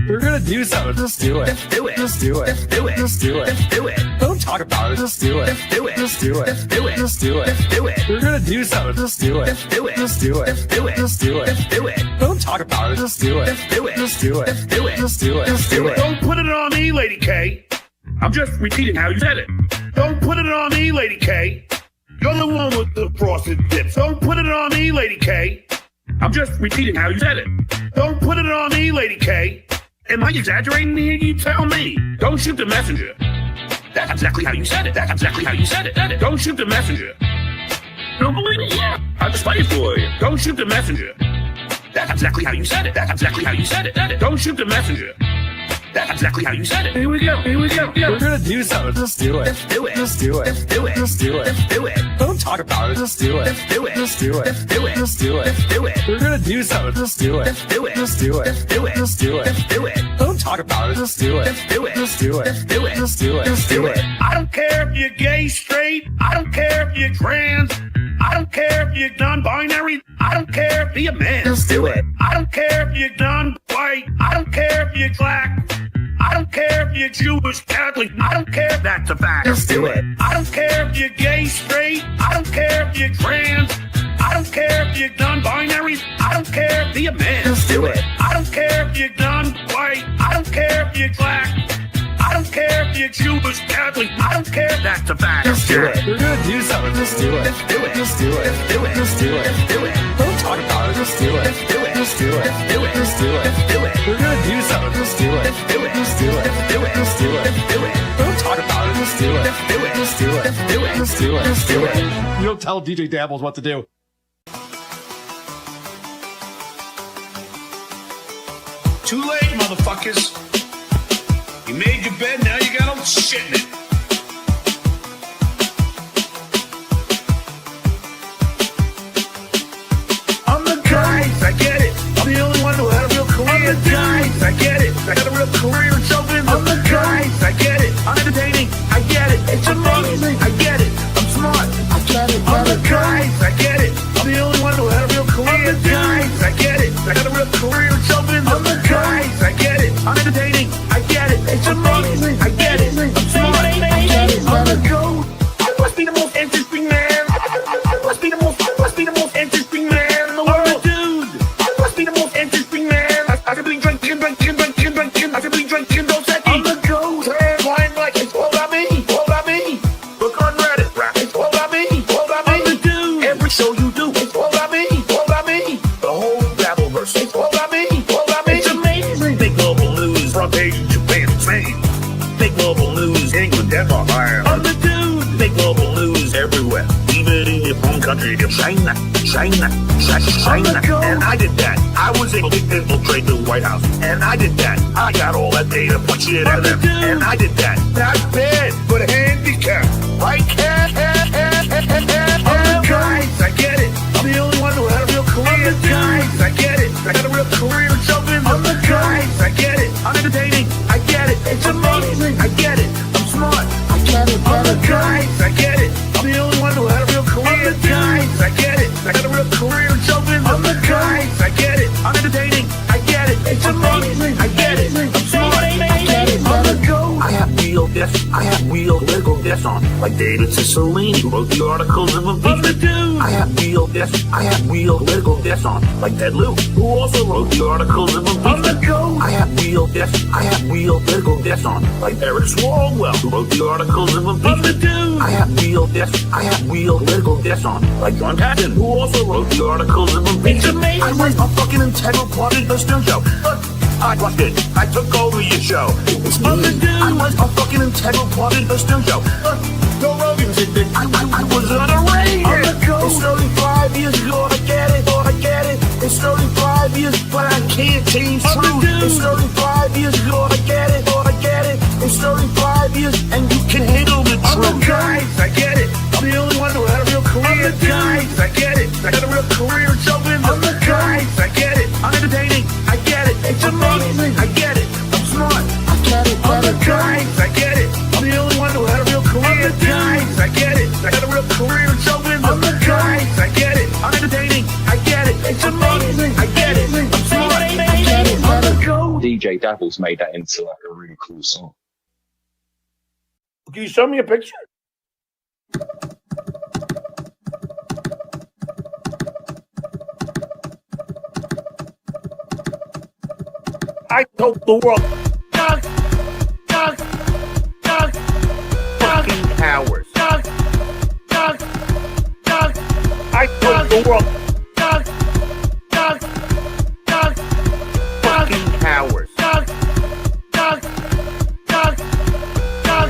We're gonna do something. Just do it. Just do it. Just do it. Just do it. Just do it. Just do it. Don't talk about it. Just do it. Just do it. Just do it. Just do it. Just do it. Just do it. We're gonna do something. Just do it. Just do it. Just do it. Just do it. Just do it. Just do it. Don't talk about it. Just do it. Just do it. Just do it. Just do it. Just do it. Just do it. Don't put it on me, Lady K. I'm just repeating how you said it. Don't put it on me, Lady K. You're the one with the frosted tips. Don't put it on me, Lady K. I'm just repeating how you said it. Don't put it on me, Lady K. Am I exaggerating here? You tell me. Don't shoot the messenger. That's exactly how you said it. That's exactly how you said it. Don't shoot the messenger. Don't believe it? Yeah. I'll just play it for you. Don't shoot the messenger. That's exactly how you said it. That's exactly how you said it. Don't shoot the messenger. That's exactly how you said it. Here we go. Here we go. We're gonna do something. Just do it. Just do it. Just do it. Just do it. Just do it. Just do it. Don't talk about it. Just do it. Just do it. Just do it. Just do it. Just do it. Just do it. We're gonna do something. Just do it. Just do it. Just do it. Just do it. Just do it. Just do it. Don't talk about it. Just do it. Just do it. Just do it. Just do it. Just do it. Just do it. I don't care if you're gay, straight. I don't care if you're trans. I don't care if you're non-binary. I don't care if you're a man. Just do it. I don't care if you're non-white. I don't care if you're black. I don't care if you're Jewish, Catholic. I don't care if that's a fact. Just do it. I don't care if you're gay, straight. I don't care if you're trans. I don't care if you're non-binary. I don't care if you're a man. Just do it. I don't care if you're non-white. I don't care if you're black. I don't care if you're Jewish, Catholic. I don't care if that's a fact. Just do it. We're gonna do something. Just do it. Just do it. Just do it. Just do it. Just do it. Just do it. Don't talk about it. Just do it. Just do it. Just do it. Just do it. Just do it. Just do it. We're gonna do something. Just do it. Just do it. Just do it. Just do it. Just do it. Just do it. Don't talk about it. Just do it. Just do it. Just do it. Just do it. Just do it. Just do it. You don't tell DJ Dabbles what to do. Too late, motherfuckers. You made your bed, now you got all shit in it. I'm the guys, I get it. I'm the only one who had a real career. I'm the guys, I get it. I got a real career in show business. I'm the guys, I get it. I'm entertaining, I get it. It's amazing, I get it. I'm smart, I get it. I'm the guys, I get it. I'm the only one who had a real career. I'm the guys, I get it. I got a real career in show business. I'm the guys, I get it. I'm entertaining, I get it. It's amazing, I get it. I'm smart, I get it. I'm the goat. I must be the most interesting man. I must be the most interesting man in the world. Dude, I must be the most interesting man. I could be drinking. I could be drinking those seconds. I'm the goat. Wine like it's all about me. All about me. Look on Reddit, rap. It's all about me. All about me. I'm the dude. Every show you do, it's all about me. All about me. The whole Dabbleverse, it's all about me. All about me. It's amazing. Big global news, front page, Japan, Spain. Big global news, England, Denmark, Ireland. I'm the dude. Big global news everywhere. Even in your own country, China. And I did that. I was able to infiltrate the White House. And I did that. I got all that data, put shit in them. And I did that. Not bad, but a handicap. Right? I'm the guys, I get it. I'm the only one who had a real career. I'm the guys, I get it. I got a real career in show business. I'm the guys, I get it. I'm entertaining, I get it. It's amazing, I get it. I'm smart, I get it. I'm the guys, I get it. I'm the only one who had a real career. I'm the guys, I get it. I got a real career in show business. I'm the guys, I get it. I'm entertaining, I get it. It's amazing, I get it. I'm smart, I get it. I'm the goat. I have real deaths. I have real political deaths on, like David Cicilline, who wrote the articles of impeachment. I have real deaths. I have real political deaths on, like Ted Lieu, who also wrote the articles of impeachment. I have real deaths. I have real political deaths on, like Eric Swalwell, who wrote the articles of impeachment. I have real deaths. I have real political deaths on, like John Patton, who also wrote the articles of impeachment. I was a fucking integral part of the Stern Show. I watched it. I took over your show. It was me. I was a fucking integral part of the Stern Show. Joe Rogan said that I was underrated. It's 35 years ago, I get it. It's 35 years, but I can't change truth. It's 35 years ago, I get it. It's 35 years, and you can handle the truth. I'm the guys, I get it. I'm the only one who had a real career. I'm the guys, I get it. I got a real career in show business. I'm the guys, I get it. I'm entertaining, I get it. It's amazing, I get it. I'm smart, I get it. I'm the guys, I get it. I'm the only one who had a real career. I'm the guys, I get it. I got a real career in show business. I'm the guys, I get it. I'm entertaining, I get it. It's amazing, I get it. I'm smart, I get it. I'm the goat. DJ DJ Dabbles made that into like a really cool song. Can you show me a picture? I told the world, fucking cowards. I told the world, fucking cowards.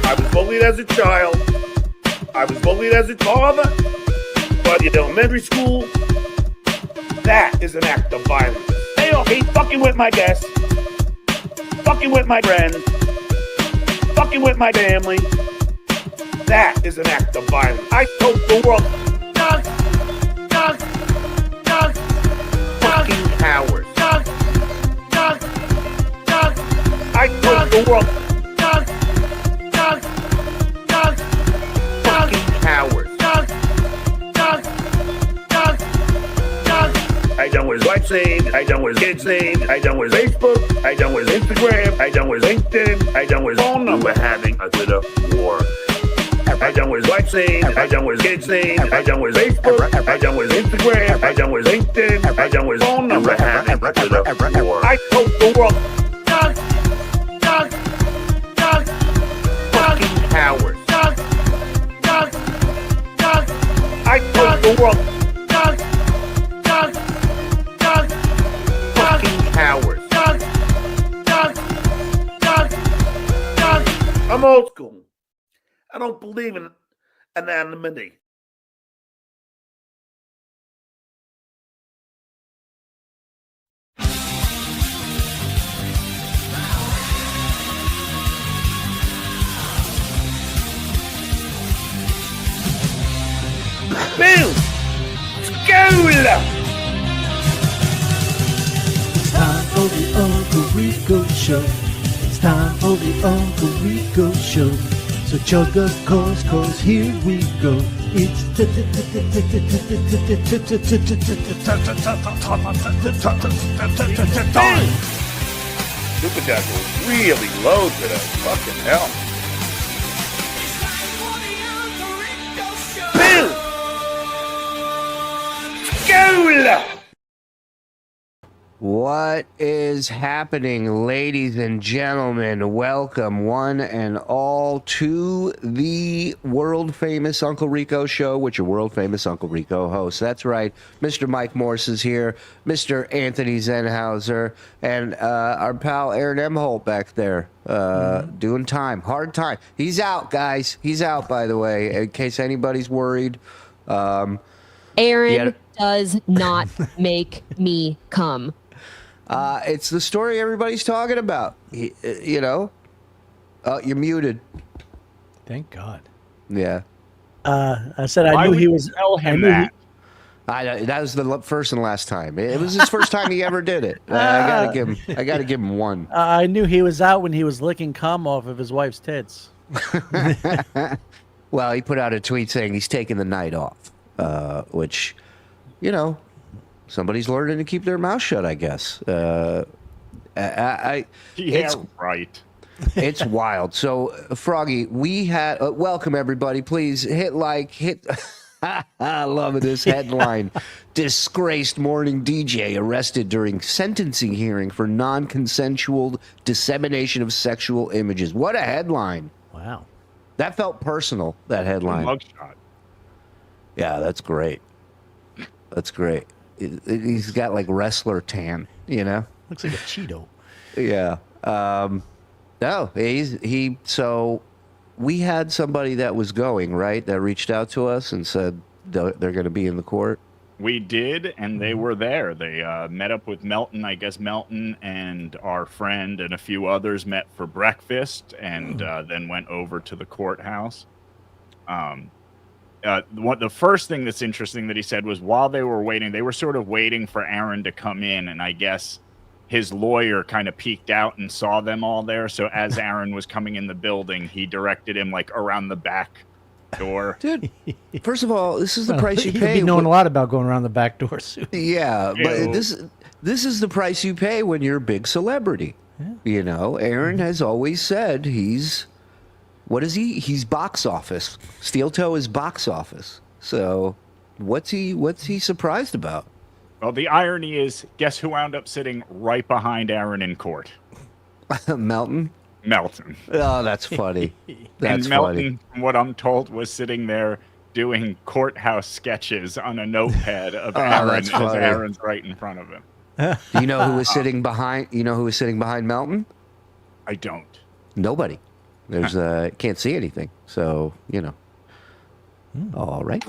I was bullied as a child. I was bullied as a father. But in elementary school, that is an act of violence. They all hate fucking with my desk, fucking with my friends, fucking with my family. That is an act of violence. I told the world, fucking cowards. I told the world, fucking cowards. I done with WhatsApp, I done with kids' name, I done with Facebook, I done with Instagram, I done with LinkedIn, I done with phone number having a Twitter war. I done with WhatsApp, I done with kids' name, I done with Facebook, I done with Instagram, I done with LinkedIn, I done with phone number having a Twitter war. I told the world, fucking cowards. I told the world, fucking cowards. I'm old school. I don't believe in anonymity. Boom! School! It's time for the Uncle Rico Show. It's time for the Uncle Rico Show. So chug a course, cause here we go. It's time. Super Jack was really low today. Fucking hell. Boom! School! What is happening, ladies and gentlemen? Welcome, one and all, to the world-famous Uncle Rico Show, with your world-famous Uncle Rico host. That's right, Mr. Mike Morse is here, Mr. Anthony Zenhauser, and our pal Aaron Imhotle back there doing time. Hard time. He's out, guys. He's out, by the way, in case anybody's worried. Aaron does not make me come. It's the story everybody's talking about. You know? You're muted. Thank God. Yeah. I said I knew he was. Tell him that. That was the first and last time. It was his first time he ever did it. I gotta give him one. I knew he was out when he was licking cum off of his wife's tits. Well, he put out a tweet saying he's taking the night off, which, you know, somebody's learning to keep their mouth shut, I guess. Right. It's wild. So, Froggy, we had welcome everybody. Please hit like, hit. I love this headline. Disgraced morning DJ arrested during sentencing hearing for non-consensual dissemination of sexual images. What a headline! Wow, that felt personal. That headline. Mugshot. Yeah, that's great. That's great. He's got like wrestler tan, you know. looks like a Cheeto. Yeah. No, so we had somebody that was going, right, that reached out to us and said they're going to be in the court. We did, and they were there. They met up with Melton. I guess Melton and our friend and a few others met for breakfast, and then went over to the courthouse. The first thing that's interesting that he said was while they were waiting, they were sort of waiting for Aaron to come in, and I guess his lawyer kind of peeked out and saw them all there. So as Aaron was coming in the building, he directed him like around the back door. Dude, first of all, this is the price you pay. He'd be knowing a lot about going around the back door soon. Yeah, but this is the price you pay when you're a big celebrity. You know, Aaron has always said he's box office. Steel Toe is box office. So what's he surprised about? Well, the irony is, guess who wound up sitting right behind Aaron in court? Melton? Melton. Oh, that's funny. That's and Melton, funny. from what I'm told, was sitting there doing courthouse sketches on a notepad of Aaron that's as funny. Aaron's right in front of him. Do you know who was sitting behind? You know who was sitting behind Melton? I don't. Nobody. There's can't see anything. So, you know. All right.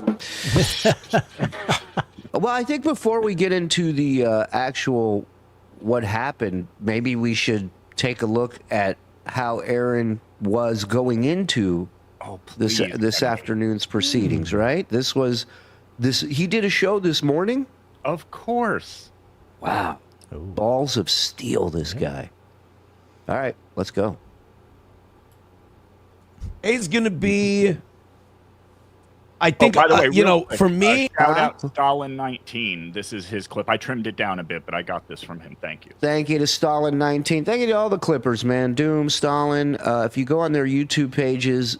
Well, I think before we get into the actual what happened, maybe we should take a look at how Aaron was going into this afternoon's proceedings, right? He did a show this morning? Of course. Wow. Ooh. Balls of steel, this guy. All right, let's go. It's going to be, I think, by the way, you know, real quick, for me. shout out Stalin 19. This is his clip. I trimmed it down a bit, but I got this from him. Thank you. Thank you to Stalin 19. Thank you to all the Clippers, man. Doom, Stalin. If you go on their YouTube pages,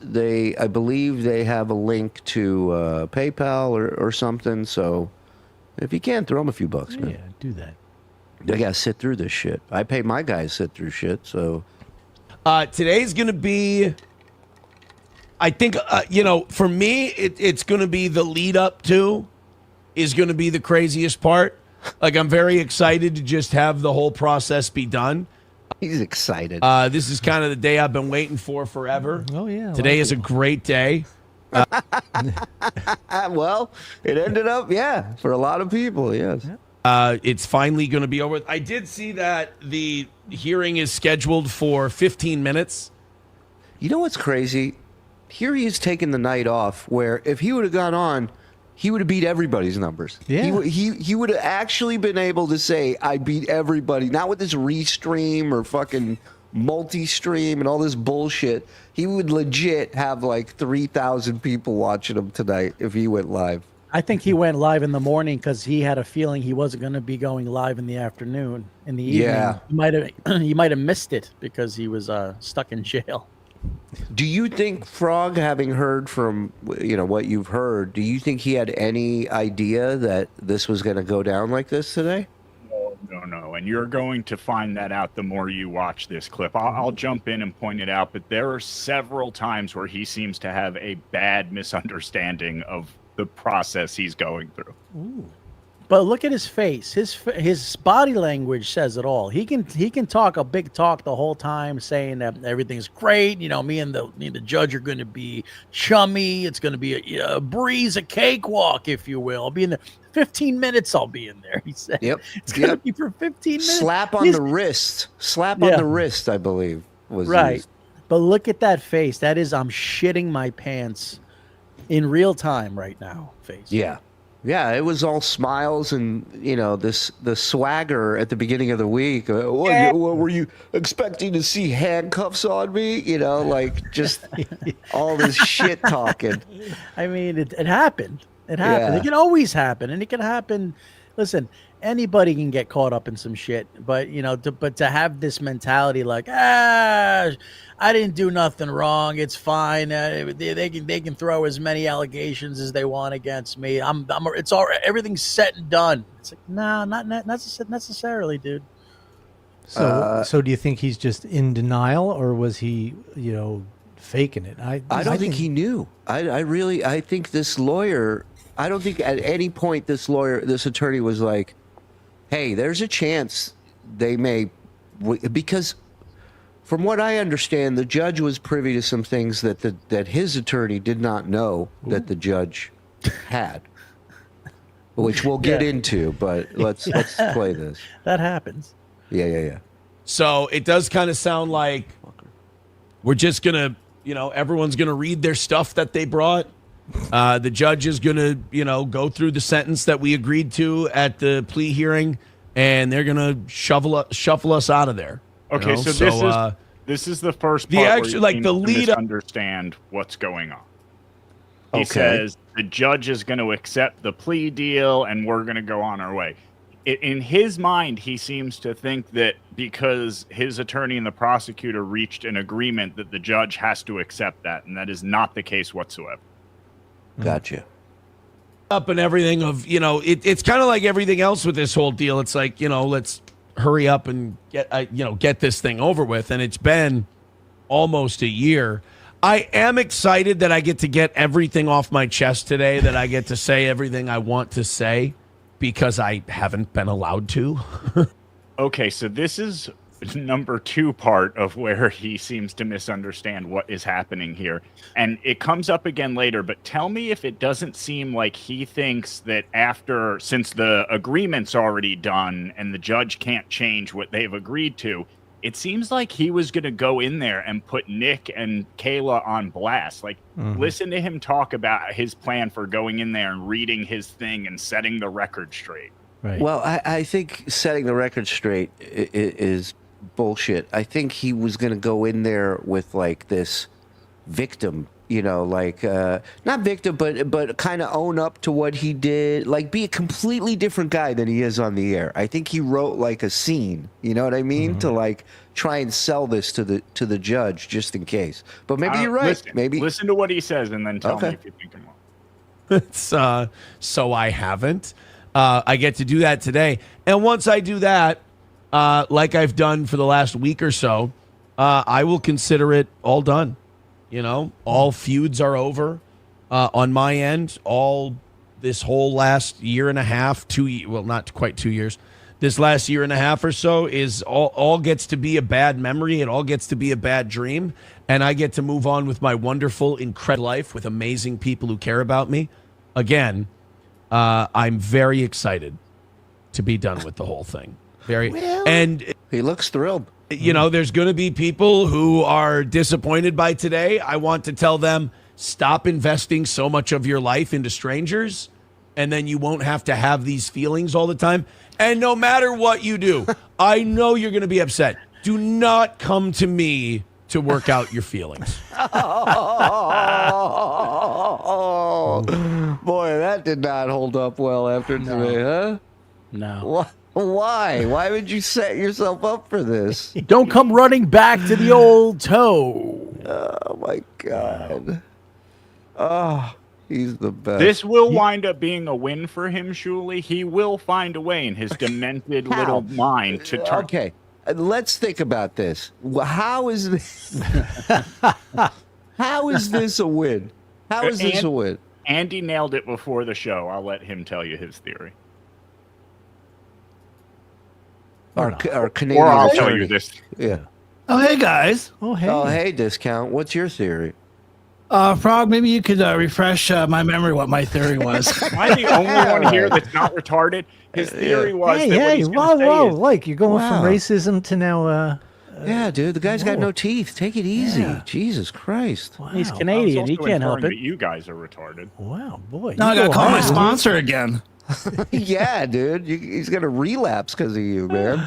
I believe they have a link to PayPal or something. So if you can, throw them a few bucks, man. Yeah, do that. They got to sit through this shit. I pay my guys to sit through shit, so. Today's going to be, I think, you know, for me, it's going to be the lead up to is going to be the craziest part. Like, I'm very excited to just have the whole process be done. He's excited. This is kind of the day I've been waiting for forever. Oh, yeah. Today is a great day. Well, it ended up, yeah, for a lot of people, yes. It's finally going to be over. I did see that the hearing is scheduled for 15 minutes. You know what's crazy? Here he is taking the night off, where if he would have gone on, he would have beat everybody's numbers. Yeah. He would have actually been able to say, I beat everybody. Not with this restream or fucking multi-stream and all this bullshit. He would legit have like 3,000 people watching him tonight if he went live. I think he went live in the morning because he had a feeling he wasn't going to be going live in the afternoon. In the evening, Yeah. he might have missed it because he was stuck in jail. Do you think Frog, having heard from what you've heard, do you think he had any idea that this was going to go down like this today? No. And you're going to find that out the more you watch this clip. I'll jump in and point it out, but there are several times where he seems to have a bad misunderstanding of the process he's going through. Ooh. But look at his face. His body language says it all. He can talk a big talk the whole time, saying that everything's great. You know, me and the judge are going to be chummy. It's going to be a breeze, a cakewalk, if you will. I'll be in there 15 minutes. I'll be in there. He said. Yep. It's going to be for 15 minutes. Slap on the wrist. Slap on the wrist, I believe, was right. used. But look at that face. That is, I'm shitting my pants in real time right now. Face. Yeah. Yeah, it was all smiles and, the swagger at the beginning of the week. What were you expecting to see handcuffs on me? Just all this shit talking. I mean, it happened. It happened. Yeah. It can always happen. And it can happen. Listen, anybody can get caught up in some shit. But, to have this mentality like, I didn't do nothing wrong. It's fine. They can throw as many allegations as they want against me. It's all everything's set and done. It's like, nah, not necessarily, dude. So do you think he's just in denial, or was he, faking it? I don't think he knew. I think this lawyer. I don't think at any point this attorney was like, "Hey, there's a chance they may," because. From what I understand, the judge was privy to some things that his attorney did not know that the judge had, which we'll get into. But let's play this. That happens. Yeah. So it does kind of sound like we're just gonna, everyone's gonna read their stuff that they brought. The judge is gonna, go through the sentence that we agreed to at the plea hearing, and they're gonna shuffle us out of there. Okay, so this is the first part where you seem to misunderstand what's going on. He says the judge is going to accept the plea deal and we're going to go on our way. in his mind, he seems to think that because his attorney and the prosecutor reached an agreement that the judge has to accept that, and that is not the case whatsoever. Gotcha. Up and everything of, it's kind of like everything else with this whole deal. It's like, let's hurry up and get this thing over with. And it's been almost a year. I am excited that I get to get everything off my chest today, that I get to say everything I want to say, because I haven't been allowed to. Okay, so this is number 2 part of where he seems to misunderstand what is happening here. And it comes up again later, but tell me if it doesn't seem like he thinks that since the agreement's already done and the judge can't change what they've agreed to, it seems like he was going to go in there and put Nick and Kayla on blast. Like, listen to him talk about his plan for going in there and reading his thing and setting the record straight. Right. Well, I think setting the record straight is bullshit. I think he was going to go in there with like this victim, not victim, but kind of own up to what he did, like be a completely different guy than he is on the air. I think he wrote like a scene, you know what I mean, to like try and sell this to the judge just in case. But maybe you're right. Listen to what he says and then tell me if you think I'm wrong. It's so I haven't. I get to do that today, and once I do that, like I've done for the last week or so, I will consider it all done. All feuds are over on my end. All this whole last year and a half, not quite 2 years. This last year and a half or so is all gets to be a bad memory. It all gets to be a bad dream. And I get to move on with my wonderful, incredible life with amazing people who care about me. Again, I'm very excited to be done with the whole thing. And he looks thrilled. There's going to be people who are disappointed by today. I want to tell them, stop investing so much of your life into strangers, and then you won't have to have these feelings all the time. And no matter what you do, I know you're going to be upset. Do not come to me to work out your feelings. Oh, boy, that did not hold up well after today, huh? No. Why? Why would you set yourself up for this? Don't come running back to the old toe. Oh, my God. Oh, he's the best. This will wind up being a win for him, Shuli. He will find a way in his demented little mind to turn. Okay, let's think about this. How is this? How is this a win? How is this a win? Andy nailed it before the show. I'll let him tell you his theory. Our Canadian Or I'll attorney. tell you this. Yeah. Oh, hey, guys. Oh, hey. Oh, hey, Discount. What's your theory? Frog, maybe you could refresh my memory what my theory was. Am I the only one here that's not retarded? His theory was that what he's whoa, gonna say whoa, is, like you're going Wow. from racism to now. Yeah, dude, the guy's got whoa. no teeth. Take it easy. Yeah. Jesus Christ. Wow. He's I was Canadian. He also can't help inferring it. that you guys are retarded. Wow, boy. Now I you got to go call my hard. sponsor again. Yeah, dude. He's going to relapse because of you, man.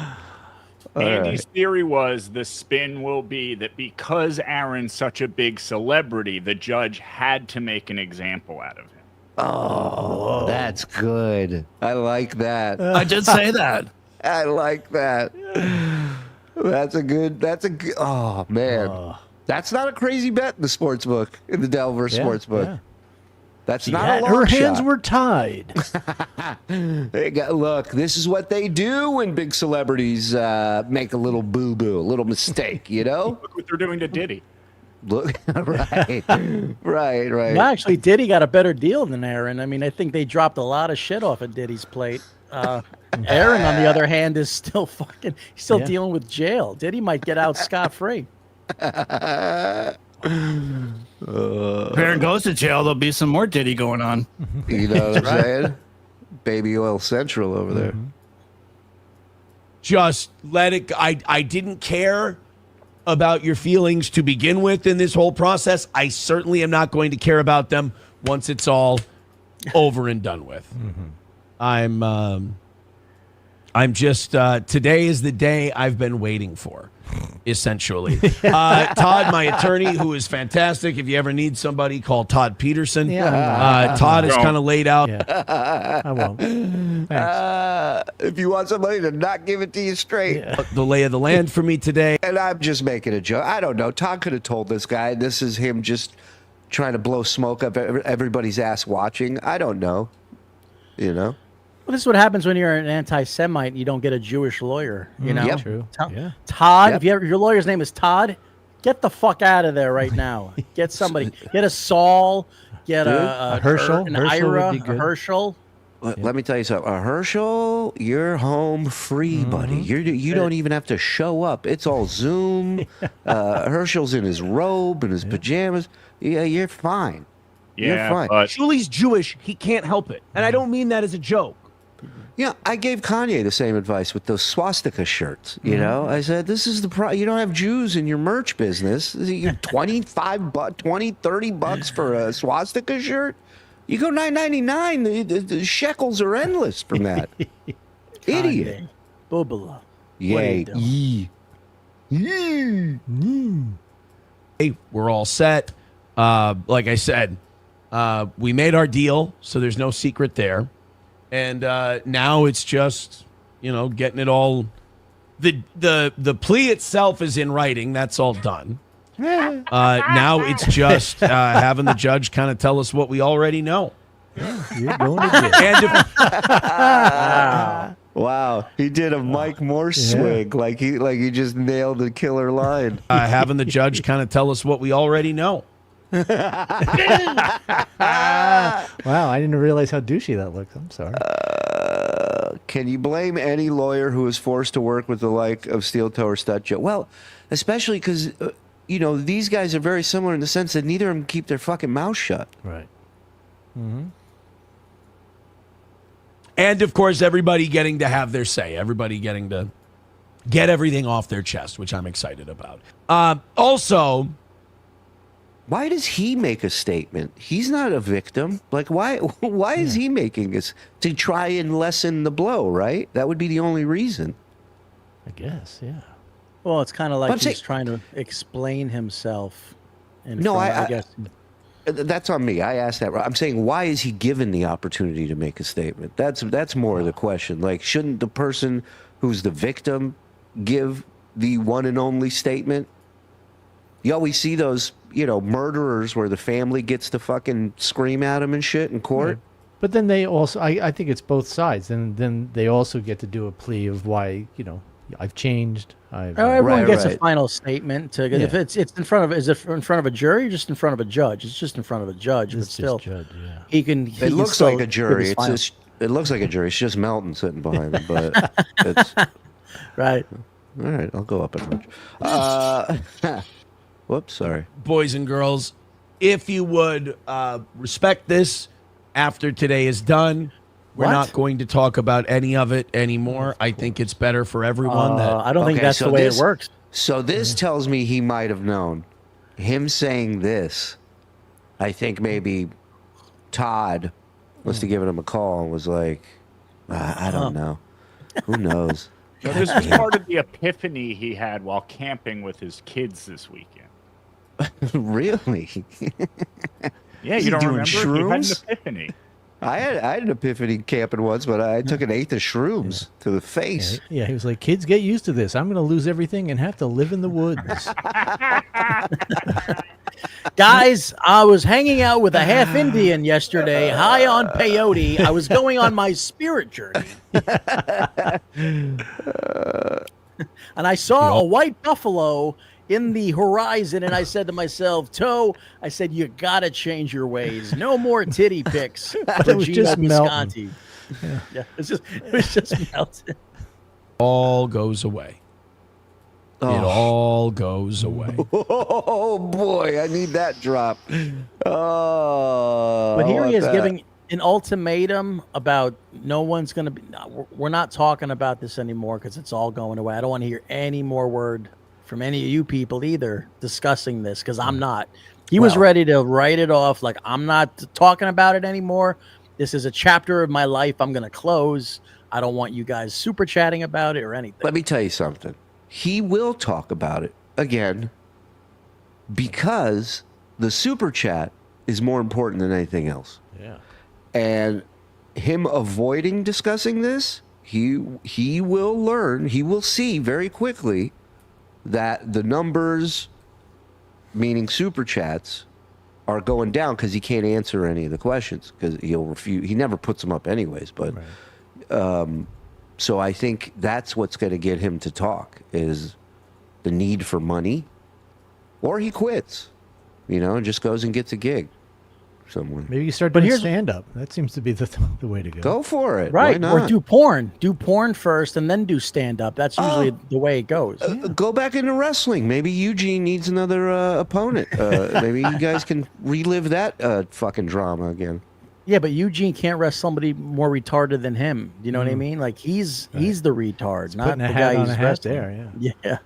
All Andy's right. theory was the spin will be that because Aaron's such a big celebrity, the judge had to make an example out of him. Oh, that's good. I like that. I did say that. I like that. That's a good, oh, man. That's not a crazy bet in the sports book, in the Dabbleverse sports book. yeah. That's not a long Her hands shot. were tied. Look, this is what they do when big celebrities make a little boo-boo, a little mistake, you know? Look what they're doing to Diddy. Look, right. No, actually, Diddy got a better deal than Aaron. I mean, I think they dropped a lot of shit off of Diddy's plate. Aaron, on the other hand, is still dealing with jail. Diddy might get out scot-free. If Aaron goes to jail, there'll be some more Diddy going on. You know what I'm saying? Baby oil central over there. Just let it. I didn't care about your feelings to begin with in this whole process. I certainly am not going to care about them once it's all over and done with. I'm I'm just today is the day I've been waiting for, essentially. Todd, my attorney, who is fantastic. If you ever need somebody, call Todd Peterson. Todd is kind of laid out. Yeah. I won't. Thanks. If you want somebody to not give it to you straight. The lay of the land for me today. And I'm just making a joke. I don't know. Todd could have told this guy. This is him just trying to blow smoke up everybody's ass watching. I don't know. You know? Well, this is what happens when you're an anti-Semite and you don't get a Jewish lawyer. You know, True. Todd. If your lawyer's name is Todd, get the fuck out of there right now. Get somebody. Get a Saul. Get a Herschel. an Herschel would Ira. be A good. Herschel. Let me tell you something. Herschel, you're home free, buddy. You don't even have to show up. It's all Zoom. Herschel's in his robe and his pajamas. Yeah, you're fine. You're fine. But Shuli's Jewish. He can't help it. And I don't mean that as a joke. Yeah, I gave Kanye the same advice with those swastika shirts. You know, I said, this is the you don't have Jews in your merch business. You 25 $20, $30 for a swastika shirt. You go $9.99. The shekels are endless from that. Idiot. Boobala. Yay. Hey, we're all set. Like I said, we made our deal, so there's no secret there. And now it's just, getting it all. The plea itself is in writing. That's all done. Now it's just having the judge kind of tell us what we already know. You're going to jail. Wow, he did a Mike Morse swig, like he just nailed the killer line. Having the judge kind of tell us what we already know. Wow, I didn't realize how douchey that looked. I'm sorry. Can you blame any lawyer who is forced to work with the like of Steel Toe or Stud Joe? Well, especially because, these guys are very similar in the sense that neither of them keep their fucking mouth shut. Right. And, of course, everybody getting to have their say. Everybody getting to get everything off their chest, which I'm excited about. Also... Why does he make a statement? He's not a victim. Like, why is he making this? To try and lessen the blow, right? That would be the only reason. I guess, yeah. Well, it's kind of But like I'm he's saying- trying to explain himself. No, I guess. That's on me. I asked that. I'm saying, why is he given the opportunity to make a statement? That's more of the question. Like, shouldn't the person who's the victim give the one and only statement? You always see those, murderers where the family gets to fucking scream at them and shit in court. Right. But then they also, I think it's both sides. And then they also get to do a plea of why, I've changed. Everyone gets right. a final statement. If it's in front of, is it in front of a jury or just in front of a judge? It's just in front of a judge. It's But still, just judge, yeah. he can. It looks like a jury. It looks like a jury. It's just Melton sitting behind him, but it's right. All right. I'll go up a notch. Whoops, sorry. Boys and girls, if you would respect this after today is done, we're What? not going to talk about any of it anymore. I think it's better for everyone that I don't think Okay, that's so the way this- it works. So this tells me he might have known. Him saying this, I think maybe Todd must have given him a call and was like, I don't know. Who knows? No, this was part of the epiphany he had while camping with his kids this weekend. Really? Yeah, Is you he don't doing remember? You had an shrooms? epiphany. I had an epiphany camping once, but I took an eighth of shrooms to the face. Yeah, he was like, kids, get used to this. I'm going to lose everything and have to live in the woods. Guys, I was hanging out with a half Indian yesterday, high on peyote. I was going on my spirit journey. And I saw a white buffalo in the horizon, and I said to myself, Toe, I said, you got to change your ways. No more titty pics for was Gina just Visconti. Melton. Yeah, it was just Melton. all goes away. It all goes away. Oh boy, I need that drop. Oh, But I here want he is that. giving an ultimatum about no one's going to be. No, we're not talking about this anymore because it's all going away. I don't want to hear any more word from any of you people either discussing this because I'm not. He was ready to write it off like I'm not talking about it anymore. This is a chapter of my life I'm going to close. I don't want you guys super chatting about it or anything. Let me tell you something. He will talk about it again because the super chat is more important than anything else. Yeah. And him avoiding discussing this, he will learn, he will see very quickly that the numbers, meaning super chats, are going down because he can't answer any of the questions because he'll refuse. He never puts them up anyways. But so I think that's what's going to get him to talk is the need for money, or he quits, and just goes and gets a gig somewhere. Maybe you start doing stand-up. That seems to be the way to go. Go for it. Right. Why not? Or do porn. Do porn first and then do stand-up. That's usually the way it goes. Go back into wrestling. Maybe Eugene needs another opponent. Maybe you guys can relive that fucking drama again. Yeah, but Eugene can't wrestle somebody more retarded than him. You know what I mean? Like he's the retard, not the guy who's wrestling. There, yeah.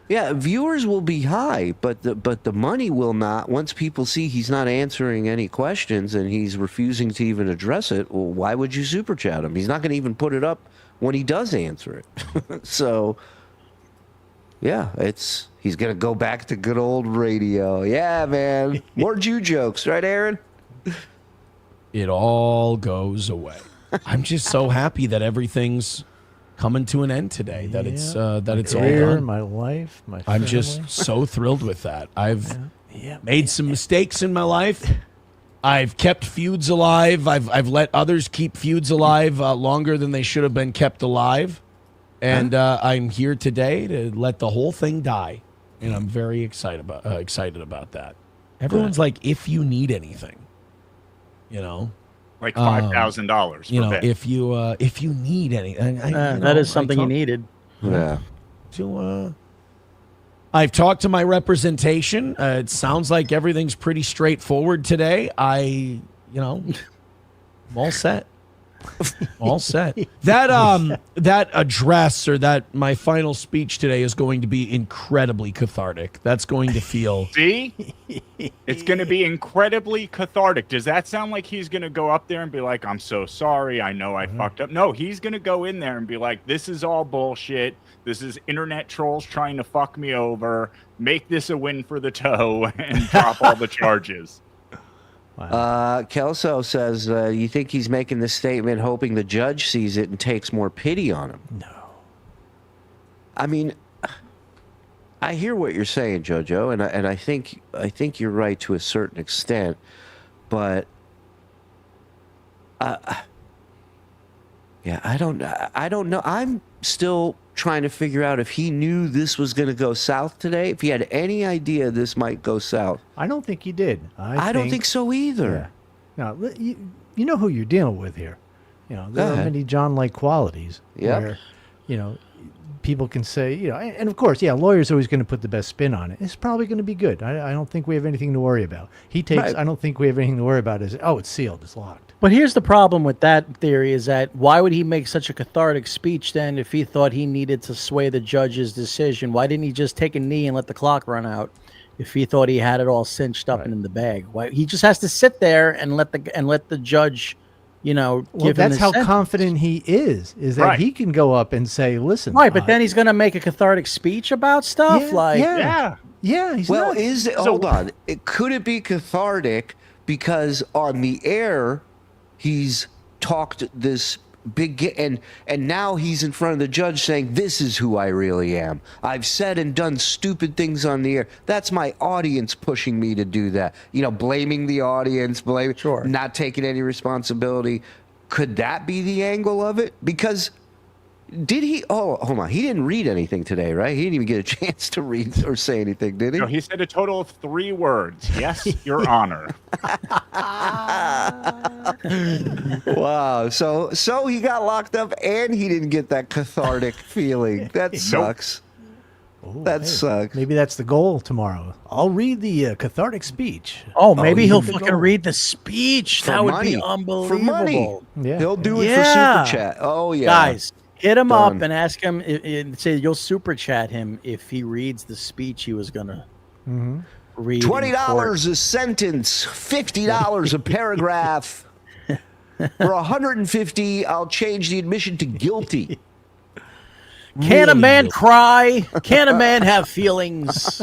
Yeah, viewers will be high, but the money will not. Once people see he's not answering any questions and he's refusing to even address it, well, why would you super chat him? He's not going to even put it up when he does answer it. So, yeah, he's going to go back to good old radio. Yeah, man. More Jew jokes, right, Aaron? It all goes away. I'm just so happy that everything's coming to an end today. That it's all done. My life, my family. I'm just so thrilled with that. I've made some mistakes in my life. I've kept feuds alive. I've let others keep feuds alive longer than they should have been kept alive. And I'm here today to let the whole thing die. And I'm very excited about that. Everyone's like, if you need anything. Like $5,000. If you need anything, that is something you needed. Yeah. I've talked to my representation. It sounds like everything's pretty straightforward today. I'm all set. All set. That address or my final speech today is going to be incredibly cathartic. That's going to feel. See? It's going to be incredibly cathartic. Does that sound like he's going to go up there and be like, I'm so sorry. I know I fucked up. No, he's going to go in there and be like, this is all bullshit. This is internet trolls trying to fuck me over. Make this a win for the toe and drop all the charges. Wow. Kelso says, you think he's making this statement hoping the judge sees it and takes more pity on him? No. I mean, I hear what you're saying, JoJo, and I think you're right to a certain extent, but yeah, I don't know. I'm still trying to figure out if he knew this was going to go south today, if he had any idea this might go south. I don't think he did. I don't think so either. Yeah. Now, you know who you're dealing with here. There are many John-like qualities where, people can say, and of course, lawyer's always going to put the best spin on it. It's probably going to be good. I don't think we have anything to worry about. I don't think we have anything to worry about it's sealed, it's locked. But here's the problem with that theory is that why would he make such a cathartic speech then if he thought he needed to sway the judge's decision? Why didn't he just take a knee and let the clock run out if he thought he had it all cinched up and in the bag? Why he just has to sit there and let the judge, give him that's how sentence. confident he is that he can go up and say, listen. Right, but then he's going to make a cathartic speech about stuff he's not. Hold on. Could it be cathartic because on the air he's talked this big and now he's in front of the judge saying, this is who I really am. I've said and done stupid things on the air. That's my audience pushing me to do that. Blaming the audience, not taking any responsibility. Could that be the angle of it? Because did he? Oh, hold on. He didn't read anything today, right? He didn't even get a chance to read or say anything, did he? No, he said a total of 3 words. Yes, Your Honor. Wow. So he got locked up and he didn't get that cathartic feeling. That sucks. That sucks. Maybe that's the goal tomorrow. I'll read the cathartic speech. Oh, maybe he'll fucking read the speech. That would be unbelievable. For money. Yeah. He'll do it for super chat. Oh, yeah. Guys, hit him up and ask him, say you'll super chat him if he reads the speech he was going to read. $20 a sentence, $50 a paragraph. For 150, I'll change the admission to guilty. Can a Really man guilty. cry? Can a man have feelings?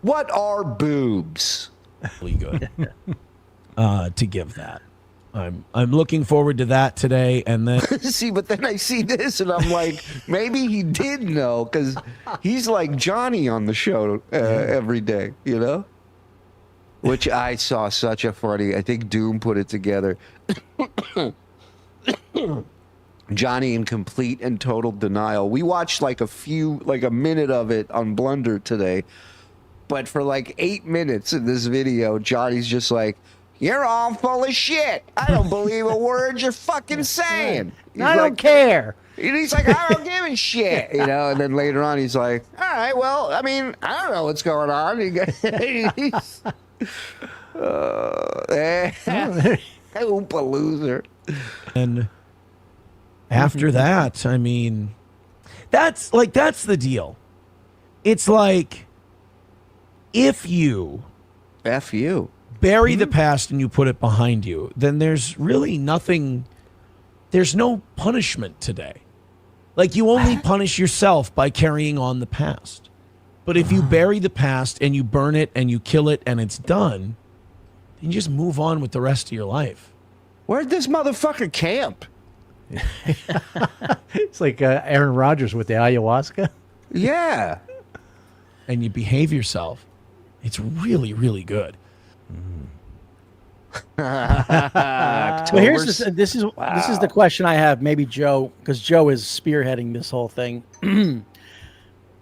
What are boobs? Really good to give that. I'm looking forward to that today, and then See, but then I see this, and I'm like, maybe he did know, because he's like Johnny on the show every day, you know? Which I saw such a funny, I think Doom put it together. Johnny in complete and total denial. We watched like a minute of it on Blunder today, but for like 8 minutes in this video, Johnny's just like, "You're all full of shit. I don't believe a word you're fucking saying. I don't care." And he's like, "I don't give a shit," you know. And then later on, he's like, "All right, well, I mean, I don't know what's going on." He's, Oompa loser. and after that, I mean, that's the deal. It's like if you F you. bury the past and you put it behind you, then there's really nothing. There's no punishment today. Like you only punish yourself by carrying on the past. But if you bury the past and you burn it and you kill it and it's done, then you just move on with the rest of your life. Where'd this motherfucker camp? It's like Aaron Rodgers with the ayahuasca. Yeah. And you behave yourself. It's really, really good. Well, here's this is the question I have. Maybe Joe, because Joe is spearheading this whole thing.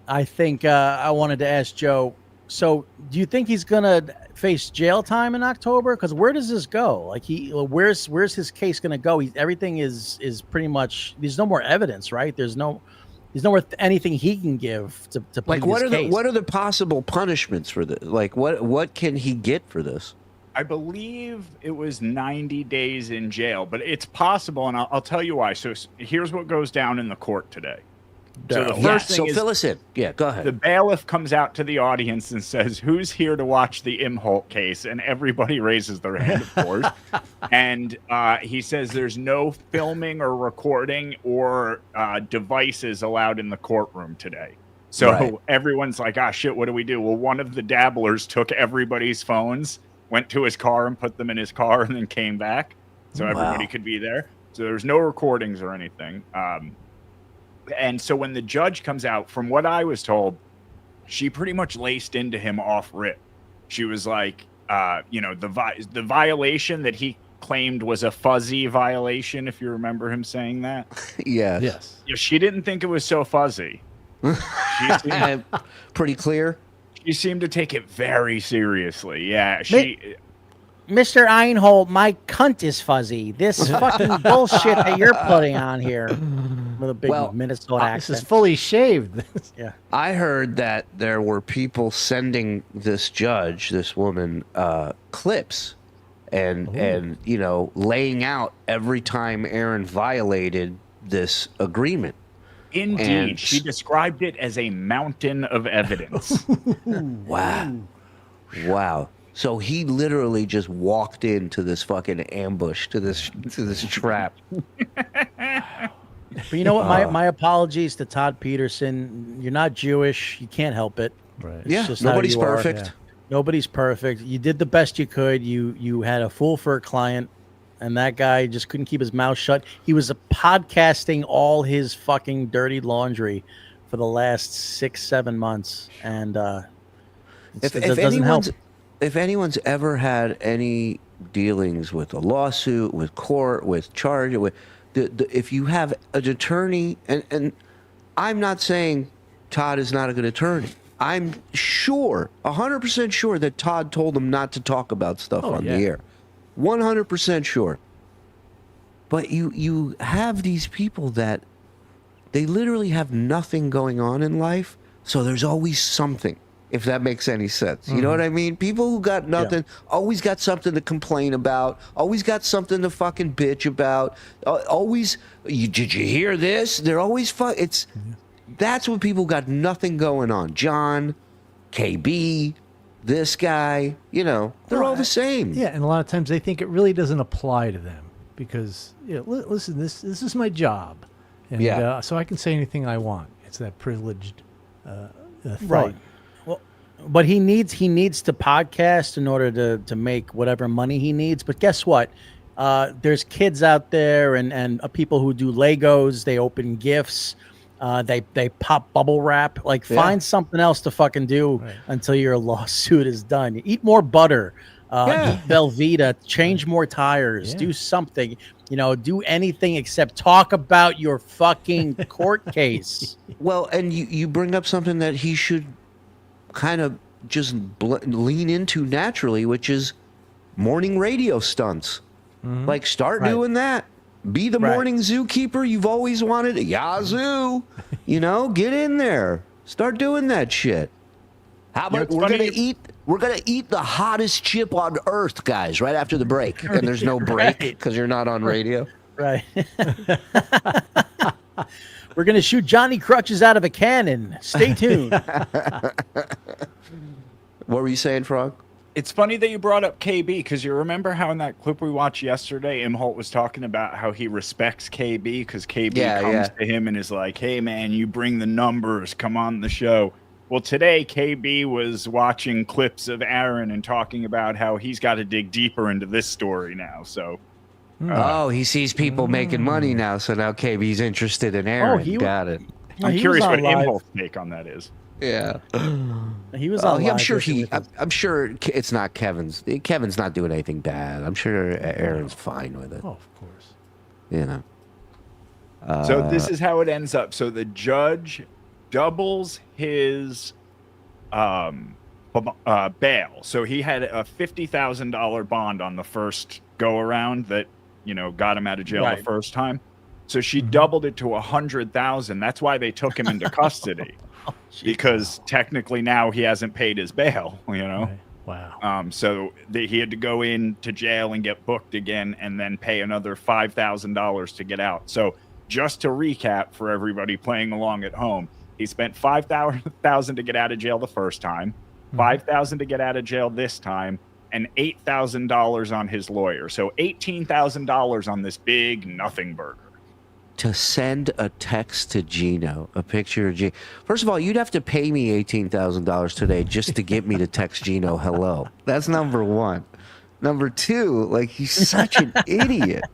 I think I wanted to ask Joe. So, do you think he's gonna face jail time in October? Because where does this go? Like, where's his case gonna go? Everything is pretty much. There's no more evidence, right? There's no more anything he can give to Like, plead his case. what are the possible punishments for this? Like, what can he get for this? I believe it was 90 days in jail, but it's possible, and I'll tell you why. So here's what goes down in the court today. So the first thing is, fill us in. Yeah, go ahead. the bailiff comes out to the audience and says, "Who's here to watch the Imholte case?" And everybody raises their hand, of course. And he says there's no filming or recording or devices allowed in the courtroom today. So everyone's like, "Ah, shit, what do we do?" Well, one of the dabblers took everybody's phones, went to his car and put them in his car, and then came back so everybody could be there. So there's no recordings or anything. And so when the judge comes out, from what I was told, she pretty much laced into him off rip. She was like, the violation that he claimed was a fuzzy violation, if you remember him saying that. Yeah. Yes. Yeah, she didn't think it was so fuzzy. Pretty clear. She seemed to take it very seriously. Yeah, Mr. Imholte, my cunt is fuzzy. This fucking bullshit that you're putting on here with a big Minnesota accent. This is fully shaved. Yeah. I heard that there were people sending this judge, this woman, clips and laying out every time Aaron violated this agreement. Indeed. And she described it as a mountain of evidence. Wow. So he literally just walked into this fucking ambush, to this trap. But you know what? My apologies to Todd Peterson. You're not Jewish. You can't help it. Right. It's just how Nobody's you are. perfect. Yeah. Nobody's perfect. You did the best you could. You had a fool for a client, and that guy just couldn't keep his mouth shut. He was podcasting all his fucking dirty laundry for the last 6-7 months, and it doesn't help. If anyone's ever had any dealings with a lawsuit, with court, with charge, if you have an attorney, and I'm not saying Todd is not a good attorney. I'm sure, 100% sure that Todd told him not to talk about stuff on the air. 100% sure. But you have these people that they literally have nothing going on in life, so there's always something. If that makes any sense. You know what I mean? People who got nothing, always got something to complain about, always got something to fucking bitch about, always, did you hear this? They're always that's when people got nothing going on. John, KB, this guy, they're all the same. Yeah, and a lot of times they think it really doesn't apply to them because, listen, this is my job. And so I can say anything I want. It's that privileged thought. Right. Well, but he needs to podcast in order to make whatever money he needs. But guess what? There's kids out there and people who do Legos. They open gifts. They pop bubble wrap. Find something else to fucking do until your lawsuit is done. Eat more butter. Eat Velveeta. Change more tires. Do something. Do anything except talk about your fucking court case. Well, and you bring up something that he should kind of just lean into naturally, which is morning radio stunts. Mm-hmm. Start doing that. Be the morning zookeeper you've always wanted. Yazoo. Get in there. Start doing that shit. How about we're gonna eat the hottest chip on earth, guys, right after the break. And there's no break because you're not on radio. Right. We're gonna shoot Johnny Crutches out of a cannon. Stay tuned. What were you saying, Frog? It's funny that you brought up KB because you remember how in that clip we watched yesterday, Imholte was talking about how he respects KB because KB comes to him and is like, "Hey man, you bring the numbers, come on the show." Well, today KB was watching clips of Aaron and talking about how he's got to dig deeper into this story now. So, he sees people making money now, so now KB's interested in Aaron. Got it. I'm curious what Imholte's take on that is. Yeah, he was on. I'm sure it's not Kevin's. Kevin's not doing anything bad. I'm sure Aaron's fine with it. Oh, of course. So this is how it ends up. So the judge doubles his bail. So he had a $50,000 bond on the first go around that got him out of jail the first time. So she doubled it to $100,000. That's why they took him into custody. Because technically now he hasn't paid his bail, Wow. So he had to go into jail and get booked again and then pay another $5,000 to get out. So just to recap for everybody playing along at home, he spent $5,000 to get out of jail the first time, $5,000 to get out of jail this time, and $8,000 on his lawyer. So $18,000 on this big nothing burger. To send a text to Gino, a picture of Gino. First of all, you'd have to pay me $18,000 today just to get me to text Gino hello. That's number one. Number two, he's such an idiot.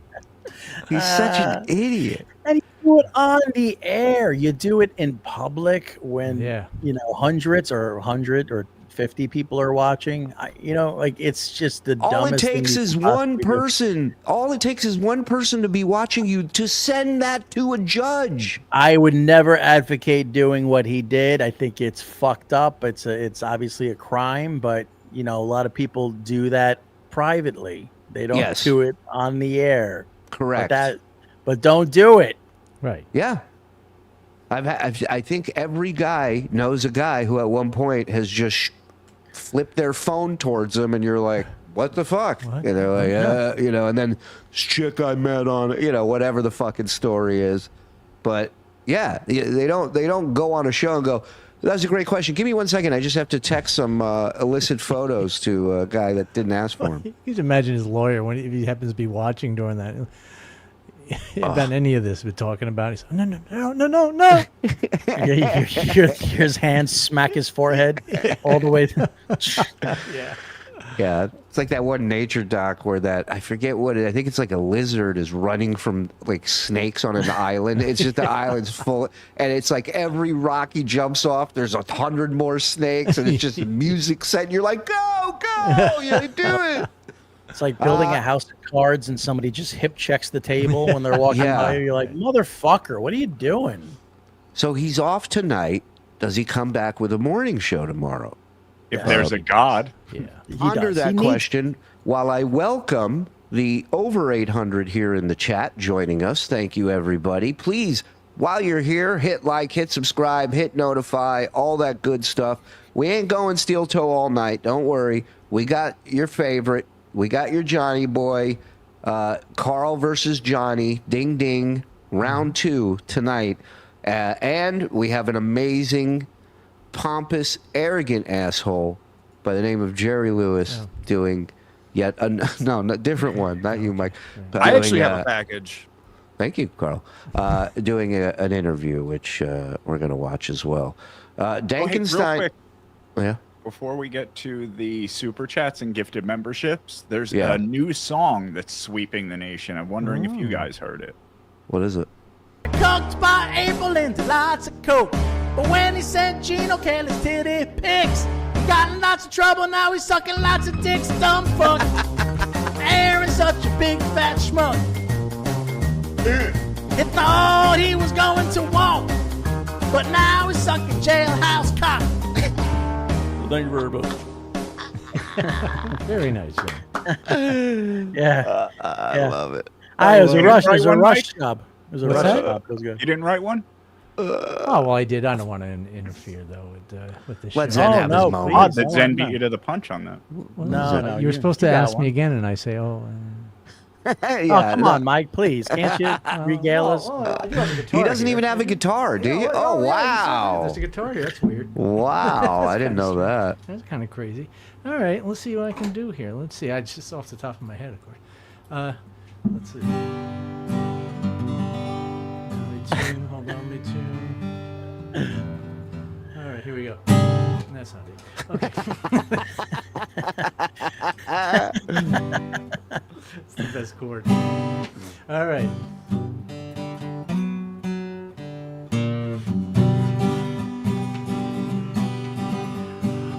He's such an idiot. And you do it on the air. You do it in public when hundreds or 100 or 50 people are watching. It's just the dumbest. All it takes is one person. All it takes is one person to be watching you to send that to a judge. I would never advocate doing what he did. I think it's fucked up. It's obviously a crime, but a lot of people do that privately. They don't do it on the air. Correct. But don't do it. Right. Yeah. I think every guy knows a guy who at one point has just flipped their phone towards them, and you're like, "What the fuck?" What? And they're like, and then this chick I met on, whatever the fucking story is. But they don't go on a show and go, "That's a great question. Give me 1 second. I just have to text some illicit photos to a guy that didn't ask for them." You can imagine his lawyer if he happens to be watching during that. About any of this we're talking about, he's like, no. Hear his hands smack his forehead all the way. Yeah, it's like that one nature doc where I forget what I think it's like a lizard is running from snakes on an island. It's just the island's full, and it's like every rock he jumps off, there's 100 more snakes, and it's just music set. And you're like, go, you do it. It's like building a house of cards and somebody just hip checks the table when they're walking by. You're like, motherfucker, what are you doing? So he's off tonight. Does he come back with a morning show tomorrow? If there's a God. Yeah. Ponder that question while I welcome the over 800 here in the chat joining us. Thank you, everybody. Please, while you're here, hit like, hit subscribe, hit notify, all that good stuff. We ain't going steel toe all night. Don't worry. We got your favorite. We got your Johnny boy, Karl versus Johnny, ding, ding, round 2 tonight. And we have an amazing, pompous, arrogant asshole by the name of Jerry Lewis doing yet different one, not you, Mike. I actually have a package. Thank you, Karl. Doing an interview, which we're going to watch as well. Dankenstein. Real quick, yeah. before we get to the super chats and gifted memberships, there's a new song that's sweeping the nation. I'm wondering if you guys heard it. What is it? Cooked by April into lots of coke. But when he sent Gino Kelly's titty pics, he got in lots of trouble. Now he's sucking lots of dicks. Dumb fuck. Aaron's such a big fat schmuck. He thought he was going to walk, but now he's sucking jailhouse cock. Well, thank you very much. Very nice. Yeah. I love it. It was a rush. It was a One, rush Mike? job. It was a What's rush that? job. It was good. You didn't write one? Oh well, I did. I don't want to interfere though with the show. Let Zen have his moment. Odd that Zen beat you to the punch on that. Well, No, you were supposed to got ask me one. again, and I say, oh. Come on, Mike, please. Can't you regale us? He doesn't even have a guitar, do you? Oh, wow. There's a guitar here. That's weird. Wow, I didn't know that. That's kind of crazy. All right, let's see what I can do here. Let's see. I just off the top of my head, of course. Let's see. Hold on, me too. All right, here we go. That's not it. Okay. It's the best chord. All right.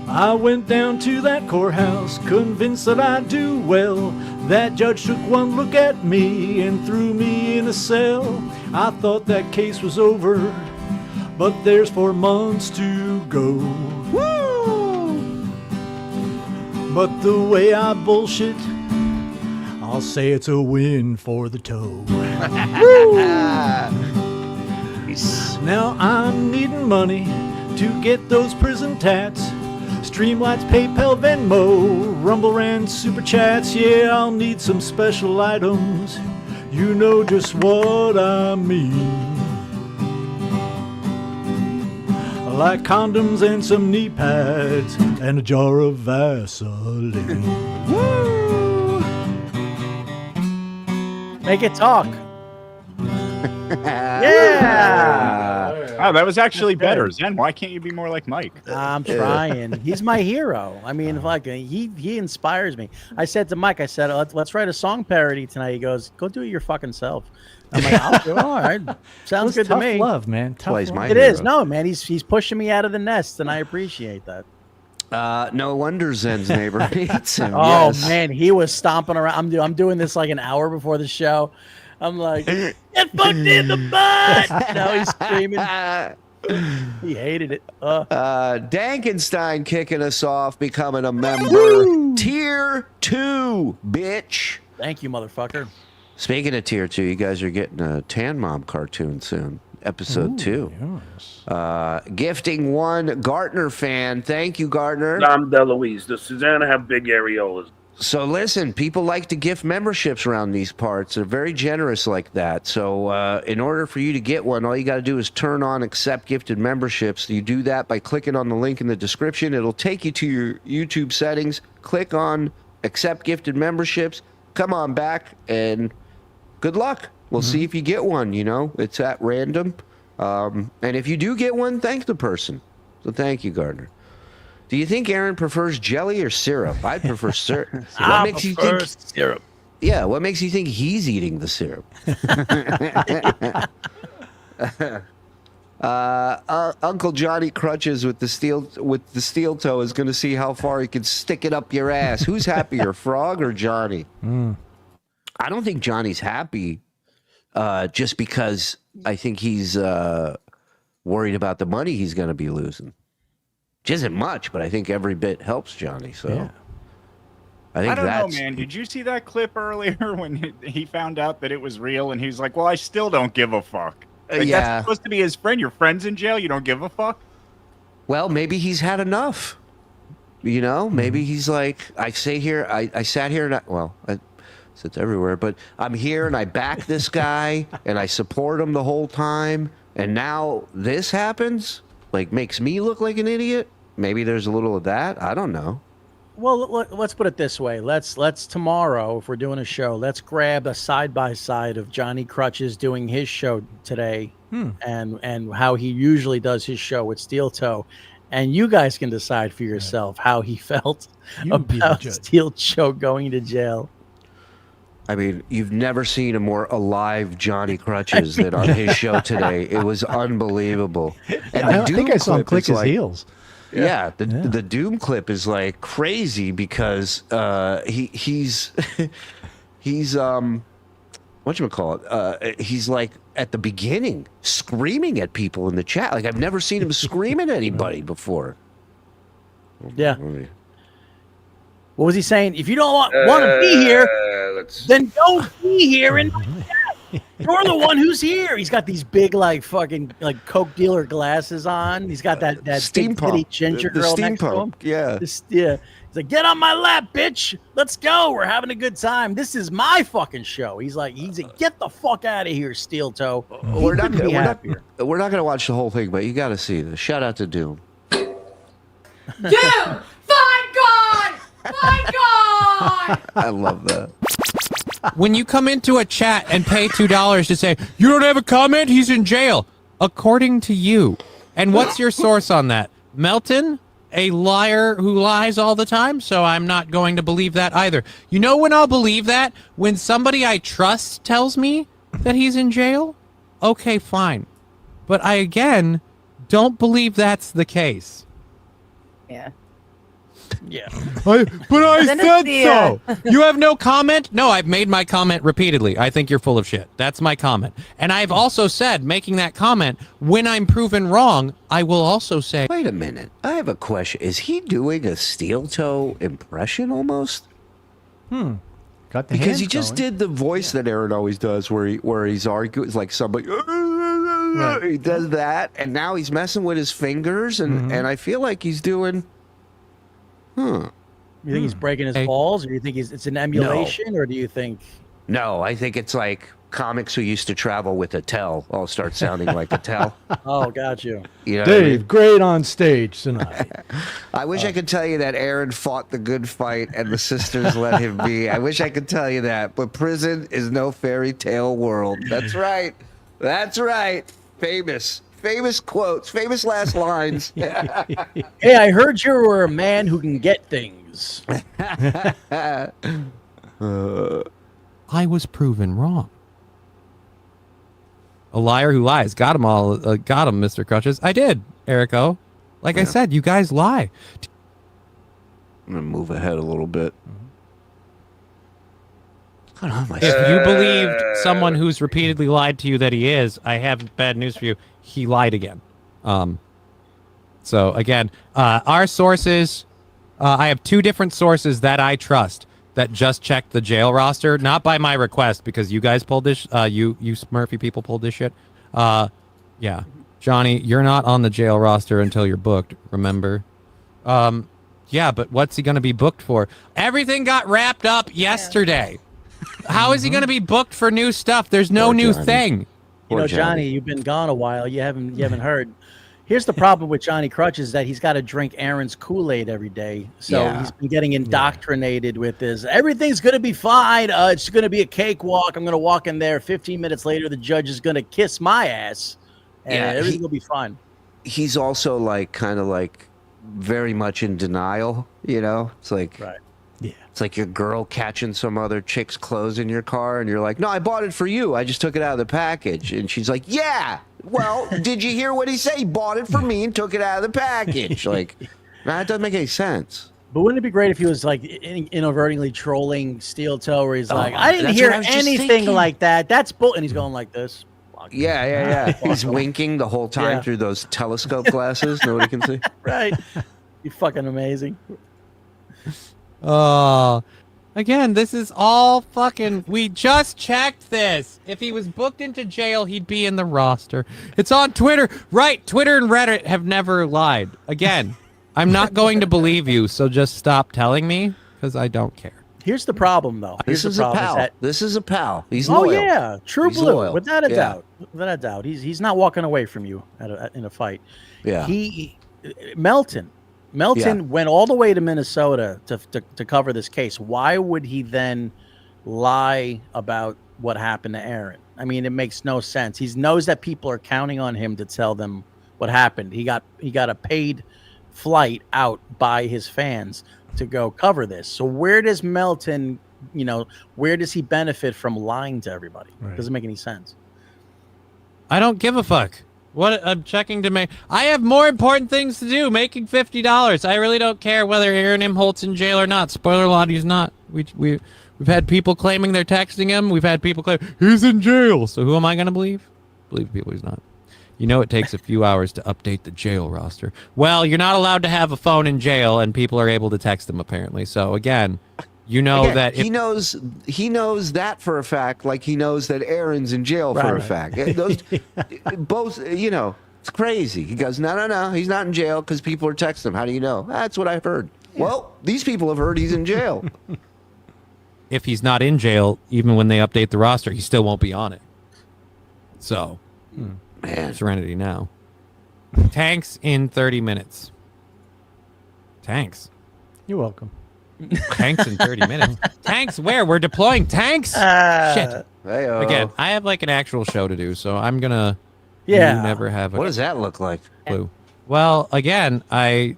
I went down to that courthouse, convinced that I'd do well. That judge took one look at me and threw me in a cell. I thought that case was over, but there's 4 months to go. Woo! But the way I bullshit, I'll say it's a win for the toe. Now I'm needing money to get those prison tats. Streamlights, PayPal, Venmo, Rumble, Rand, Super Chats. Yeah, I'll need some special items. You know just what I mean. Like condoms and some knee pads and a jar of Vaseline. Woo! Make it talk. Yeah. Oh, that was actually better. Zen, why can't you be more like Mike? I'm trying. He's my hero. I mean, like he inspires me. I said to Mike, I said, let's write a song parody tonight. He goes, go do it your fucking self. I'm like, I'll do it. All right. Sounds good to tough me. love, man. Tough Well, he's love. my It hero. is. No, man. He's pushing me out of the nest, and I appreciate that. No wonder Zen's neighbor hates him. Oh Yes. man, he was stomping around. I'm doing this like an hour before the show. I'm like, get fucked in the butt. Now he's screaming. He hated it. Dankenstein kicking us off, becoming a member. Tier 2, bitch. Thank you, motherfucker. Speaking of Tier 2, you guys are getting a Tan Mom cartoon soon. Episode 2. Yes. Gifting 1 Gartner fan. Thank you, Gartner. I'm DeLuise. Does Susanna have big areolas? So listen, people like to gift memberships around these parts. They're very generous like that. So in order for you to get one, all you got to do is turn on accept gifted memberships. You do that by clicking on the link in the description. It'll take you to your YouTube settings. Click on accept gifted memberships. Come on back and good luck. We'll see if you get one, you know. It's at random. And if you do get one, thank the person. So thank you, Gardner. Do you think Aaron prefers jelly or syrup? I'd prefer syrup. What makes you think syrup? Yeah, what makes you think he's eating the syrup? Uncle Johnny Crutches with the steel toe is going to see how far he can stick it up your ass. Who's happier, Frog or Johnny? I don't think Johnny's happy, just because I think he's worried about the money he's going to be losing. Which isn't much, but I think every bit helps Johnny. So Yeah. I think don't that's know, man. Did you see that clip earlier when he found out that it was real and he's like, well, I still don't give a fuck. Like, Yeah. That's supposed to be his friend. Your friend's in jail. You don't give a fuck? Well, maybe he's had enough. You know, maybe he's like, I sat here and I sit everywhere, but I'm here and I back this guy and I support him the whole time. And now this happens, like makes me look like an idiot. Maybe there's a little of that. I don't know. Well, let's put it this way. Let's tomorrow, if we're doing a show, let's grab a side by side of Johnny Crutches doing his show today, and how he usually does his show with Steel Toe, and you guys can decide for yourself how he felt about Steel Toe going to jail. I mean, you've never seen a more alive Johnny Crutches than on his show today. It was unbelievable. And I think I saw him click his heels. Yeah, the Doom clip is like crazy because he's whatchamacallit? He's like at the beginning screaming at people in the chat. Like I've never seen him scream at anybody before. Yeah. What was he saying? If you don't want to be here, then don't be here in my chat. You're the one who's here. He's got these big, like fucking, like Coke dealer glasses on. He's got that steam pump ginger the girl steam next to him. pump. Yeah. Yeah. He's like, get on my lap, bitch. Let's go. We're having a good time. This is my fucking show. He's like, get the fuck out of here, Steel Toe. We're not gonna watch the whole thing, but you got to see this. Shout out to Doom. Doom! Find God! Find God! I love that. When you come into a chat and pay $2 to say, you don't have a comment, he's in jail. According to you. And what's your source on that? Melton? A liar who lies all the time? So I'm not going to believe that either. You know when I'll believe that? When somebody I trust tells me that he's in jail? Okay, fine. But I, again, don't believe that's the case. Yeah. Yeah. But I Send said us the, so. You have no comment? No, I've made my comment repeatedly. I think you're full of shit. That's my comment. And I've also said, making that comment, when I'm proven wrong, I will also say... Wait a minute. I have a question. Is he doing a Steel Toe impression almost? Got the Because hands he just going. did the voice that Aaron always does where he's arguing. It's like somebody... He does that, and now he's messing with his fingers, and I feel like he's doing... You think he's breaking his balls, or do you think it's an emulation, or do you think... No, I think it's like comics who used to travel with Attell all start sounding like Attell. Oh, got you. You know Dave, what I mean? great on stage tonight. I wish I could tell you that Aaron fought the good fight and the sisters let him be. I wish I could tell you that, but prison is no fairy tale world. That's right. That's right. Famous quotes, famous last lines. Hey, I heard you were a man who can get things. I was proven wrong. A liar who lies. Got him all. Got him, Mr. Crutches. I did, Erico. Like I said, you guys lie. I'm going to move ahead a little bit. If you believed someone who's repeatedly lied to you that he is, I have bad news for you. He lied again. So again, our sources, I have two different sources that I trust that just checked the jail roster, not by my request because you guys pulled this. You Smurfy people pulled this shit. Yeah, Johnny, you're not on the jail roster until you're booked. Remember? Yeah, but what's he going to be booked for? Everything got wrapped up yesterday. How is he going to be booked for new stuff? There's no new thing. You know, Johnny, you've been gone a while. You haven't heard. Here's the problem with Johnny Crutches, that he's got to drink Aaron's Kool-Aid every day. So he's been getting indoctrinated with this. Everything's going to be fine. It's going to be a cakewalk. I'm going to walk in there. 15 minutes later, the judge is going to kiss my ass. And everything will be fine. He's also like kind of like very much in denial, you know? It's like... Right. It's like your girl catching some other chick's clothes in your car, and you're like, no, I bought it for you. I just took it out of the package. And she's like, yeah, well, did you hear what he said? He bought it for me and took it out of the package. Like, that doesn't make any sense. But wouldn't it be great if he was like inadvertently trolling Steel Toe, where he's like, I didn't hear anything like that. That's bull. And he's going like this. Yeah. He's winking the whole time through those telescope glasses. Nobody can see. Right. You're fucking amazing. Oh, again, this is all fucking... We just checked this. If he was booked into jail, he'd be in the roster. It's on Twitter. Right, Twitter and Reddit have never lied. Again, I'm not going to believe you, so just stop telling me, because I don't care. Here's the problem, though. This is a pal. This is a pal. He's loyal. loyal. Yeah, true He's blue, loyal. without a doubt. Without a doubt. He's not walking away from you in a fight. Yeah. Melton Melton went all the way to Minnesota to cover this case. Why would he then lie about what happened to Aaron? I mean, it makes no sense. He knows that people are counting on him to tell them what happened. He got a paid flight out by his fans to go cover this. So where does Melton, where does he benefit from lying to everybody? Right. Doesn't make any sense. I don't give a fuck. What I'm checking to make. I have more important things to do. Making $50. I really don't care whether Aaron Imholte's in jail or not. Spoiler alert, he's not. We've had people claiming they're texting him. We've had people claim he's in jail. So who am I going to believe? Believe people he's not. It takes a few hours to update the jail roster. Well, you're not allowed to have a phone in jail, and people are able to text them apparently. So again, that he knows that for a fact, like he knows that Aaron's in jail for a fact. Those both, it's crazy. He goes, no, he's not in jail because people are texting him. How do you know? That's what I've heard. Yeah. Well, these people have heard he's in jail. If he's not in jail, even when they update the roster, he still won't be on it. So, man, Serenity now. Tanks in 30 minutes. Tanks. You're welcome. Tanks in 30 minutes. Tanks where? We're deploying tanks? Shit. Hey-o. Again, I have like an actual show to do, so I'm gonna never have What does that look like? Clue. Well, again, I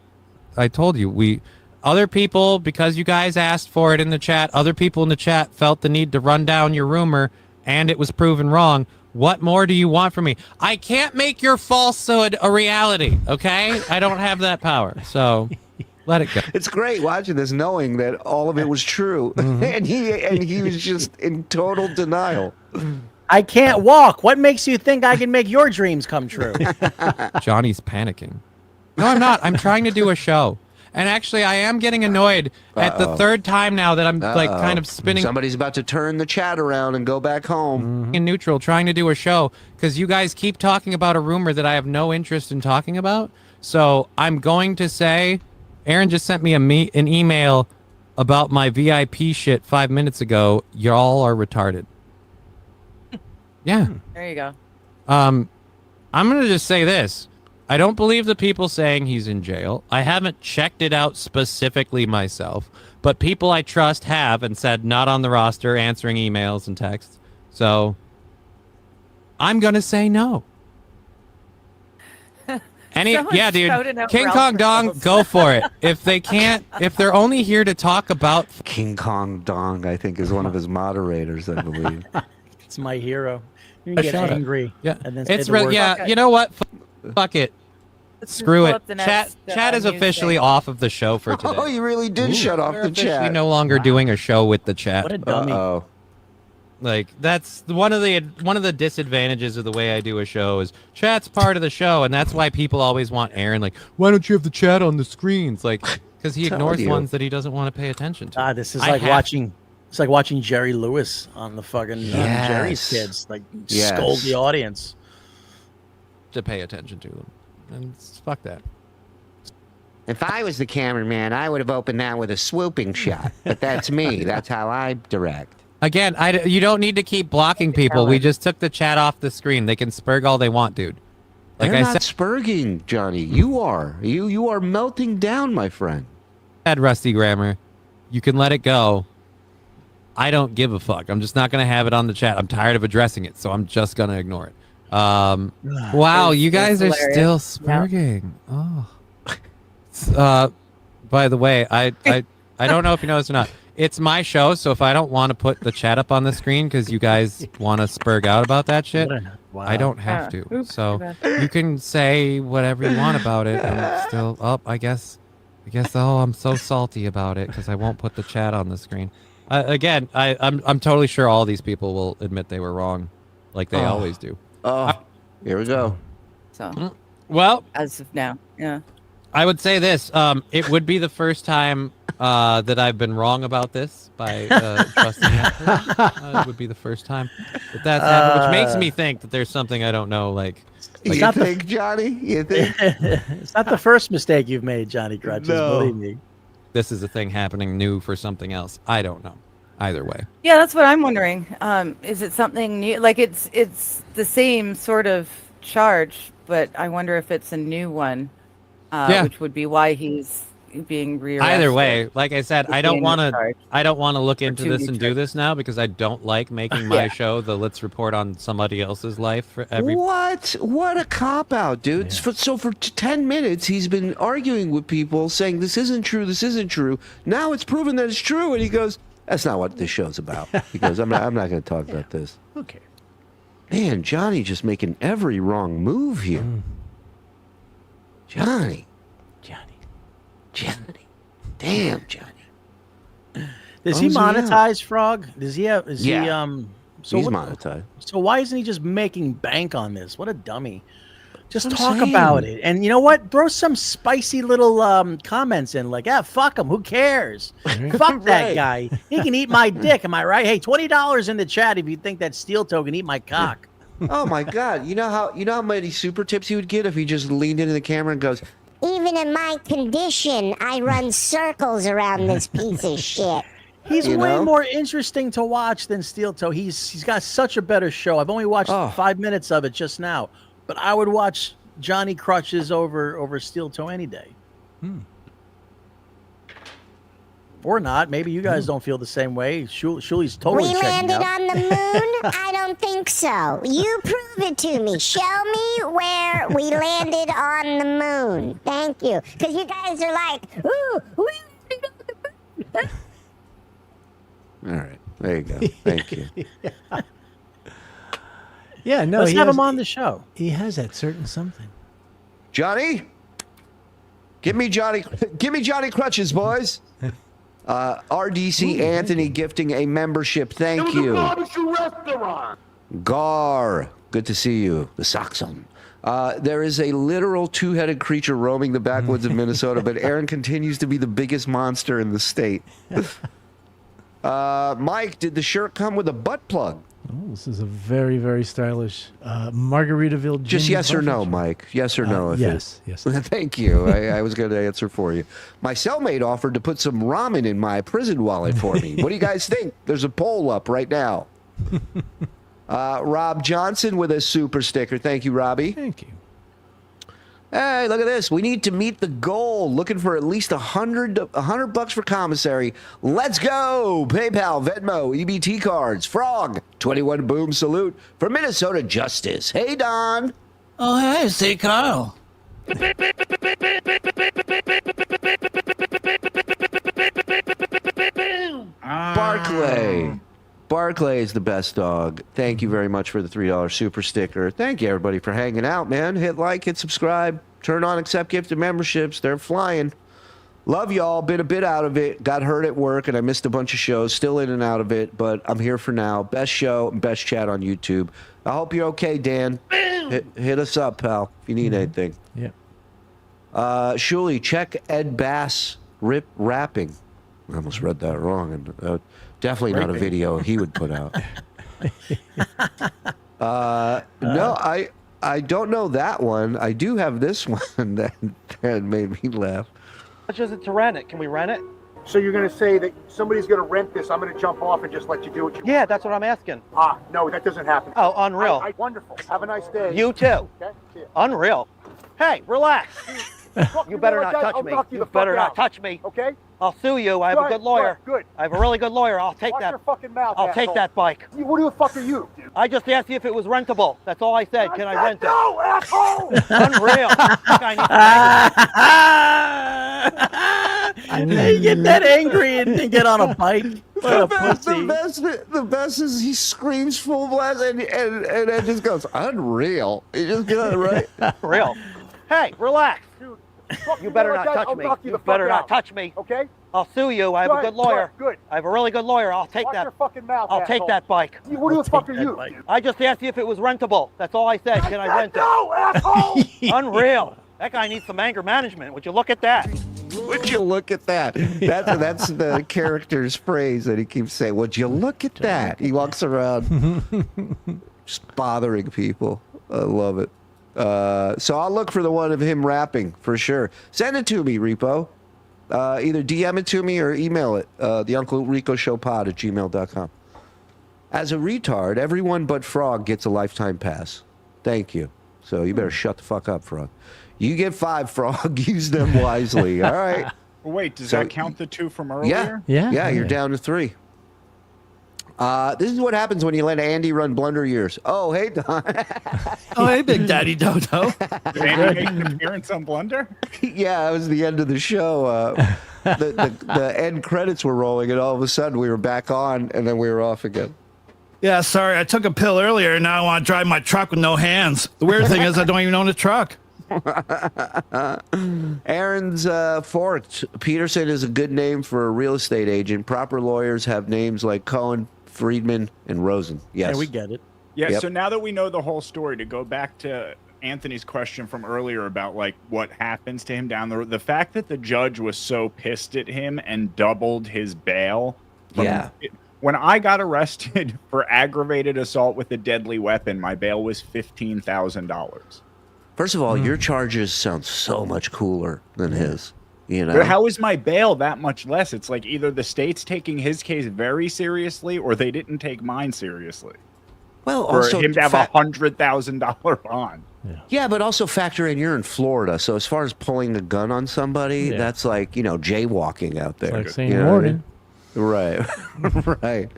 told you other people, because you guys asked for it in the chat, other people in the chat felt the need to run down your rumor, and it was proven wrong. What more do you want from me? I can't make your falsehood a reality, okay? I don't have that power, so let it go. It's great watching this, knowing that all of it was true, and he was just in total denial. I can't walk. What makes you think I can make your dreams come true? Johnny's panicking. No, I'm not. I'm trying to do a show. And actually, I am getting annoyed at the third time now that I'm like kind of spinning. Somebody's about to turn the chat around and go back home. In neutral, trying to do a show because you guys keep talking about a rumor that I have no interest in talking about. So I'm going to say, Aaron just sent me an email about my VIP shit 5 minutes ago. Y'all are retarded. Yeah. There you go. I'm going to just say this. I don't believe the people saying he's in jail. I haven't checked it out specifically myself, but people I trust have and said not on the roster, answering emails and texts. So I'm going to say no. Yeah, dude. King Kong Dong, go for it. If they're only here to talk about King Kong Dong, I think is one of his moderators, I believe. It's my hero. You can get angry. Yeah, and then it's you know what? Fuck it. Screw it. Chat is officially off of the show for today. Oh, you really did shut off the chat. We're no longer doing a show with the chat. What a dummy. Like that's one of the disadvantages of the way I do a show is chat's part of the show, and that's why people always want Aaron. Like, why don't you have the chat on the screens? Like, because he ignores ones that he doesn't want to pay attention to. This is like watching. It's like watching Jerry Lewis on the fucking Jerry's Kids, like scold the audience. To pay attention to them, and fuck that. If I was the cameraman, I would have opened that with a swooping shot. But that's me. That's how I direct. Again, you don't need to keep blocking people. We just took the chat off the screen. They can spurg all they want, dude. Like They're not spurging, Johnny. You are. You are melting down, my friend. Bad rusty grammar. You can let it go. I don't give a fuck. I'm just not going to have it on the chat. I'm tired of addressing it, so I'm just going to ignore it. Wow, you guys are still spurging. Yep. Oh. By the way, I don't know if you know this or not. It's my show, so if I don't want to put the chat up on the screen because you guys want to spurg out about that shit, I don't have to. Oops, so you can say whatever you want about it. I'm still up. I guess. Oh, I'm so salty about it because I won't put the chat on the screen. Again, I'm totally sure all these people will admit they were wrong, like they always do. Here we go. So, well, as of now, yeah. I would say this. It would be the first time that I've been wrong about this by trusting that. It would be the first time that that's happened, which makes me think that there's something I don't know. You think, Johnny? You think? It's not the first mistake you've made, Johnny Crutches. No. Believe me. This is a thing happening new for something else. I don't know. Either way. Yeah, that's what I'm wondering. Is it something new? Like it's the same sort of charge, but I wonder if it's a new one. Yeah. which would be why he's being rearrested. Either way, like I said, I don't being want to. charged. I don't want to look into two this new and do this now because I don't like making my show the Let's Report on somebody else's life for every. What a cop out, dude. So for 10 minutes he's been arguing with people saying this isn't true, this isn't true. Now it's proven that it's true, and he goes, "That's not what this show's about." He goes, "I'm not going to talk about this." Okay. Man, Johnny just making every wrong move here. Johnny. Damn, Johnny. Does he monetize Frog? Does he have? Is he? So he's monetized. So why isn't he just making bank on this? What a dummy! Just That's what I'm talk saying. about it, and you know what? Throw some spicy little comments in, like, "Yeah, fuck him. Who cares? Fuck that Right. guy. He can eat my dick. Am I right? Hey, $20 in the chat if you think that Steel Toe can eat my cock." Oh my God! You know how many super tips he would get if he just leaned into the camera and goes, Even in my condition, I run circles around this piece of shit. He's You way know? more interesting to watch than Steel Toe. He's got such a better show. I've only watched 5 minutes of it just now, but I would watch Johnny Crutches over Steel Toe any day. Or not. Maybe you guys don't feel the same way. Shuli's totally We checking landed out. on the moon? I don't think so. You prove it to me. Show me where we landed on the moon. Thank you. Because you guys are like, ooh, we landed on the moon. "All right, there you go. Thank you." Yeah, no. Let's he have has- him on the show. He has that certain something. Johnny, give me Johnny Crutches, boys. RDC Anthony gifting a membership. Thank you. restaurant. Gar, good to see you. The Saxon. There is a literal two-headed creature roaming the backwoods of Minnesota, but Aaron continues to be the biggest monster in the state. Mike, did the shirt come with a butt plug? Oh, this is a very, very stylish Margaritaville. Just gin yes or no, buffet. Mike. Yes or no. if yes, it- yes. Thank you. I was going to answer for you. My cellmate offered to put some ramen in my prison wallet for me. What do you guys think? There's a poll up right now. Rob Johnson with a super sticker. Thank you, Robbie. Thank you. Hey, look at this. We need to meet the goal. Looking for at least $100 for commissary. Let's go. PayPal, Venmo, EBT cards, Frog, 21 Boom Salute for Minnesota Justice. Hey, Don. Oh, hey, see Karl. Barclay is the best dog. Thank you very much for the $3 super sticker. Thank you, everybody, for hanging out, man. Hit like, hit subscribe, turn on accept gifted memberships. They're flying. Love y'all. Been a bit out of it. Got hurt at work, and I missed a bunch of shows. Still in and out of it, but I'm here for now. Best show and best chat on YouTube. I hope you're okay, Dan. Hit us up, pal, if you need anything. Yeah. Shuli, check Ed Bass rapping. I almost read that wrong. And definitely not a Raping. video he would put out. No, I don't know that one. I do have this one that made me laugh. How much is it to rent it? Can we rent it? So you're going to say that somebody's going to rent this, I'm going to jump off and just let you do it? Yeah, that's what I'm asking. No, that doesn't happen. Oh, unreal. Wonderful. Have a nice day. You too. Okay? See ya. Unreal. Hey, relax. Fuck You better like not that, touch I'll me. knock You the fuck better not out. touch me. Okay? I'll sue you. I have a good lawyer. Good. I have a really good lawyer. I'll take Watch that. your fucking mouth, I'll take asshole. that bike. Who the fuck are you, dude? I just asked you if it was rentable. That's all I said. Can I rent it? No, asshole! Unreal. You get that angry and get on a bike. What a pussy. The best is he screams full blast and it just goes, unreal. He just got it right. Real. Hey, relax. Dude, You better like not that, touch I'll me. knock you You the better fuck not out. touch me. Okay? I'll sue you. I have a good lawyer. Good. I have a really good lawyer. I'll take Watch that. your fucking mouth, I'll take asshole. that bike. Who the fuck are you, dude? I just asked you if it was rentable. That's all I said. Can I rent it? No, asshole! Unreal. That guy needs some anger management. Would you look at that? Would you look at that? That's the character's phrase that he keeps saying. Would you look at that? He walks around just bothering people. I love it. So I'll look for the one of him rapping for sure. Send it to me, Repo. Either DM it to me or email it. The Uncle Rico Show pod at gmail.com. As a retard, everyone but Frog gets a lifetime pass. Thank you. So you better shut the fuck up, Frog. You get 5, Frog. Use them wisely. All right. Well, wait, does So- that count the 2 from earlier? Yeah, you're down to 3. This is what happens when you let Andy run blunder years. Oh, hey, Don. Oh, hey, Big Daddy Dodo. Did Andy make an appearance on Blunder? Yeah, that was the end of the show. The end credits were rolling, and all of a sudden we were back on, and then we were off again. Yeah, sorry, I took a pill earlier, and now I want to drive my truck with no hands. The weird thing is I don't even own a truck. Aaron's Fort. Peterson is a good name for a real estate agent. Proper lawyers have names like Cohen, Friedman, and Rosen. Yes. Yeah, we get it. Yeah, Yep. so now that we know the whole story, to go back to Anthony's question from earlier about like what happens to him down the road, the fact that the judge was so pissed at him and doubled his bail. When I got arrested for aggravated assault with a deadly weapon, my bail was $15,000. First of all, your charges sound so much cooler than his. You know, But how is my bail that much less? It's like either the state's taking his case very seriously or they didn't take mine seriously. Well, for also him to have $100,000 bond. Yeah, but also factor in you're in Florida, so as far as pulling a gun on somebody, that's like jaywalking out there. Like St. You know what I Morgan. mean? Right, right.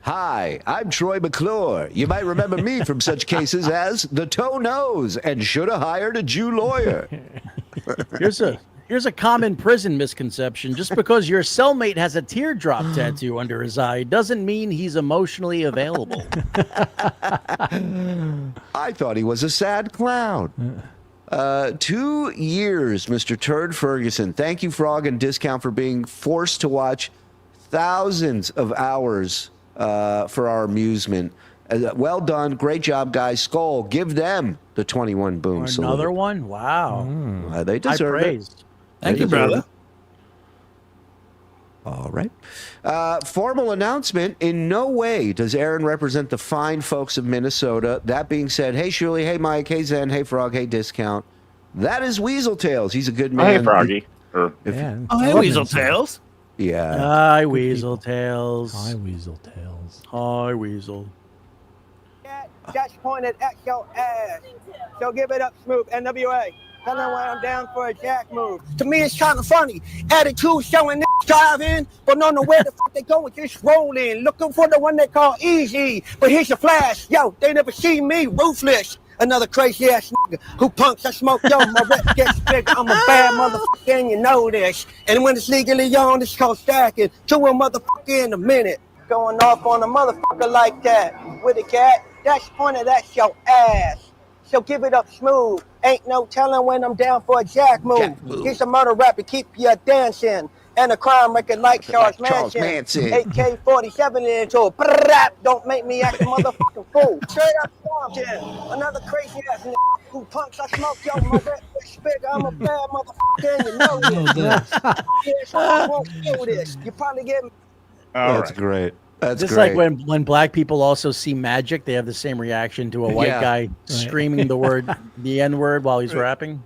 Hi, I'm Troy McClure. You might remember me from such cases as the toe nose and should have hired a Jew lawyer. Here's a common prison misconception. Just because your cellmate has a teardrop tattoo under his eye doesn't mean he's emotionally available. I thought he was a sad clown. 2 years, Mr. Turd Ferguson. Thank you, Frog and Discount, for being forced to watch thousands of hours for our amusement. Well done. Great job, guys. Skull, give them the 21 boom Another salute. one? Wow. They deserve High it. praise. Thank you, brother. All right. Formal announcement. In no way does Aaron represent the fine folks of Minnesota. That being said, hey, Shuli, hey, Mike, hey, Zen, hey, Frog, hey, Discount. That is Weasel Tails. He's a good man. Hey, Froggy. Oh, hey, Weasel Tails. Yeah. Hi, Weasel Tails. Hi, Weasel Tails. Hi, Weasel. That's pointed at your ass. So give it up, Smoop, NWA. Tell them when I'm down for a jack move. To me, it's kind of funny. Attitude showing driving, but don't know where the fuck they going, just rolling. Looking for the one they call easy. But here's your flash. Yo, they never see me. Ruthless. Another crazy ass nigga who punks I smoke. Yo, my rep gets bigger. I'm a bad motherfucker, and you know this. And when it's legally on, it's called stacking. To a motherfucker in a minute. Going off on a motherfucker like that. With a cat, that's pointed at your ass. So give it up smooth. Ain't no telling when I'm down for a jack move. Here's a murder rap to keep you dancing. And a crime record like Charles Manson. AK-47 into a brap. Don't make me act a motherfucking fool. Straight up Compton. Another crazy ass nigga who punks I smoke. Yo, my rep is big. I'm a bad motherfucker and you know this. Yeah, so I won't do this. You probably get me. That's great. That's Just great. like when black people also see magic, they have the same reaction to a white guy screaming the N-word while he's rapping.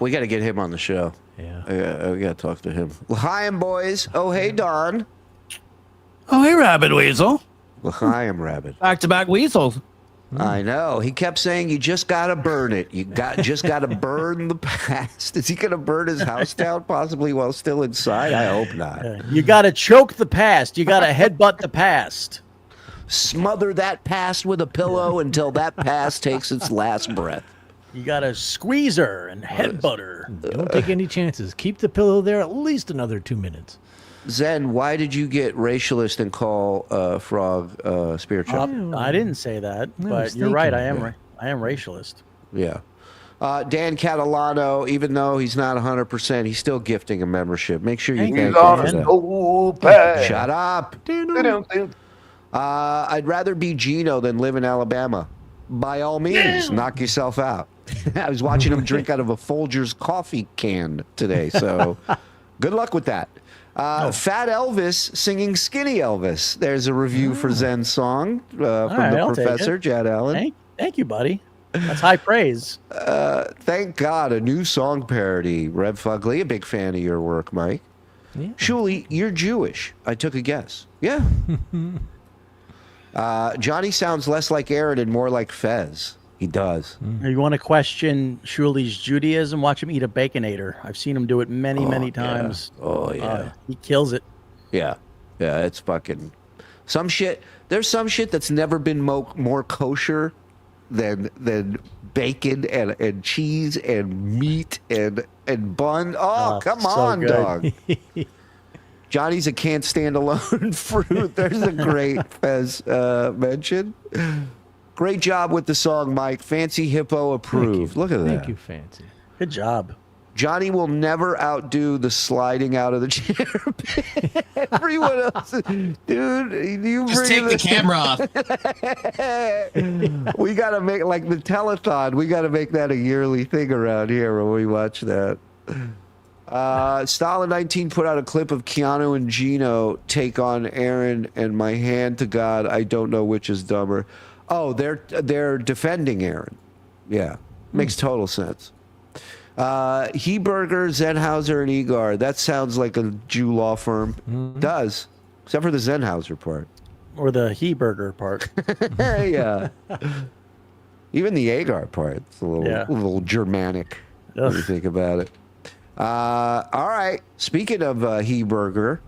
We got to get him on the show. Yeah. We got to talk to him. L'chaim, boys. Oh, hey, Don. Oh, hey, Rabbit Weasel. L'chaim, Rabbit. Back-to-back weasels. I know. He kept saying, you just got to burn it. You just got to burn the past. Is he going to burn his house down possibly while still inside? I hope not. You got to choke the past. You got to headbutt the past. Smother that past with a pillow until that past takes its last breath. You got to squeeze her and headbutt her. Don't take any chances. Keep the pillow there at least another 2 minutes. Zen, why did you get racialist and call Frog spiritual? I didn't say that, No, I but was you're right. thinking. I am racialist. Yeah. Dan Catalano, even though he's not 100%, he's still gifting a membership. Make sure you thank him for that. Shut up. I'd rather be Gino than live in Alabama. By all means, knock yourself out. I was watching him drink out of a Folgers coffee can today, so good luck with that. Fat Elvis singing Skinny Elvis. There's a review for Zen's song from the professor, Jad Allen. Thank you, buddy. That's high praise. Thank God, a new song parody. Rev Fugly, a big fan of your work, Mike. Yeah. Shuli, you're Jewish. I took a guess. Yeah. Johnny sounds less like Aaron and more like Fez. He does. You want to question Shuli's Judaism? Watch him eat a Baconator. I've seen him do it many times. Yeah. Oh, yeah. He kills it. Yeah. Yeah, it's fucking... Some shit... There's some shit that's never been more kosher than bacon and cheese and meat and bun. Oh, come so on, good. dog. Johnny's a can't stand alone fruit. There's a great Fez mention. Great job with the song, Mike. Fancy Hippo approved. Look at that. Thank you, Fancy. Good job. Johnny will never outdo the sliding out of the chair. Everyone else, dude, you Just take the camera off. We got to make, like the telethon, we got to make that a yearly thing around here when we watch that. Stalin 19 put out a clip of Keanu and Gino take on Aaron, and my hand to God, I don't know which is dumber. Oh, they're defending Aaron. Yeah, makes total sense. Heberger, Zenhauser, and Egar. That sounds like a Jew law firm. Does, except for the Zenhauser part. Or the Heberger part. Yeah. Even the Egar part. It's a little Germanic when you think about it. All right. Speaking of Heberger,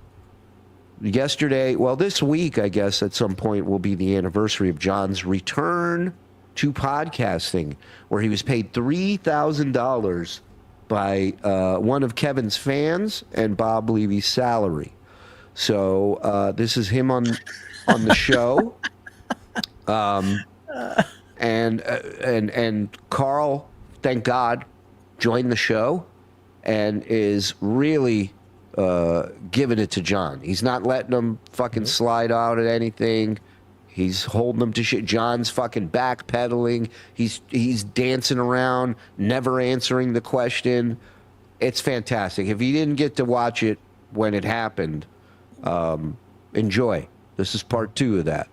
yesterday, well, this week, I guess, at some point will be the anniversary of John's return to podcasting, where he was paid $3,000 by one of Kevin's fans and Bob Levy's salary. So this is him on the show, and Karl, thank God, joined the show and is really giving it to John. He's not letting him fucking slide out at anything. He's holding them to shit. John's fucking backpedaling. He's dancing around, never answering the question. It's fantastic. If you didn't get to watch it when it happened, enjoy. This is part 2 of that.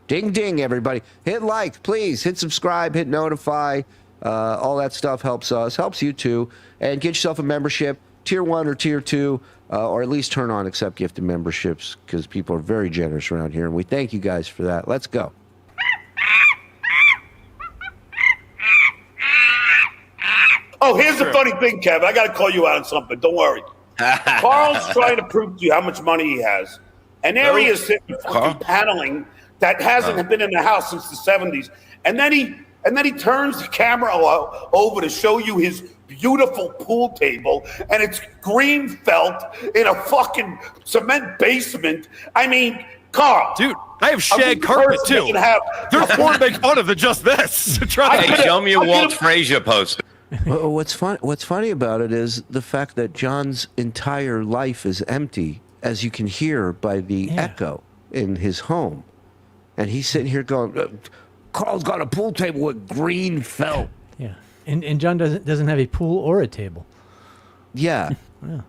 Ding, ding, everybody. Hit like, please. Hit subscribe, hit notify. All that stuff helps us, helps you too. And get yourself a membership, tier 1 or tier 2. Or at least turn on accept gifted memberships, because people are very generous around here, and we thank you guys for that. Let's go. Oh, here's the funny thing, Kev. I got to call you out on something. Don't worry. Karl's trying to prove to you how much money he has. And there he is sitting fucking paneling that hasn't been in the house since the 70s. And then he turns the camera over to show you his beautiful pool table, and it's green felt in a fucking cement basement. I mean, Karl. Dude, I have shag carpet too. There's more to make fun of than just this. Hey, show me a Walt Frazier poster. Well, what's funny about it is the fact that John's entire life is empty, as you can hear by the echo in his home. And he's sitting here going, Karl's got a pool table with green felt. Yeah. And John doesn't have a pool or a table. Yeah.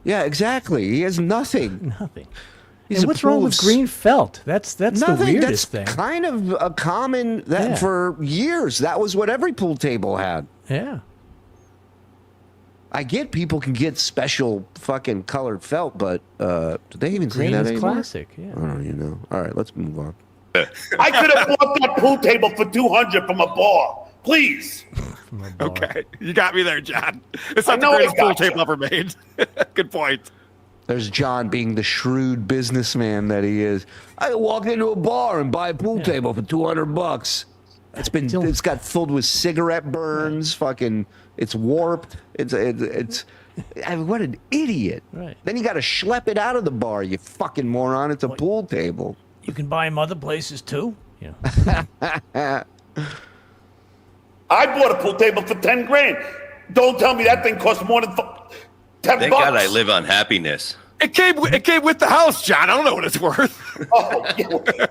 Yeah, exactly. He has nothing. Nothing. And what's wrong with green felt? That's the weirdest thing. That's kind of a common for years. That was what every pool table had. Yeah. I get people can get special fucking colored felt, but do they even say that anymore? Classic. Yeah. I don't even know. All right, let's move on. I could have bought that pool table for $200 from a bar. Please. Okay, you got me there, John. It's not the greatest pool table ever made. Good point. There's John being the shrewd businessman that he is. I walk into a bar and buy a pool table for $200. It's got filled with cigarette burns. Fucking, it's warped. It's I mean, what an idiot. Right. Then you got to schlep it out of the bar. You fucking moron. It's a pool table. You can buy them other places too. Yeah. I bought a pool table for $10,000. Don't tell me that thing cost more than $10. Thank God I live on happiness. It came with the house, John. I don't know what it's worth. Oh,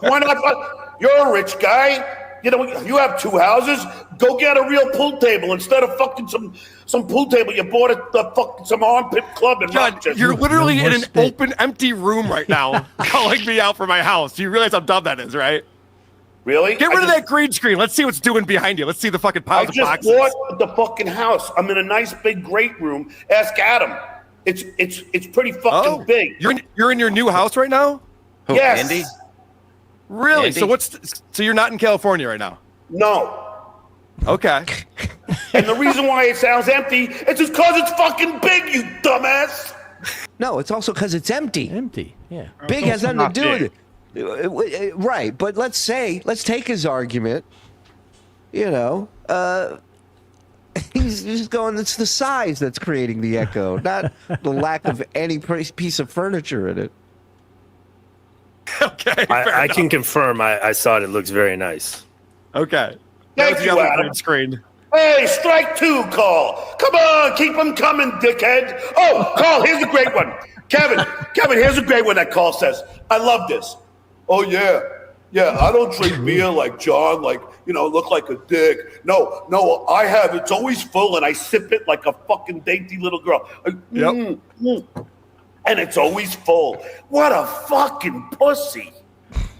why not? You're a rich guy. You know, you have 2 houses. Go get a real pool table instead of fucking some pool table you bought at the fucking some armpit club in John, Rochester. you're literally in an open, empty room right now, calling me out for my house. You realize how dumb that is, right? Really? Get rid of that green screen. Let's see what's doing behind you. Let's see the fucking piles of boxes. I just bought the fucking house. I'm in a nice big great room. Ask Adam. It's pretty fucking big. You're in your new house right now? Who, yes. Andy? Really? Andy? So you're not in California right now? No. Okay. And the reason why it sounds empty is just because it's fucking big, you dumbass. No, it's also because it's empty. Empty, yeah. Big has nothing to do with it. Right, but let's take his argument. You know, he's just going, it's the size that's creating the echo, not the lack of any piece of furniture in it. Okay. I can confirm. I saw it. It looks very nice. Okay. Thank you, Adam. Screen. Hey, strike two, Karl. Come on, keep them coming, dickhead. Oh, Karl, here's a great one. Kevin, here's a great one that Karl says. I love this. Oh, yeah. Yeah, I don't drink beer like John, like, look like a dick. No, I have. It's always full, and I sip it like a fucking dainty little girl. Yep. And it's always full. What a fucking pussy.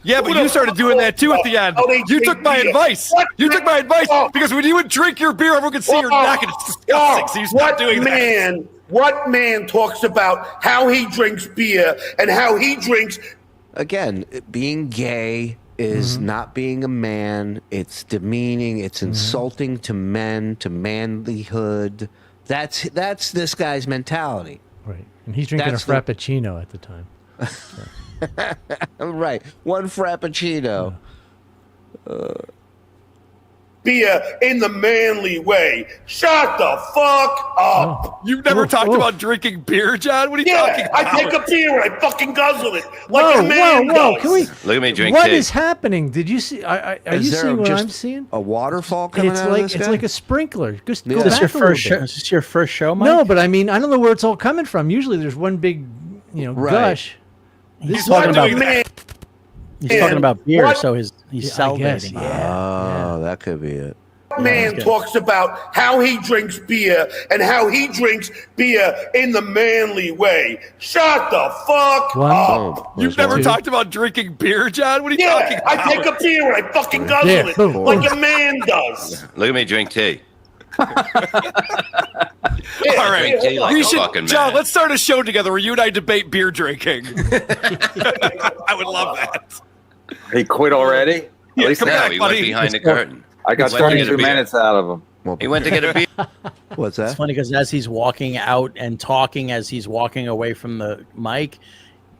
Yeah, but you started doing that too at the end. You took my advice. You took my advice because when you would drink your beer, everyone could see your neck, and it's disgusting. So you stopped doing that. What man talks about how he drinks beer and how he drinks? Again, being gay is not being a man. It's demeaning. It's insulting to men, to manlyhood. That's this guy's mentality. Right, and he's drinking a frappuccino at the time. Right, one frappuccino. Beer in the manly way. Shut the fuck up. You've never talked about drinking beer, John? What are you talking about? I take a beer and I fucking guzzle it like a man does. Can we? Look at me drink What tea. is happening? Did you see? Are you seeing what I'm seeing? A waterfall coming out of this It's guy? like a sprinkler. Just go Is this back your a little first show? bit. Is this your first show, Mike? No, but I mean, I don't know where it's all coming from. Usually, there's one big, gush. He's talking about He's talking about beer, What? so he's salivating. Oh, that could be it. Man talks about how he drinks beer and how he drinks beer in the manly way. Shut the fuck up. You've never talked about drinking beer, John? What are you talking about? I take a beer and I fucking guzzle it like a man does. Look at me drink tea. All right, Drink tea like we a should, fucking John. man. Let's start a show together where you and I debate beer drinking. I would love that. He quit already? Yeah, At least come No, back, he buddy. went behind the curtain. I got He went to get a 22 beer. minutes out of him. He went to get a beer. What's It's that? funny because as he's walking out and talking, as he's walking away from the mic,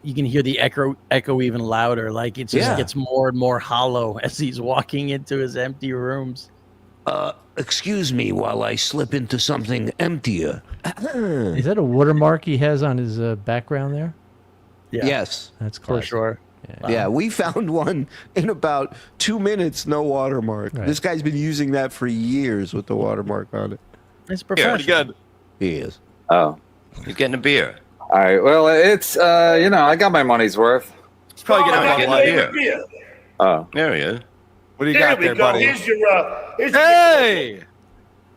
you can hear the echo even louder. Like it just gets more and more hollow as he's walking into his empty rooms. Excuse me while I slip into something emptier. Is that a watermark he has on his background there? Yeah. Yes. That's For classic. sure. Yeah, we found one in about 2 minutes, no watermark. Right. This guy's been using that for years with the watermark on it. It's Pretty professional. good. He is. Oh. He's getting a beer. All right. Well, it's, I got my money's worth. He's probably Oh, getting getting one a life. beer. Oh. There he is. What do you Here got we there, go. buddy? Here's your Hey!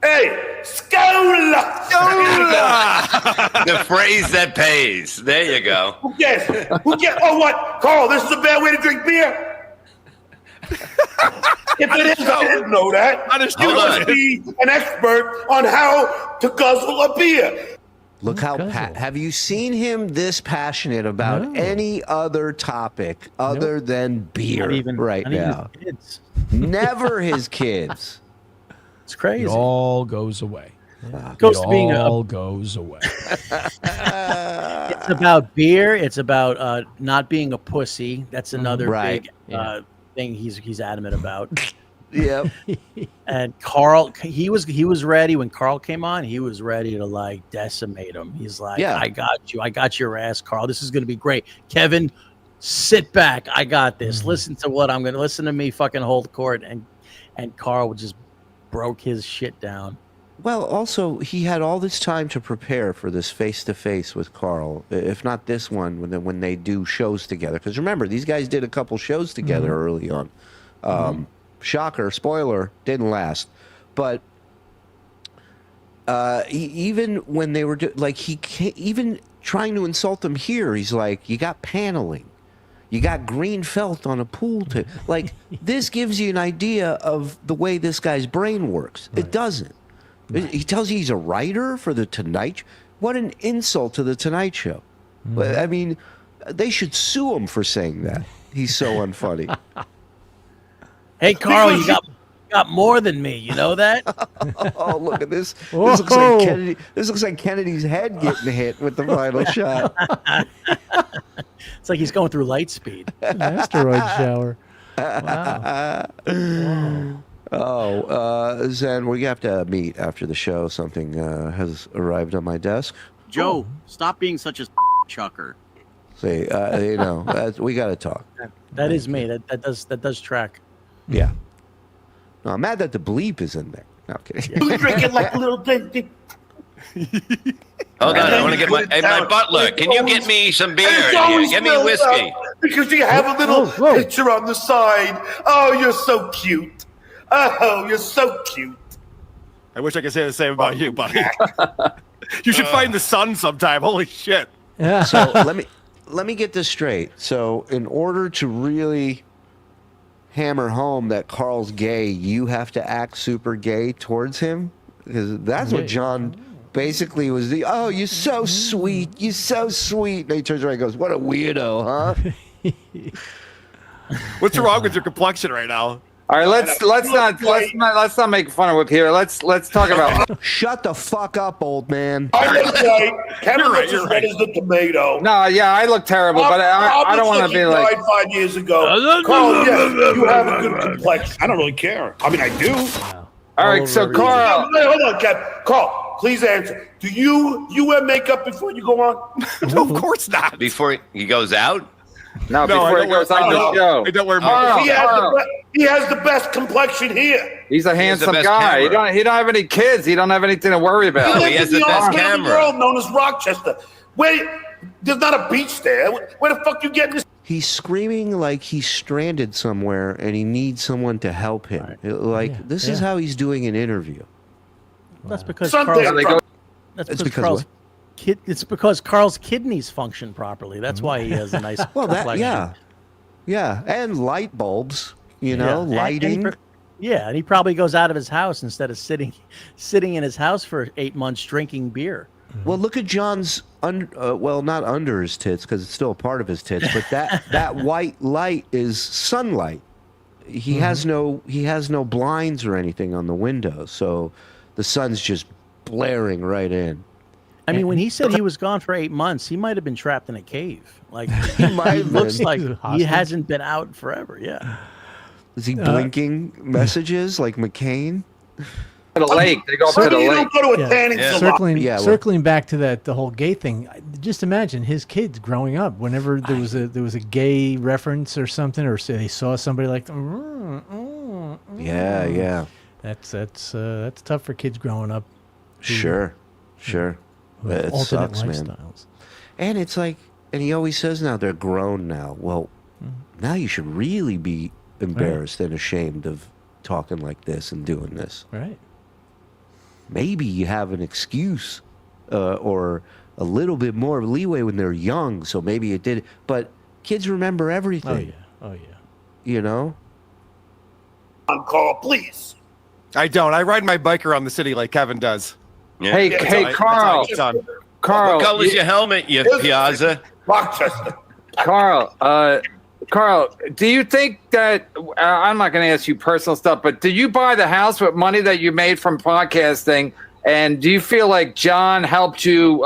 Hey, Scola! The phrase that pays. There you go. Who guessed? Oh, what? Karl, this is a bad way to drink beer? If it is, I didn't know that. You Hold must on. be an expert on how to guzzle a beer. Look how have you seen him this passionate about any other topic other than beer Not even now? his kids. Never his kids. It's crazy. It all goes away. Goes it to being all goes away. It's about beer. It's about not being a pussy. That's another Right. big thing he's adamant about. Yep. And Karl, he was ready when Karl came on. He was ready to like decimate him. He's like, I got your ass, Karl. This is gonna be great. Kevin, sit back. I got this. Listen to what I'm gonna listen to me fucking hold court. And Karl just broke his shit down. Well, also, he had all this time to prepare for this face-to-face with Karl, if not this one, when they do shows together. Because remember, these guys did a couple shows together early on. Shocker, spoiler, didn't last. But even when they were, even trying to insult them here, he's like, you got paneling. You got green felt on a pool table. Like, this gives you an idea of the way this guy's brain works. It doesn't. He tells you he's a writer for The Tonight Show. What an insult to The Tonight Show. I mean, they should sue him for saying that. He's so unfunny. Hey, Karl, you got got more than me. You know that? Oh, look at this. This looks like Kennedy. This looks like Kennedy's head getting hit with the final shot. It's like he's going through light speed. An asteroid shower. Wow. Zen, we have to meet after the show. Something has arrived on my desk. Joe, stop being such a chucker. See, we got to talk. That is me. That does track. Yeah. No, I'm mad that the bleep is in there. No, I'm kidding. You drink it like a little thing. Hold on, I want to get my butler. Can you get me some beer in here? Get me whiskey. Because you have a little picture on the side. Oh, you're so cute. Oh, you're so cute. I wish I could say the same about you, buddy. You should find the sun sometime. Holy shit. So let me get this straight. So in order to really hammer home that Karl's gay, you have to act super gay towards him? Because that's what John basically was. Oh, you're so sweet. You're so sweet. And he turns around and goes, what a weirdo, huh? What's wrong with your complexion right now? All right, let's not make fun of it here. Let's talk about. Shut the fuck up, old man. I look right. Kevin looks as red as the tomato. No, yeah, I look terrible, but I don't want to be like. Died 5 years ago. Karl, yes, you have a good complexion. I don't really care. I mean, I do. All right, so Karl. Hold on, Kev. Karl, please answer. Do you wear makeup before you go on? No, of course not. Before he goes out? No, before he goes on the show. I don't wear makeup. He has the best complexion here. He's a handsome guy. He don't have any kids. He don't have anything to worry about. He has the best camera. World known as Rochester. There's not a beach there. Where the fuck you getting this? He's screaming like he's stranded somewhere and he needs someone to help him. This is how he's doing an interview. That's because it's because Karl's kidneys function properly. That's why he has a nice complexion. Yeah, and light bulbs, lighting. And he probably goes out of his house instead of sitting in his house for 8 months drinking beer. Well, look at John's, not under his tits because it's still a part of his tits, but that white light is sunlight. He has no blinds or anything on the window, so the sun's just blaring right in. I mean, when he said he was gone for 8 months, he might have been trapped in a cave. Like he looks like he hasn't been out forever. Yeah. Is he blinking messages like McCain? To the lake. They go up to the lake. Don't go to a tanning salon. Circling back to the whole gay thing. Just imagine his kids growing up. Whenever there was a gay reference or something, or say they saw somebody like, yeah. That's tough for kids growing up. Sure. It sucks, man. And it's like, and he always says now they're grown now. Well, now you should really be embarrassed and ashamed of talking like this and doing this. Right. Maybe you have an excuse or a little bit more leeway when they're young, so maybe it did. But kids remember everything. Oh, yeah. You know? Karl, please. I don't. I ride my bike around the city like Kevin does. Yeah. Hey, Karl. Karl, what color's your helmet, you Piazza? Rochester. Karl, do you think that I'm not going to ask you personal stuff, but did you buy the house with money that you made from podcasting? And do you feel like John helped you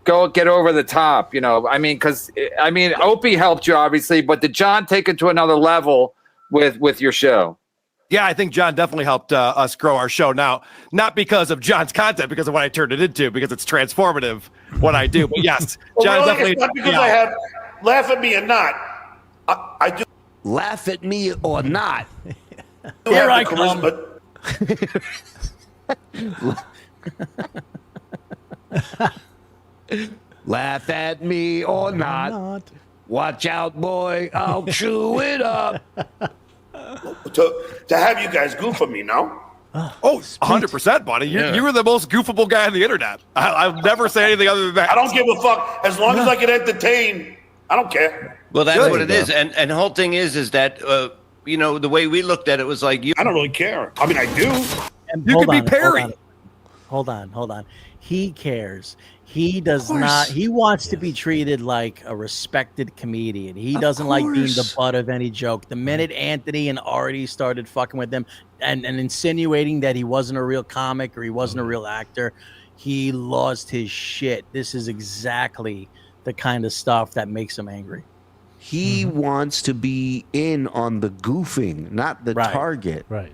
go get over the top? Because Opie helped you obviously, but did John take it to another level with your show? Yeah, I think John definitely helped us grow our show. Now, not because of John's content, because of what I turned it into, because it's transformative what I do. But yes, John definitely. It's not because I have laugh at me or not. I just laugh at me or not. Here I come. Laugh at me or not. Watch out, boy. I'll chew it up. To have you guys goof on me, no? Oh, 100%, buddy. You were the most goofable guy on the internet. I'll never say anything other than that. I don't give a fuck. As long as I can entertain, I don't care. Well, that's what it is. And the whole thing is that, the way we looked at it was like you. I don't really care. I mean, I do. And you could be Perry. Hold on. He cares. He does not. He wants to be treated like a respected comedian. He doesn't like being the butt of any joke. The minute Anthony and Artie started fucking with him and insinuating that he wasn't a real comic or he wasn't a real actor, he lost his shit. This is exactly the kind of stuff that makes him angry. He wants to be in on the goofing, not the target. Right.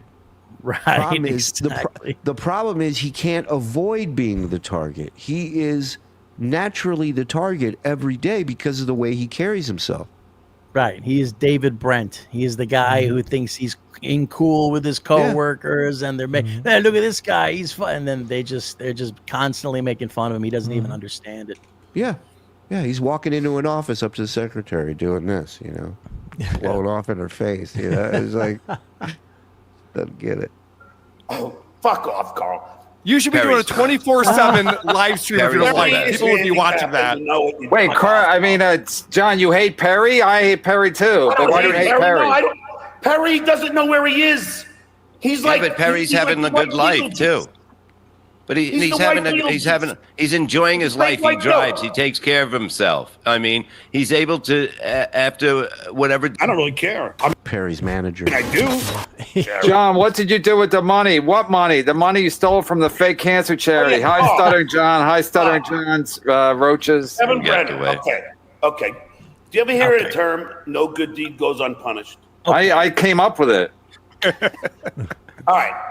Problem is, the problem is he can't avoid being the target. He is naturally the target every day because of the way he carries himself. Right. He is David Brent. He is the guy who thinks he's in cool with his coworkers, and they're making, hey, look at this guy, he's fun. And then they're just constantly making fun of him. He doesn't even understand it. Yeah. Yeah, he's walking into an office up to the secretary doing this, you know, blowing off in her face. You know, it's like, doesn't get it. Oh, fuck off, Karl. You should be doing a 24/7 live stream if you don't like. People would be watching that. Wait, Karl, I mean, John, you hate Perry? I hate Perry too. But why do you hate Perry? No, I don't. Perry doesn't know where he is. He's like, but Perry's having a good life too. But he's enjoying his life. He drives. He takes care of himself. I mean, he's able to after whatever. I don't really care. I'm Perry's manager. I do. John, what did you do with the money? What money? The money you stole from the fake cancer charity. Hi, Stuttering John. Hi, Stuttering John's Roaches. Evan Brennan. Okay. Do you ever hear the term "no good deed goes unpunished"? I came up with it. All right.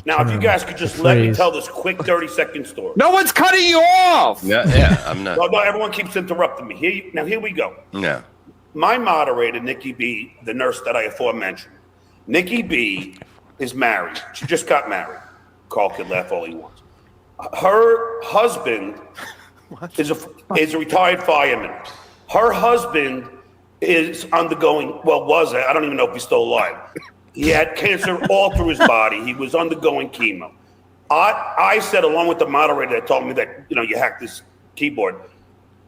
Now, if you guys could just let me tell this quick 30-second story. No one's cutting you off. Yeah, I'm not. No, everyone keeps interrupting me. Here we go. Yeah. My moderator, Nikki B, the nurse that I aforementioned. Nikki B is married. She just got married. Karl can laugh all he wants. Her husband is a retired fireman. Her husband is undergoing, I don't even know if he's still alive. He had cancer all through his body. He was undergoing chemo. I said, along with the moderator that told me that, you hacked this keyboard,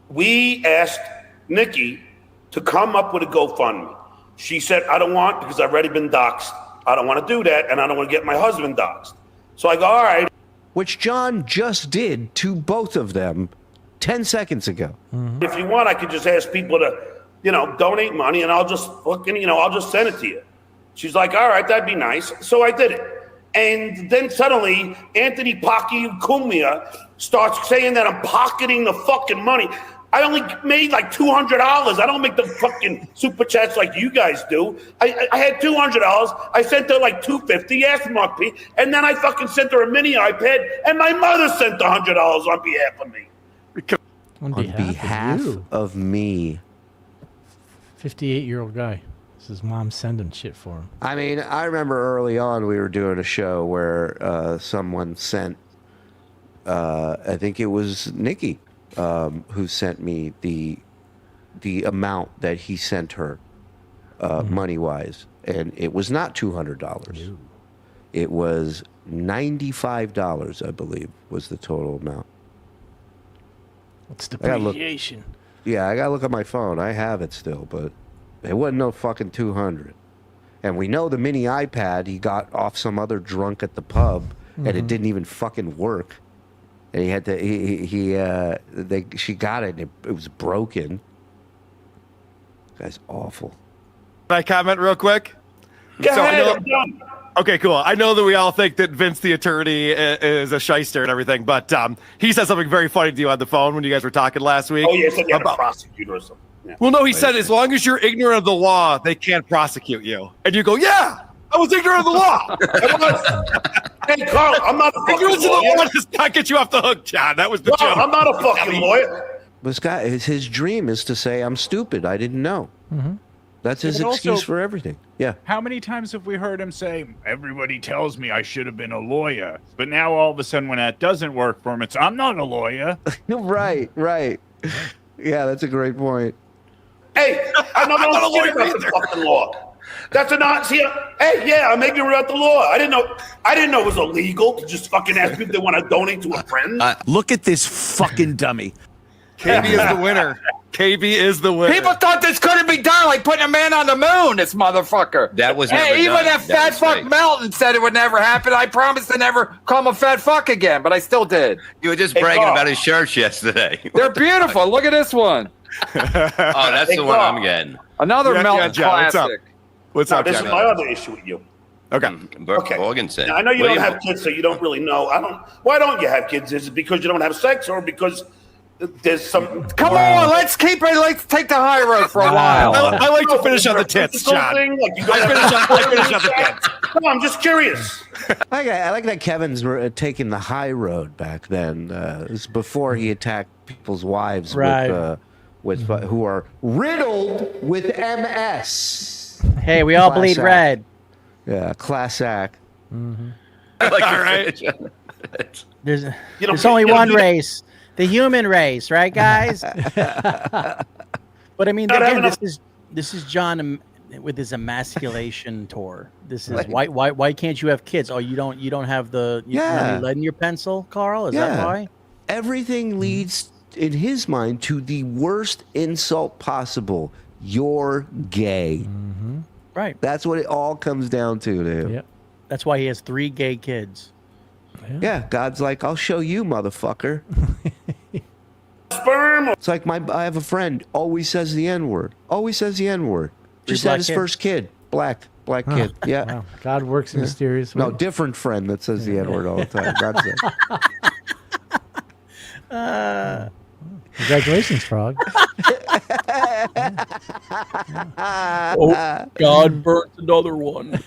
we asked Nikki to come up with a GoFundMe. She said, I don't want, because I've already been doxxed. I don't want to do that, and I don't want to get my husband doxxed. So I go, all right. Which John just did to both of them 10 seconds ago. If you want, I could just ask people to, donate money, and I'll just I'll just send it to you. She's like, all right, that'd be nice. So I did it. And then suddenly, Anthony Cumia starts saying that I'm pocketing the fucking money. I only made like $200. I don't make the fucking super chats like you guys do. I had $200. I sent her like $250. Asked Mark P. And then I fucking sent her a mini iPad. And my mother sent $100 on behalf of me. On behalf of me. 58-year-old guy. His mom sending shit for him. I mean, I remember early on we were doing a show where someone sent, I think it was Nikki, who sent me the amount that he sent her, money-wise. And it was not $200. It was $95, I believe, was the total amount. What's depreciation? Yeah, I got to look at my phone. I have it still, but it wasn't no fucking 200. And we know the mini iPad he got off some other drunk at the pub, and it didn't even fucking work. And he had to, she got it, and it was broken. This guy's awful. Can I comment real quick? Go ahead, I'm done. Okay, cool. I know that we all think that Vince the attorney is a shyster and everything, but he said something very funny to you on the phone when you guys were talking last week. Oh, yeah, he said you had a prosecutor or something. Yeah. Well, no, he said as long as you're ignorant of the law, they can't prosecute you. And you go, yeah, I was ignorant of the law. Hey, Karl, I'm not a fucking ignorance of the lawyer. law does not get you off the hook, John. That was the joke. I'm not a fucking lawyer. This guy, his dream is to say, I'm stupid. I didn't know. That's his But excuse also- for everything. Yeah. How many times have we heard him say, everybody tells me I should have been a lawyer, but now all of a sudden when that doesn't work for him, it's, I'm not a lawyer. Right. Yeah, that's a great point. Hey, I'm not a lawyer about the fucking law. That's a not. See, hey, yeah, I'm ignorant about the law. I didn't know it was illegal to just fucking ask people if they want to donate to a friend. Look at this fucking dummy. KB is the winner. KB is the winner. People thought this couldn't be done, like putting a man on the moon, this motherfucker. That was never Hey, even done. that fat That was fuck fake. Melton said it would never happen. I promised to never call him a fat fuck again, but I still did. You were just bragging about his shirts yesterday. They're beautiful. Look at this one. Oh, that's the one I'm getting. Another Melton John, what's up? classic. What's Now, up, this John? is my other issue with you. Okay. Okay. Morganson. Now, I know you William- don't have kids, so you don't really know. Why don't you have kids? Is it because you don't have sex, or because there's some? Come on, let's keep it. Let's take the high road for a while. I like to finish on the tits, John. Like you I finish on the tits. No, I'm just curious. I like that Kevin's taking the high road back then. It was before he attacked people's wives with who are riddled with MS. Hey, we all Class bleed act. red. Yeah, class act. I like All your right. finish. There's only one race, the human race, right, guys? But I mean, Not again, having this is John with his emasculation tour. This is why can't you have kids? Oh, you don't have the lead in your pencil, Karl? Is that why? Everything leads in his mind to the worst insult possible. You're gay. Right. That's what it all comes down to him. Yep. That's why he has 3 gay kids. Yeah, God's like, I'll show you, motherfucker. Sperm. It's like I have a friend, always says the N-word. Always says the N-word. Just black had his kids? first kid. Black kid. Yeah. Wow. God works in mysterious ways. No, different friend that says the N-word all the time. That's it. Congratulations, Frog. Oh, God burnt another one.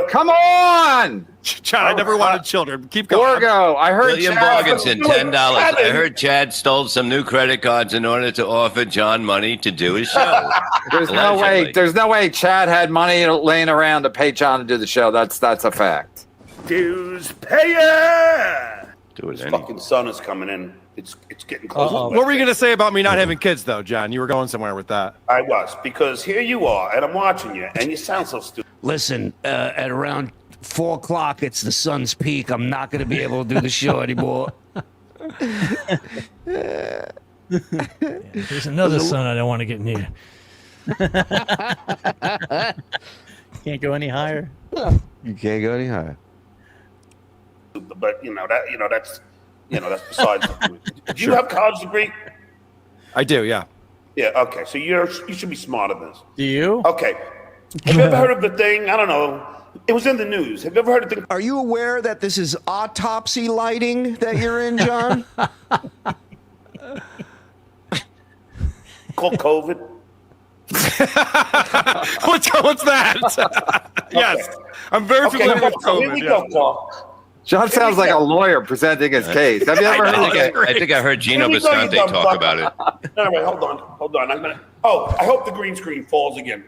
Come on, John, I never wanted children. Keep going. Gorgo. I heard William Chad- Morganson, $10. I heard Chad stole some new credit cards in order to offer John money to do his show. There's no way. There's no way Chad had money laying around to pay John to do the show. That's a fact. Dues payer. Do it His anyway. fucking son is coming in. It's getting close. What were you going to say about me not having kids, though, John? You were going somewhere with that. I was, because here you are, and I'm watching you, and you sound so stupid. Listen, at around 4 o'clock, it's the sun's peak. I'm not going to be able to do the show anymore. There's another son I don't want to get near. Can't go any higher. You can't go any higher. But that's besides. Do you have a college degree? I do, yeah. Yeah. Okay. So you should be smarter than this. Do you? Okay. Have you ever heard of the thing? I don't know. It was in the news. Have you ever heard of the thing? Are you aware that this is autopsy lighting that you're in, John? Called COVID? What's that? Yes. Okay. I'm very familiar with So here COVID. we yeah. go, Paul. John sounds like a lawyer presenting his case. Have you ever heard of it? I think I heard Gino Here we go, you Bisconte dumb talk fuck. about it. All right, hold on. I hope the green screen falls again.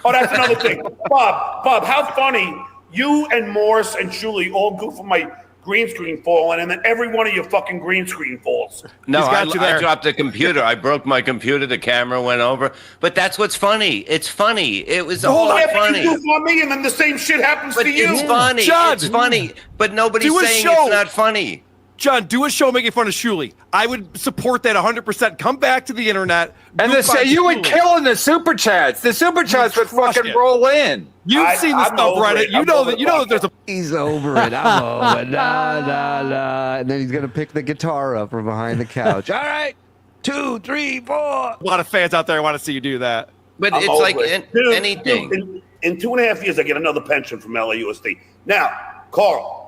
Oh, that's another thing. Bob, how funny. You and Morse and Shuli all goof on my green screen falling, and then every one of your fucking green screen falls. No, He's got you there. I dropped the computer. I broke my computer. The camera went over. But that's what's funny. It's funny. It was all Yeah, but funny. you goof on me, and then the same shit happens But to you. it's funny. John. It's funny. But nobody's Do a saying show. it's not funny. John, do a show making fun of Shuli. I would support that 100%. Come back to the internet. And goof on you would Shuli. kill in the super chats. The super chats would crushed fucking it. roll in. You've seen the I'm stuff, over Reddit. it. You I'm know over that. the You know that there's a. He's over it. I'm over. Nah. And then he's going to pick the guitar up from behind the couch. All right. 2, 3, 4. A lot of fans out there want to see you do that. But I'm it's over like it. Dude, anything. in 2.5 years, I get another pension from LAUSD. Now, Karl.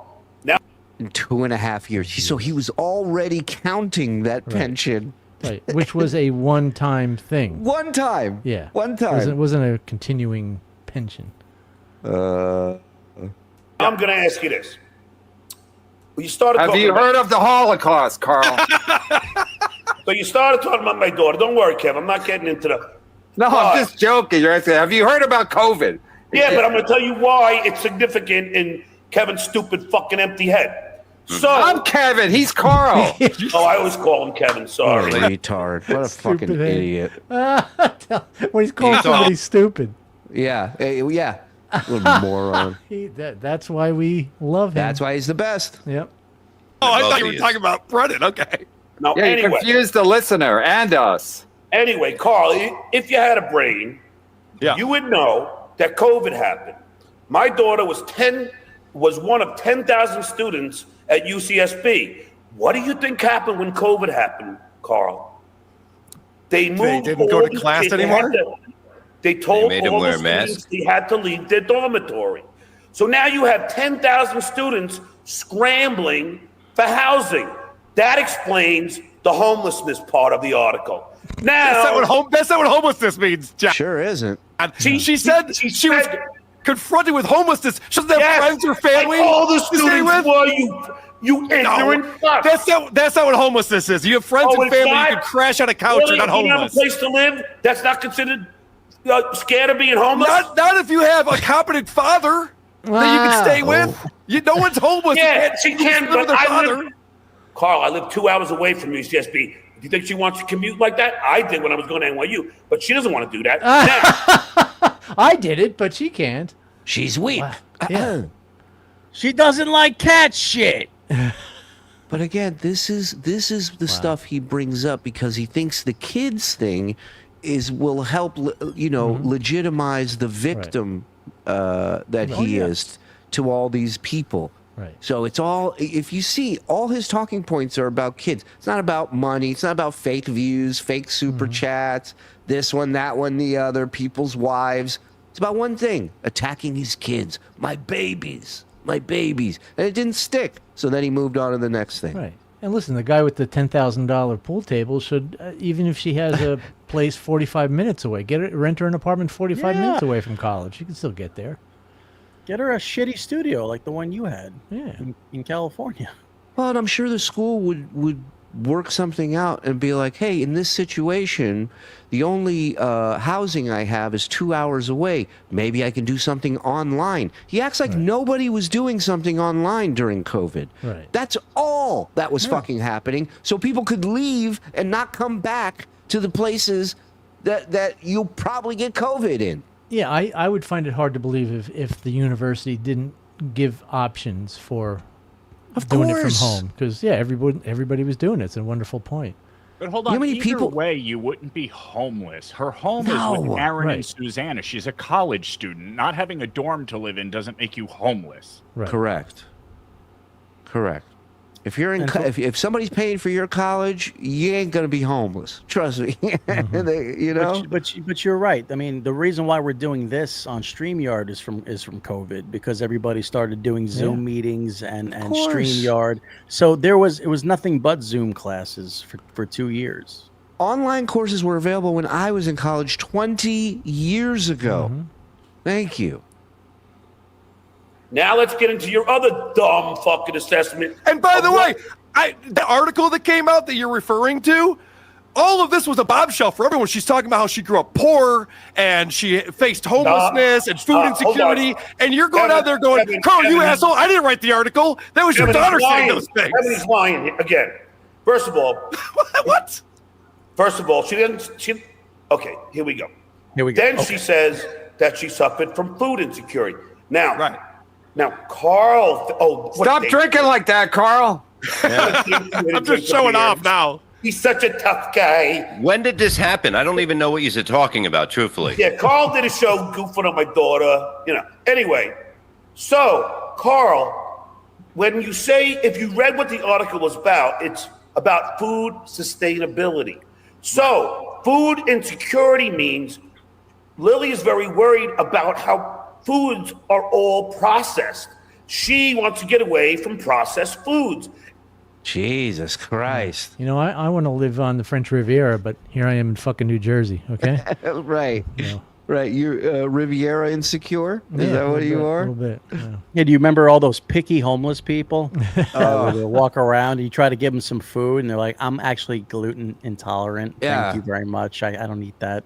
In 2.5 years. So he was already counting that pension. Right, which was a one-time thing. One time. Yeah. One time. It wasn't a continuing pension. I'm going to ask you this. Well, you started Have talking you about- heard of the Holocaust, Karl? So you started talking about my daughter. Don't worry, Kev. I'm not getting into the. No, I'm just joking. You're asking, have you heard about COVID? Yeah, but I'm going to tell you why it's significant in Kevin's stupid fucking empty head. So I'm Kevin. He's Karl. Oh, I always call him Kevin. Sorry. Retard. What a fucking Stupid head. idiot. When he's calling somebody stupid. Yeah. Yeah. Little moron. That's why we love him. That's why he's the best. Yep. Oh, I Both thought you of were you. talking about Brennan. Okay. No, Yeah, you anyway. confused the listener and us. Anyway, Karl, if you had a brain, you would know that COVID happened. My daughter was one of 10,000 students at UCSB. What do you think happened when COVID happened, Karl? They didn't go to class anymore? They told made them all wear the students masks? they had to leave their dormitory. So now you have 10,000 students scrambling for housing. That explains the homelessness part of the article. Now, That's not what homelessness means, Jack. Sure isn't. She said she was confronted with homelessness. She doesn't have friends or family. All the to stay students with. were you ignorant fuck. That's not what homelessness is. You have friends and it's family. not? You can crash on a couch. Really? You're not You have a homeless. place to live? That's not considered scared of being homeless? Not if you have a competent father that you can stay with. No one's homeless. Yeah, she can, live but with their father. Karl, I live 2 hours away from UCSB. Do you think she wants to commute like that? I did when I was going to NYU, but she doesn't want to do that. Now, I did it, but she can't. She's weak. Yeah. She doesn't like cat shit. But again, this is the stuff he brings up because he thinks the kids thing will help legitimize the victim that he is to all these people. Right. So it's all, if you see, all his talking points are about kids. It's not about money. It's not about fake views, fake super chats, this one, that one, the other, people's wives. It's about one thing, attacking his kids, my babies. And it didn't stick. So then he moved on to the next thing. Right. And listen, the guy with the $10,000 pool table should, even if she has a place 45 minutes away, rent her an apartment 45 minutes away from college. She can still get there. Get her a shitty studio like the one you had in California. Well, and I'm sure the school would work something out and be like, hey, in this situation, the only housing I have is 2 hours away. Maybe I can do something online. He acts like nobody was doing something online during COVID. Right. That's all that was fucking happening. So people could leave and not come back to the places that you'll probably get COVID in. Yeah, I would find it hard to believe if the university didn't give options for doing it from home. Because, everybody was doing it. It's a wonderful point. But hold on, either way, you wouldn't be homeless. Her home is with Aaron and Susanna. She's a college student. Not having a dorm to live in doesn't make you homeless. Right. Correct. If you're if somebody's paying for your college, you ain't gonna be homeless. Trust me. But you're right. I mean, the reason why we're doing this on StreamYard is from COVID because everybody started doing Zoom meetings and StreamYard. So it was nothing but Zoom classes for 2 years. Online courses were available when I was in college 20 years ago. Thank you. now let's get into your other dumb fucking assessment. And by the way, the article that came out that you're referring to, all of this was a bombshell for everyone. She's talking about how she grew up poor and she faced homelessness and food insecurity. And you're going out there going, Karl, you asshole, I didn't write the article. That was your daughter saying those things. Kevin's lying again. First of all. What? First of all, okay, here we go. Then she says that she suffered from food insecurity. Now, Karl. Stop drinking like that, Karl. I'm just showing off now. He's such a tough guy. When did this happen? I don't even know what you're talking about, truthfully. Yeah, Karl did a show goofing on my daughter. Anyway, so Karl, when you say, if you read what the article was about, it's about food sustainability. So food insecurity means Lily is very worried about how foods are all processed. She wants to get away from processed foods. Jesus Christ. I want to live on the French Riviera, but here I am in fucking New Jersey, okay? Right. Right. You're Riviera insecure? Is that what you are? A little bit. Yeah, do you remember all those picky homeless people? Where they walk around and you try to give them some food and they're like, I'm actually gluten intolerant. Yeah. Thank you very much. I don't eat that.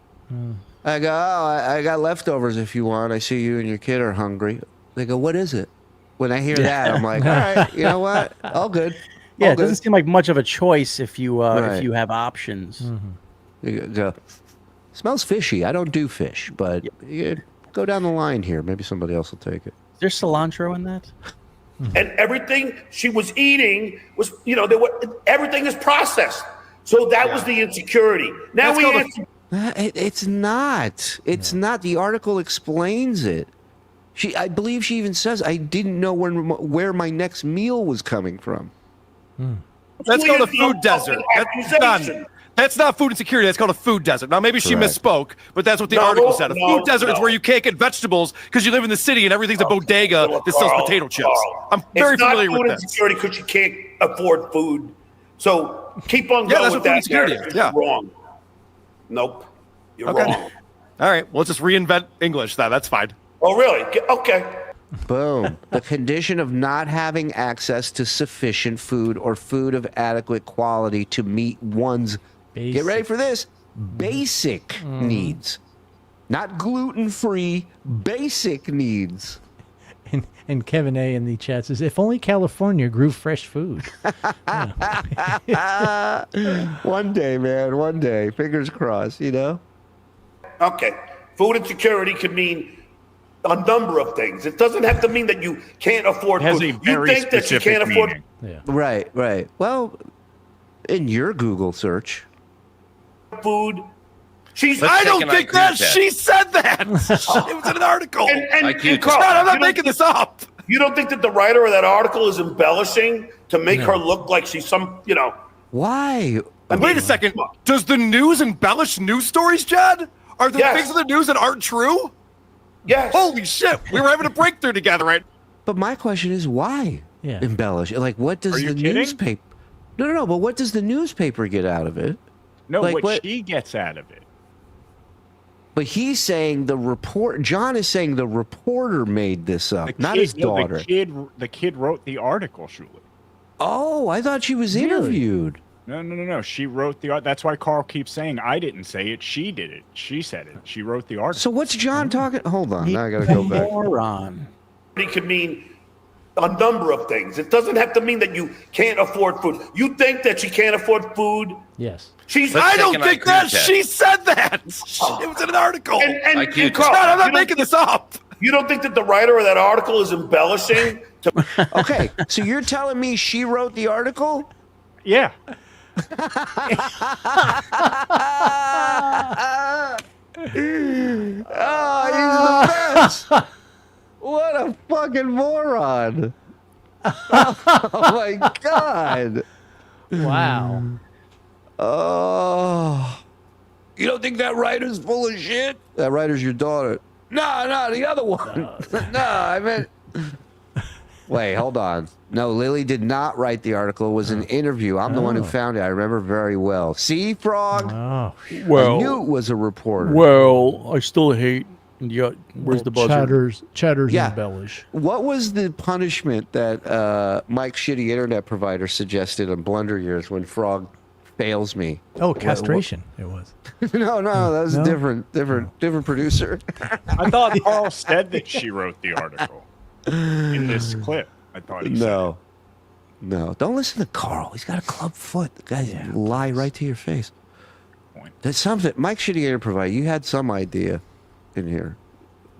I go, I got leftovers if you want. I see you and your kid are hungry. They go, what is it? When I hear that, I'm like, all right, you know what? All good. Yeah, it doesn't seem like much of a choice if you have options. You go, smells fishy. I don't do fish, but you go down the line here. Maybe somebody else will take it. Is there cilantro in that? And everything she was eating was, everything is processed. So that was the insecurity. Now It's not. It's not. The article explains it. I believe she even says, I didn't know where my next meal was coming from. That's called a food desert. That's not food insecurity. That's called a food desert. Now, maybe she misspoke, but that's what the article said. A food desert is where you can't get vegetables because you live in the city and everything's a bodega that sells potato chips. I'm very familiar with that. It's not food insecurity because you can't afford food. So keep on going with that. You're wrong. Nope. You're wrong. All right. We'll just reinvent English. That's fine. Oh, really? Okay. Boom. The condition of not having access to sufficient food or food of adequate quality to meet one's, get ready for this, basic needs. Not gluten-free, basic needs. And Kevin A. in the chat says, if only California grew fresh food. One day, man, one day. Fingers crossed, Okay. Food insecurity could mean a number of things. It doesn't have to mean that you can't afford food. You think that you can't afford. Right. Well, in your Google search. Food. I don't think that she said that. It was in an article. And Karl, I'm not making this up. You don't think that the writer of that article is embellishing to make her look like she's some, Why? Wait a second. Does the news embellish news stories, Jed? Are there things in the news that aren't true? Yes. Holy shit. We were having a breakthrough together, right? But my question is why embellish? Like, what does the newspaper... No, but what does the newspaper get out of it? No, what she gets out of it. But he's saying John is saying the reporter made this up, not his daughter. The kid wrote the article, Shuli. Oh, I thought she was interviewed. No. She wrote the. That's why Karl keeps saying I didn't say it. She did it. She said it. She wrote the article. So what's John talking? Hold on, now I gotta go back. Moron. It could mean a number of things. It doesn't have to mean that you can't afford food. You think that she can't afford food? Yes. I don't think that she said that. It was in an article. And Karl, I'm not making this up. You don't think that the writer of that article is embellishing? Okay, so you're telling me she wrote the article? Yeah. Oh, he's the best. What a fucking moron. Oh my God. Wow. Oh. You don't think that writer's full of shit? That writer's your daughter. No, the other one. No, I meant... Wait, hold on. No, Lily did not write the article. It was an interview. I'm the one who found it. I remember very well. See, Frog? Oh. I knew it was a reporter. Well, I still hate... Where's the buzzer? Chatters embellish. What was the punishment that Mike's shitty internet provider suggested on Blunder Years when Frog fails me? Oh, castration. It was. No, that was a different producer. I thought Karl said that she wrote the article in this clip. I thought he said it. No, don't listen to Karl. He's got a club foot. The guy lie right to your face. That's something. Mike shitty internet provider. You had some idea in here.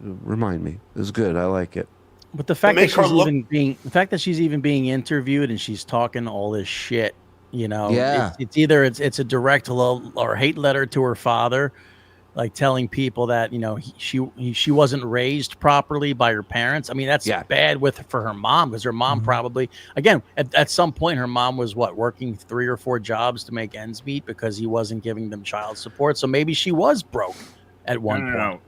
Remind me. It was good. I like it. But the fact that she's even being interviewed and she's talking all this shit, it's either it's a direct love or hate letter to her father, like telling people that she wasn't raised properly by her parents. I mean, that's bad for her mom, because her mom probably, again, at some point her mom was working 3 or 4 jobs to make ends meet because he wasn't giving them child support. So maybe she was broke at one point.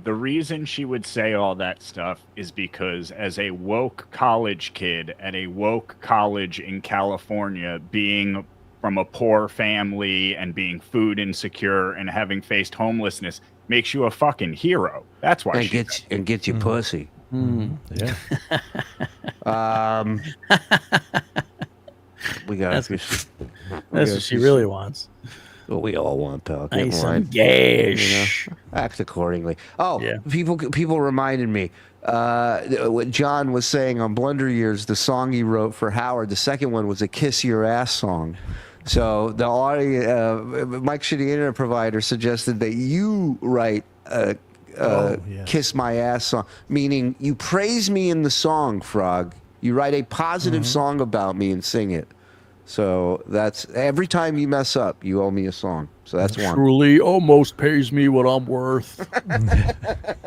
The reason she would say all that stuff is because as a woke college kid at a woke college in California, being from a poor family and being food insecure and having faced homelessness makes you a fucking hero. That's why gets you pussy. Yeah. We got that's what she really wants. What we all want, pal. Some gash. Act accordingly. Oh, yeah. People reminded me. What John was saying on Blunder Years, the song he wrote for Howard, the second one was a Kiss Your Ass song. So the Mike Shitty Internet Provider suggested that you write Kiss My Ass song, meaning you praise me in the song, Frog, You write a positive song about me and sing it. So that's every time you mess up, you owe me a song. So that's one. Shuli almost pays me what I'm worth.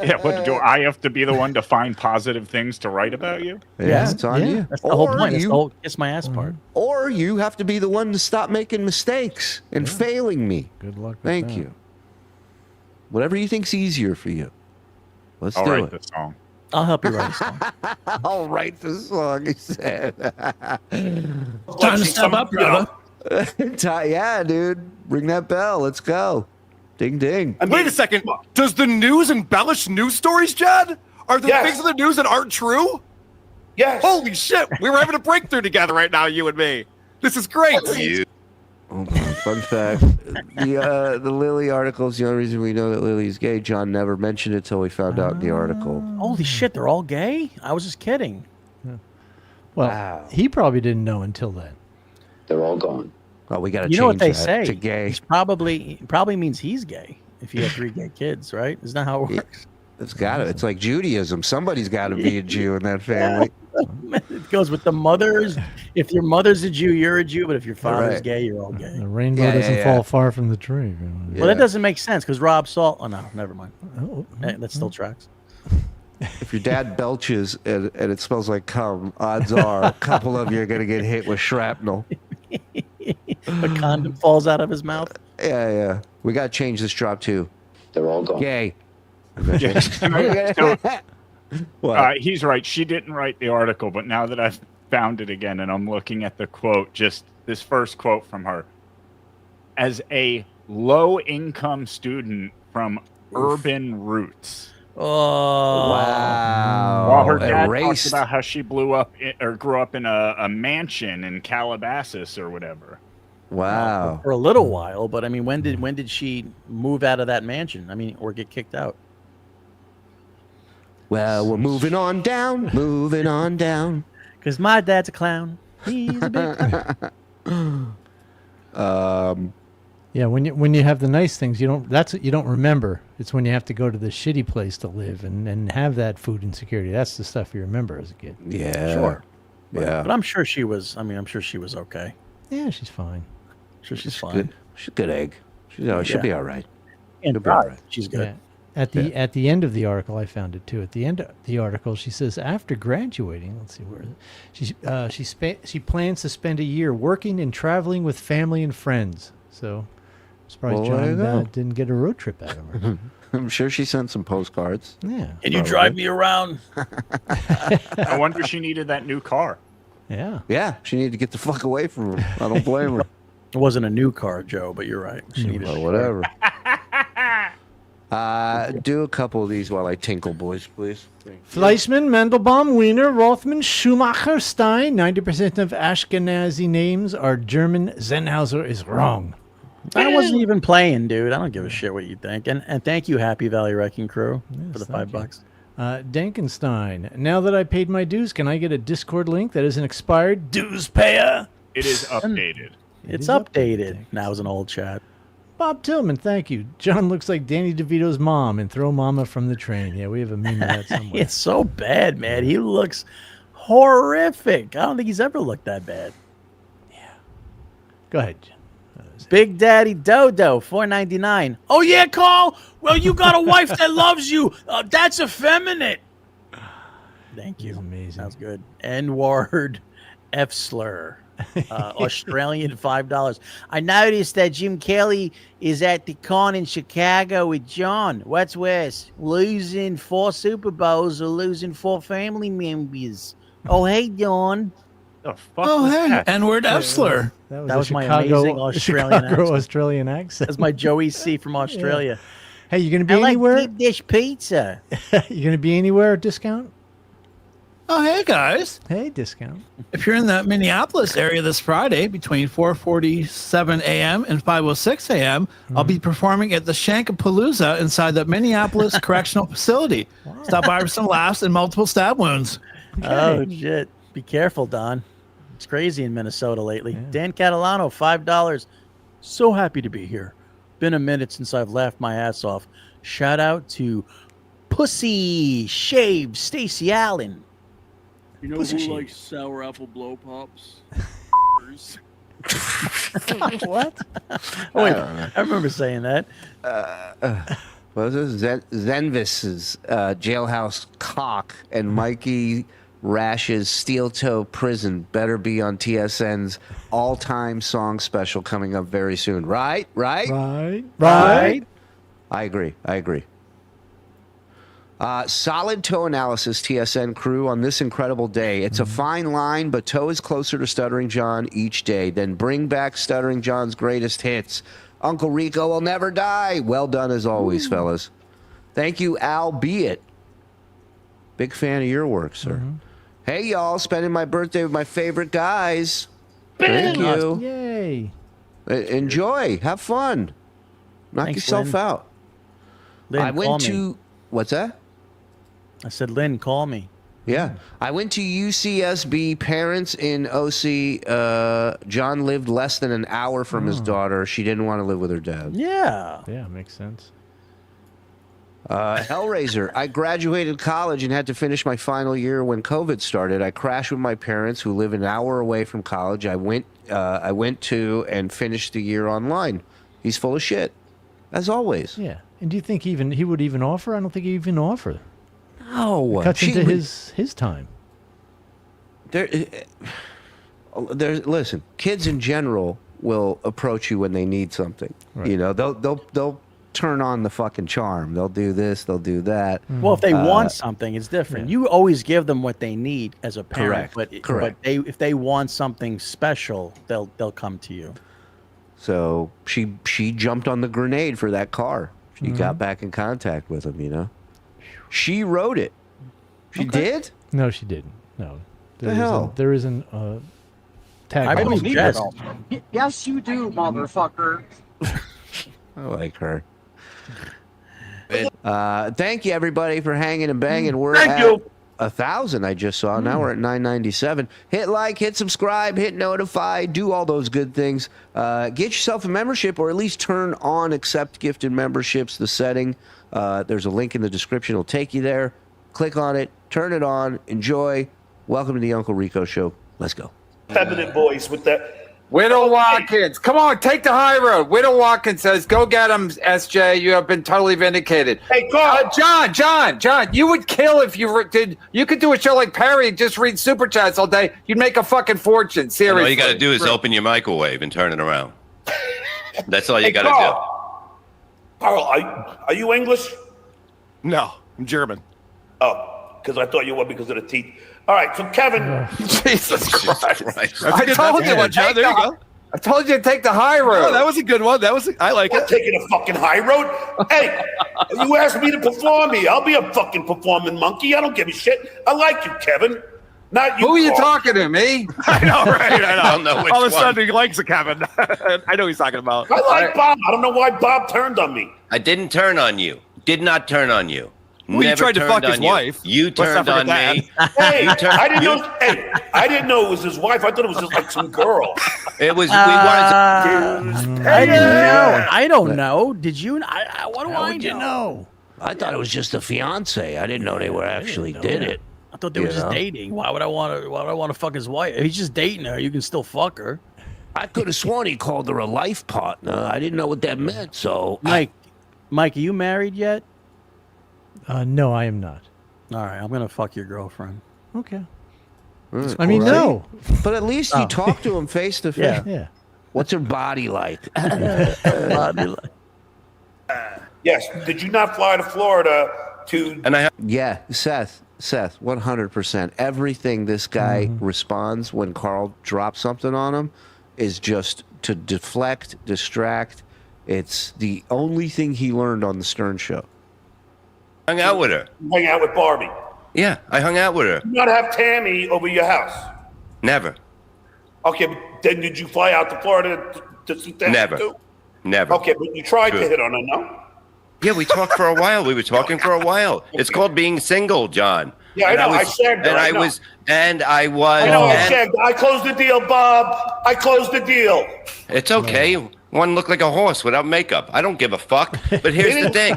Yeah, what do I have to be the one to find positive things to write about you? Yeah, it's on you. That's the whole point. That's the whole kiss my ass part. Or you have to be the one to stop making mistakes and failing me. Good luck. Thank you. Whatever you think's easier for you. Let's I'll do write it. the song. I'll help you write a song. I'll write the song, he said. Time to step up, brother. Yeah, dude. Ring that bell. Let's go. Ding, ding. Wait a second. Does the news embellish news stories, Jed? Are there things in the news that aren't true? Yes. Holy shit. We were having a breakthrough together right now, you and me. This is great. Hold on. Fun fact. The Lily article is the only reason we know that Lily is gay. John never mentioned it till we found out in the article. Holy shit, they're all gay? I was just kidding. Well, he probably didn't know until then. They're all gone. Oh, we got to You change know what they that say? to gay. It probably means he's gay if you have 3 gay kids, right? Isn't that how it works? It's got to. It's like Judaism. Somebody's got to be a Jew in that family. It goes with the mothers. If your mother's a Jew, you're a Jew. But if your father's Right. gay, you're all gay. The rainbow doesn't fall far from the tree. Well, that doesn't make sense because Rob Salt. Oh no, never mind. That still tracks. If your dad belches and it smells like cum, odds are a couple of you are going to get hit with shrapnel. A condom falls out of his mouth. Yeah. We got to change this drop too. They're all gone. Gay. So, What? he's right. She didn't write the article, but now that I've found it again and I'm looking at the quote, just this first quote from her. As a low-income student from urban roots. Oh, wow. While her dad Erased. talks about how she grew up in a mansion in Calabasas or whatever. Wow. For a little while, but I mean, when did she move out of that mansion? I mean, or get kicked out? Well, we're moving on down. Because my dad's a clown. He's a big Yeah, when you have the nice things, you don't remember. It's when you have to go to the shitty place to live and have that food insecurity. That's the stuff you remember as a kid. Yeah. Sure. Yeah. But I'm sure she was. I mean, I'm sure she was okay. Yeah, she's fine. I'm sure she's fine. Good. She's a good egg. She'll be all right. And She'll be all right. she's good. Yeah. At the end of the article, I found it too. At the end of the article, she says after graduating, let's see where is it? She plans to spend a year working and traveling with family and friends. So, I'm surprised Well, there you John go. didn't get a road trip out of her. I'm sure she sent some postcards. Yeah. Can you drive me around? I wonder if she needed that new car. Yeah. Yeah, she needed to get the fuck away from her. I don't blame her. It wasn't a new car, Joe, but you're right. She needed Well, whatever. Do a couple of these while I tinkle, boys, please. Fleischmann, Mandelbaum, Wiener, Rothman, Schumacher, Stein. 90% of Ashkenazi names are German. Sennhauser is wrong. I wasn't even playing, dude. I don't give a shit what you think. And thank you, Happy Valley Wrecking Crew, for the $5. Dankenstein. Now that I paid my dues, can I get a Discord link that isn't expired? Dues payer. It is updated. It's updated. Now it's an old chat. Bob Tillman, thank you. John looks like Danny DeVito's mom and Throw Mama from the Train. Yeah, we have a meme of that somewhere. It's so bad, man. He looks horrific. I don't think he's ever looked that bad. Go ahead. Big Daddy Dodo, $4.99. Oh yeah, Karl. Well, you got a wife that loves you. That's effeminate. Thank you. Amazing. Sounds good. N-word F slur. Australian $5. I noticed that Jim Kelly is at the con in Chicago with John. What's worse, losing 4 Super Bowls or losing 4 family members? Oh, hey, John. The fuck Oh, was hey, that? N-word F slur. That was my amazing Australian accent. Australian accent. That's my Joey C from Australia. Hey, you gonna be I like anywhere? deep dish pizza. You gonna be anywhere? Discount? Oh, hey, guys. Hey, discount. If you're in the Minneapolis area this Friday between 4:47 a.m. and 5:06 a.m., I'll be performing at the Shankapalooza inside the Minneapolis Correctional Facility. Stop by for some laughs and multiple stab wounds. Oh, shit. Be careful, Don. It's crazy in Minnesota lately. Dan Catalano, $5. So happy to be here. Been a minute since I've laughed my ass off. Shout out to Pussy Shave Stacy Allen. You know Pussy who shit. likes sour apple blow pops? What? Oh, wait, I remember saying that. What was this? Zenvis's Jailhouse Cock and Mikey Rash's Steel Toe Prison better be on TSN's all-time song special coming up very soon. Right? Right. I agree. Solid toe analysis, TSN crew, on this incredible day. It's a fine line, but toe is closer to Stuttering John each day. Then bring back Stuttering John's greatest hits. Uncle Rico will never die. Well done as always, fellas. Thank you, albeit. Big fan of your work, sir. Hey, y'all, spending my birthday with my favorite guys. Thank you. Yay. Enjoy. Have fun. Knock Thanks, yourself Lynn. out. Lynn, I call went me. to... What's that? I said, Lynn, call me. Yeah. I went to UCSB. Parents in OC. John lived less than an hour from his daughter. She didn't want to live with her dad. Yeah. Yeah, makes sense. Hellraiser. I graduated college and had to finish my final year when COVID started. I crashed with my parents who live an hour away from college. I went to and finished the year online. He's full of shit, as always. Yeah. And do you think he would even offer? I don't think he even offer. No. It cuts into his time. Listen, kids in general will approach you when they need something. Right. You know, they'll turn on the fucking charm. They'll do this, they'll do that. Well, if they want something, it's different. You always give them what they need as a parent. Correct. But if they want something special, they'll come to you. So she jumped on the grenade for that car. She got back in contact with him, you know. She wrote it. She did? No, she didn't. No. The hell? There isn't tag. I on believe it. yes. Yes, you do, motherfucker. I like her. Thank you, everybody, for hanging and banging. We're at 1,000, I just saw. Now we're at 997. Hit like, hit subscribe, hit notify, do all those good things. Get yourself a membership, or at least turn on accept gifted memberships, the setting. There's a link in the description. It'll take you there. Click on it. Turn it on. Enjoy. Welcome to the Uncle Rico Show. Let's go. Feminine voice with that. Widow Watkins, come on, take the high road. Widow Watkins says, "Go get him, SJ. You have been totally vindicated." Hey, Karl. John, you would kill if you did. You could do a show like Perry and just read super chats all day. You'd make a fucking fortune. Seriously. All you got to do is open your microwave and turn it around. That's all you got to do. Karl, are you English? No, I'm German. Oh, because I thought you were because of the teeth. All right, so Kevin. Jesus Christ. I told you, John. There you go. I told you to take the high road. Oh, that was a good one. I like it. Taking a fucking high road. Hey, you asked me to perform me. I'll be a fucking performing monkey. I don't give a shit. I like you, Kevin. Not you. Who are you Karl. talking to, me? I know, right? I don't know which All of a one. sudden, he likes it, Kevin. I know what he's talking about. I like Bob. I don't know why Bob turned on me. I didn't turn on you. Did not turn on you. Well, you Never tried to turned fuck his on you. wife. You Let's not turned on forget me. Hey, You turned- I didn't you- know. Hey, I didn't know it was his wife. I thought it was just like some girl. It was. We wanted to. I didn't know. I don't know. Did you? What do I know? I thought it was just a fiance. I didn't know they were actually did it. I thought they were just dating. Why would I want to fuck his wife? If he's just dating her, you can still fuck her. I could have sworn he called her a life partner. I didn't know what that meant. So, Mike, are you married yet? No, I am not. All right, I'm gonna fuck your girlfriend. Okay. I mean, no. But at least you talk to him face to face. Yeah. What's her body like? Yes. Did you not fly to Florida to? And I. Yeah, Seth, 100%. Everything this guy responds when Karl drops something on him is just to deflect, distract. It's the only thing he learned on the Stern Show. Hung out with her. Hang out with Barbie. Yeah, I hung out with her. You not have Tammy over your house. Never. Okay, but then did you fly out to Florida to see Tammy Never. too? Never. Okay, but you tried True. to hit on her, no? Yeah, we talked for a while. We were talking for a while. It's called being single, John. Yeah, I know. I shagged her. And I know. was. I know. I shagged her. I closed the deal, Bob. I closed the deal. It's okay. One looked like a horse without makeup. I don't give a fuck. But here's the thing.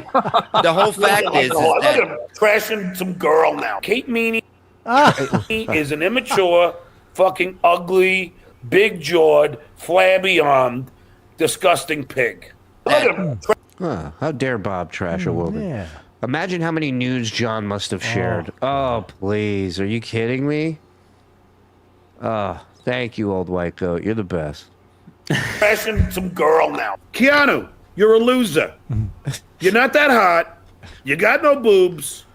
The whole fact is Look at that him trashing some girl now. Kate Meany. He is an immature, fucking ugly, big-jawed, flabby-armed, disgusting pig. Look at him. How dare Bob trash a woman? Yeah. Imagine how many nudes John must have shared. Oh, please. Are you kidding me? Oh, thank you, old white goat. You're the best. Crashing some girl now. Keanu, you're a loser. You're not that hot. You got no boobs.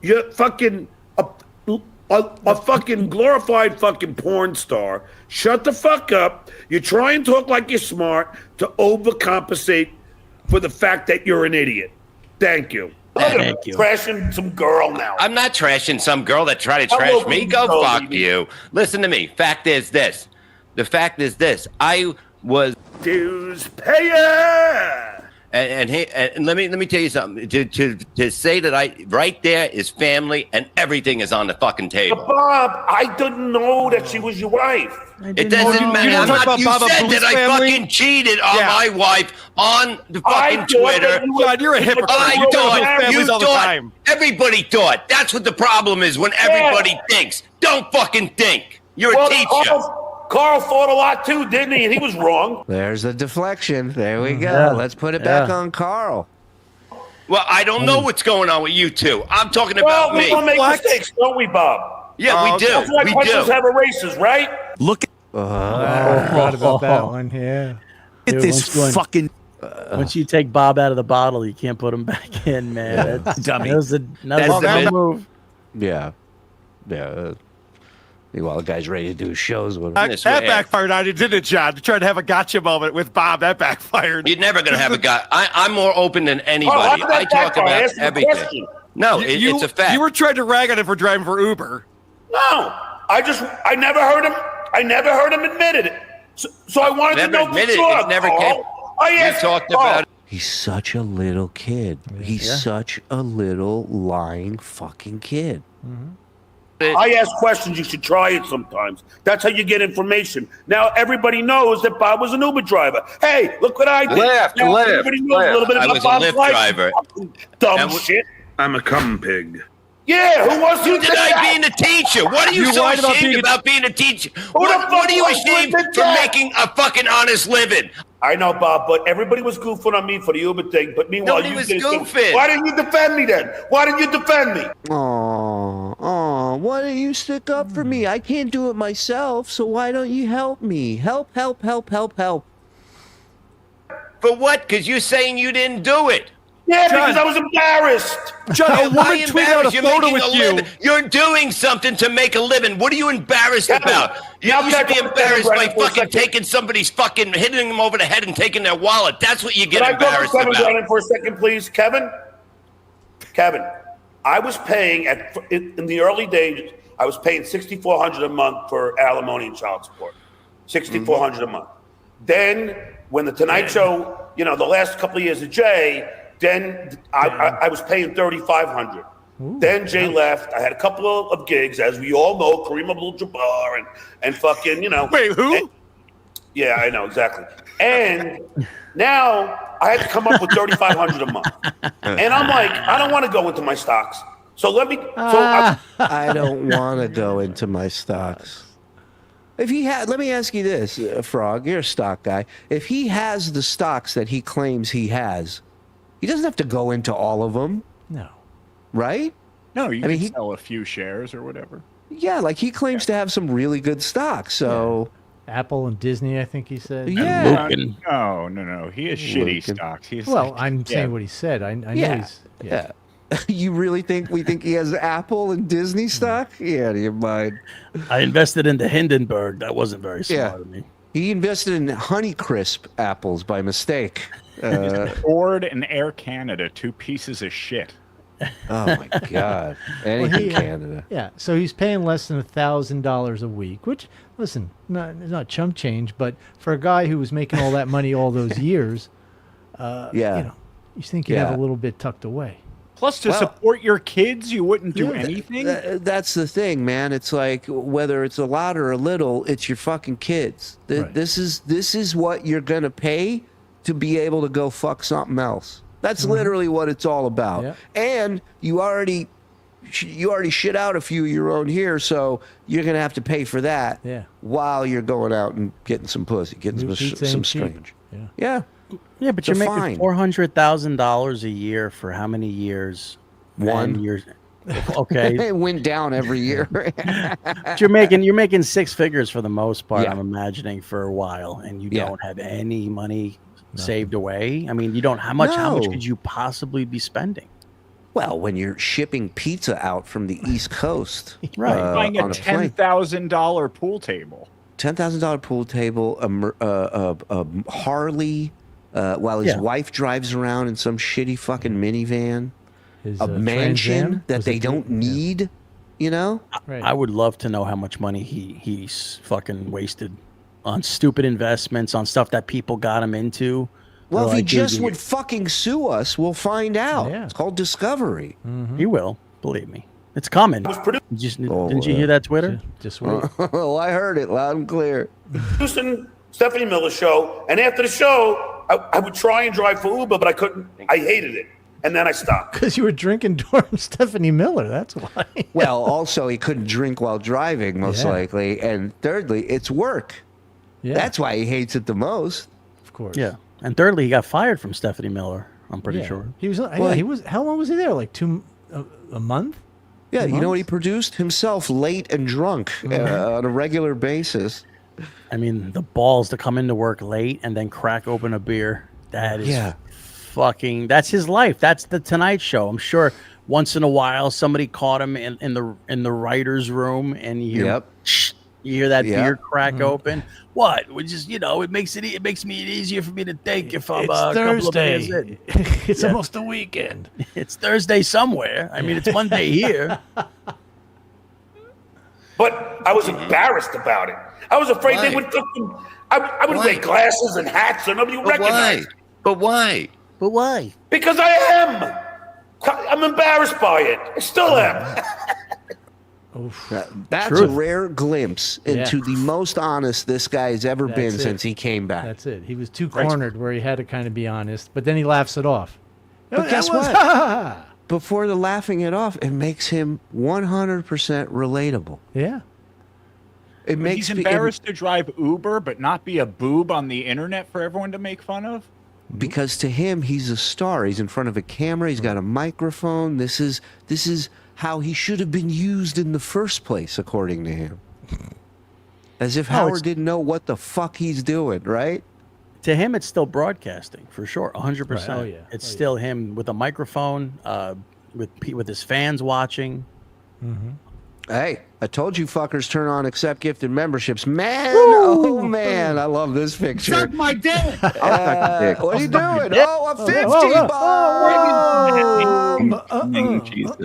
You're fucking a fucking glorified fucking porn star. Shut the fuck up. You try and talk like you're smart to overcompensate for the fact that you're an idiot. Thank you. Thank you. Trashing some girl now. I'm not trashing some girl that tried to trash me. Go fuck you. Listen to me. Fact is this. The fact is this. I was dues payer. And let me tell you something. To say that right there is family and everything is on the fucking table. But Bob, I didn't know that she was your wife. It doesn't matter. You said that I fucking cheated on my wife on the fucking Twitter. God, you're a hypocrite. I thought you thought. Everybody thought. That's what the problem is when everybody thinks. Don't fucking think. You're a teacher. Karl thought a lot too, didn't he? And he was wrong. There's the deflection. There we go. Let's put it back on Karl. Well, I don't know what's going on with you two. I'm talking about me. We don't make mistakes, don't we, Bob? Yeah, we do. That's why punches have erases, right? Look at I forgot about that one. Yeah. Look at this fucking. Once you take Bob out of the bottle, you can't put him back in, man. That's dummy. That was That's the move. Yeah. While the guy's ready to do shows with him. That backfired on you, didn't it, John? To try to have a gotcha moment with Bob, that backfired. You're never going to have a guy. I'm more open than anybody. I talk about everything. No, it's a fact. You were trying to rag on him for driving for Uber. No, I never heard him. I never heard him admit it. So I wanted to know for sure. It never came. You talked about it. He's such a little kid. He's such a little lying fucking kid. I ask questions. You should try it sometimes. That's how you get information. Now everybody knows that Bob was an Uber driver. Hey, look what I did. Everybody knows a little bit about Bob's life. I was a Lyft driver. Dumb shit. I'm a cum pig. Yeah, who wants You to deny being a teacher. What are you so ashamed about being a teacher? What are you ashamed for making a fucking honest living? I know, Bob, but everybody was goofing on me for the Uber thing. But meanwhile, Nobody you was did goofing. Why didn't you defend me then? Why didn't you defend me? Oh, why don't you stick up for me? I can't do it myself, so why don't you help me? Help. For what? Because you're saying you didn't do it. Yeah, because I was embarrassed. John, a woman tweeted out a photo with you. You're doing something to make a living. What are you embarrassed about? You should be embarrassed by fucking taking somebody's fucking, hitting them over the head and taking their wallet. That's what you get embarrassed Can I about. talk to Kevin for a second, please? Kevin, I was paying, in the early days, I was paying $6,400 a month for alimony and child support. $6,400 a month. Then, when the Tonight Show, the last couple of years of Jay, then I was paying $3,500. Then Jay left. I had a couple of gigs, as we all know, Kareem Abdul-Jabbar and fucking, Wait, who? Yeah, I know, exactly. And now I had to come up with $3,500 a month. And I'm like, I don't want to go into my stocks. So let me. I don't want to go into my stocks. If he had, let me ask you this, Frog, you're a stock guy. If he has the stocks that he claims he has, he doesn't have to go into all of them. No. Right? No, you can sell a few shares or whatever. Yeah, like he claims to have some really good stocks. So Apple and Disney, I think he said. Yeah. No. He has shitty stocks. I'm saying what he said. I know he's. Yeah. You really think we think he has Apple and Disney stock? Yeah, do you mind? I invested into Hindenburg. That wasn't very smart of me. He invested in Honeycrisp apples by mistake. Ford and Air Canada, two pieces of shit. Oh my God! Anything Canada. Yeah, so he's paying less than $1,000 a week, which, listen, not chump change, but for a guy who was making all that money all those years, you think you'd have a little bit tucked away. Plus, to support your kids, you wouldn't do anything. That's the thing, man. It's like whether it's a lot or a little, it's your fucking kids. This is what you're gonna pay to be able to go fuck something else. That's literally what it's all about. Yeah. And you already you already shit out a few of your own here, so you're gonna have to pay for that. Yeah. While you're going out and getting some pussy, getting some strange. Yeah. Yeah, but It's you're a making fine. $400,000 a year for how many years? One. And you're okay. It went down every year. But you're making six figures for the most part. Yeah. I'm imagining for a while, and you Yeah. don't have any money saved away. I mean, you don't. How much No. could you possibly be spending? Well, when you're shipping pizza out from the East Coast, Right. Buying a on a plane. $10,000 pool table. $10,000 pool table, a Harley, while his Yeah. wife drives around in some shitty fucking minivan, His, a Trans mansion Am? that Was they it- don't need, you know? Right. I would love to know how much money he's fucking wasted on stupid investments, on stuff that people got him into. Well, They're if he like, dude, just would fucking sue us, we'll find out. Yeah. It's called discovery. He will, believe me. It's coming. Didn't you hear that Twitter? Just wait. Oh, I heard it loud and clear. Houston, Stephanie Miller's show, and after the show, I would try and drive for Uber, but I couldn't. I hated it, and then I stopped. Because you were drinking during Stephanie Miller. That's why. Well, also, he couldn't drink while driving, most Yeah. likely. And thirdly, it's work. Yeah. That's why he hates it the most. Of course. Yeah. And thirdly, he got fired from Stephanie Miller. I'm pretty Yeah. sure. He was. Well, He was. How long was he there? Like a month? Yeah, 2 you know what he months? produced? Himself late and drunk on a regular basis. I mean, the balls to come into work late and then crack open a beer. That is fucking. That's his life. That's the Tonight Show. I'm sure once in a while somebody caught him in the writers' room, and you hear, you hear that Yep. beer crack open. What? We just it makes me easier for me to think if I'm It's a couple of beers Thursday. in. It's Yeah. almost the weekend. It's Thursday somewhere. I mean, it's Monday here. But I was embarrassed about it. I was afraid they would fucking. I would wear glasses and hats, and nobody would But why? recognize me. But why? But why? Because I am. I'm embarrassed by it. I still am. That's Truth. a rare glimpse into the most honest this guy has ever been That's it. since he came back. That's it. He was too cornered where he had to kind of be honest, but then he laughs it off. But guess what? Before the laughing it off, it makes him 100% relatable. Yeah. It makes He's me- embarrassed to drive Uber, but not be a boob on the internet for everyone to make fun of. because to him he's a star. He's in front of a camera. He's got a microphone. This is how he should have been used in the first place, according to him. As if Howard didn't know what the fuck he's doing, right? To him, it's still broadcasting for sure, 100%. Right. Oh, yeah. It's still him with a microphone, with his fans watching. Mm-hmm. Hey, I told you fuckers turn on accept gifted memberships. Man, oh man, I love this picture. Suck my dick. What are you doing? Oh, a 50 bomb! Jesus.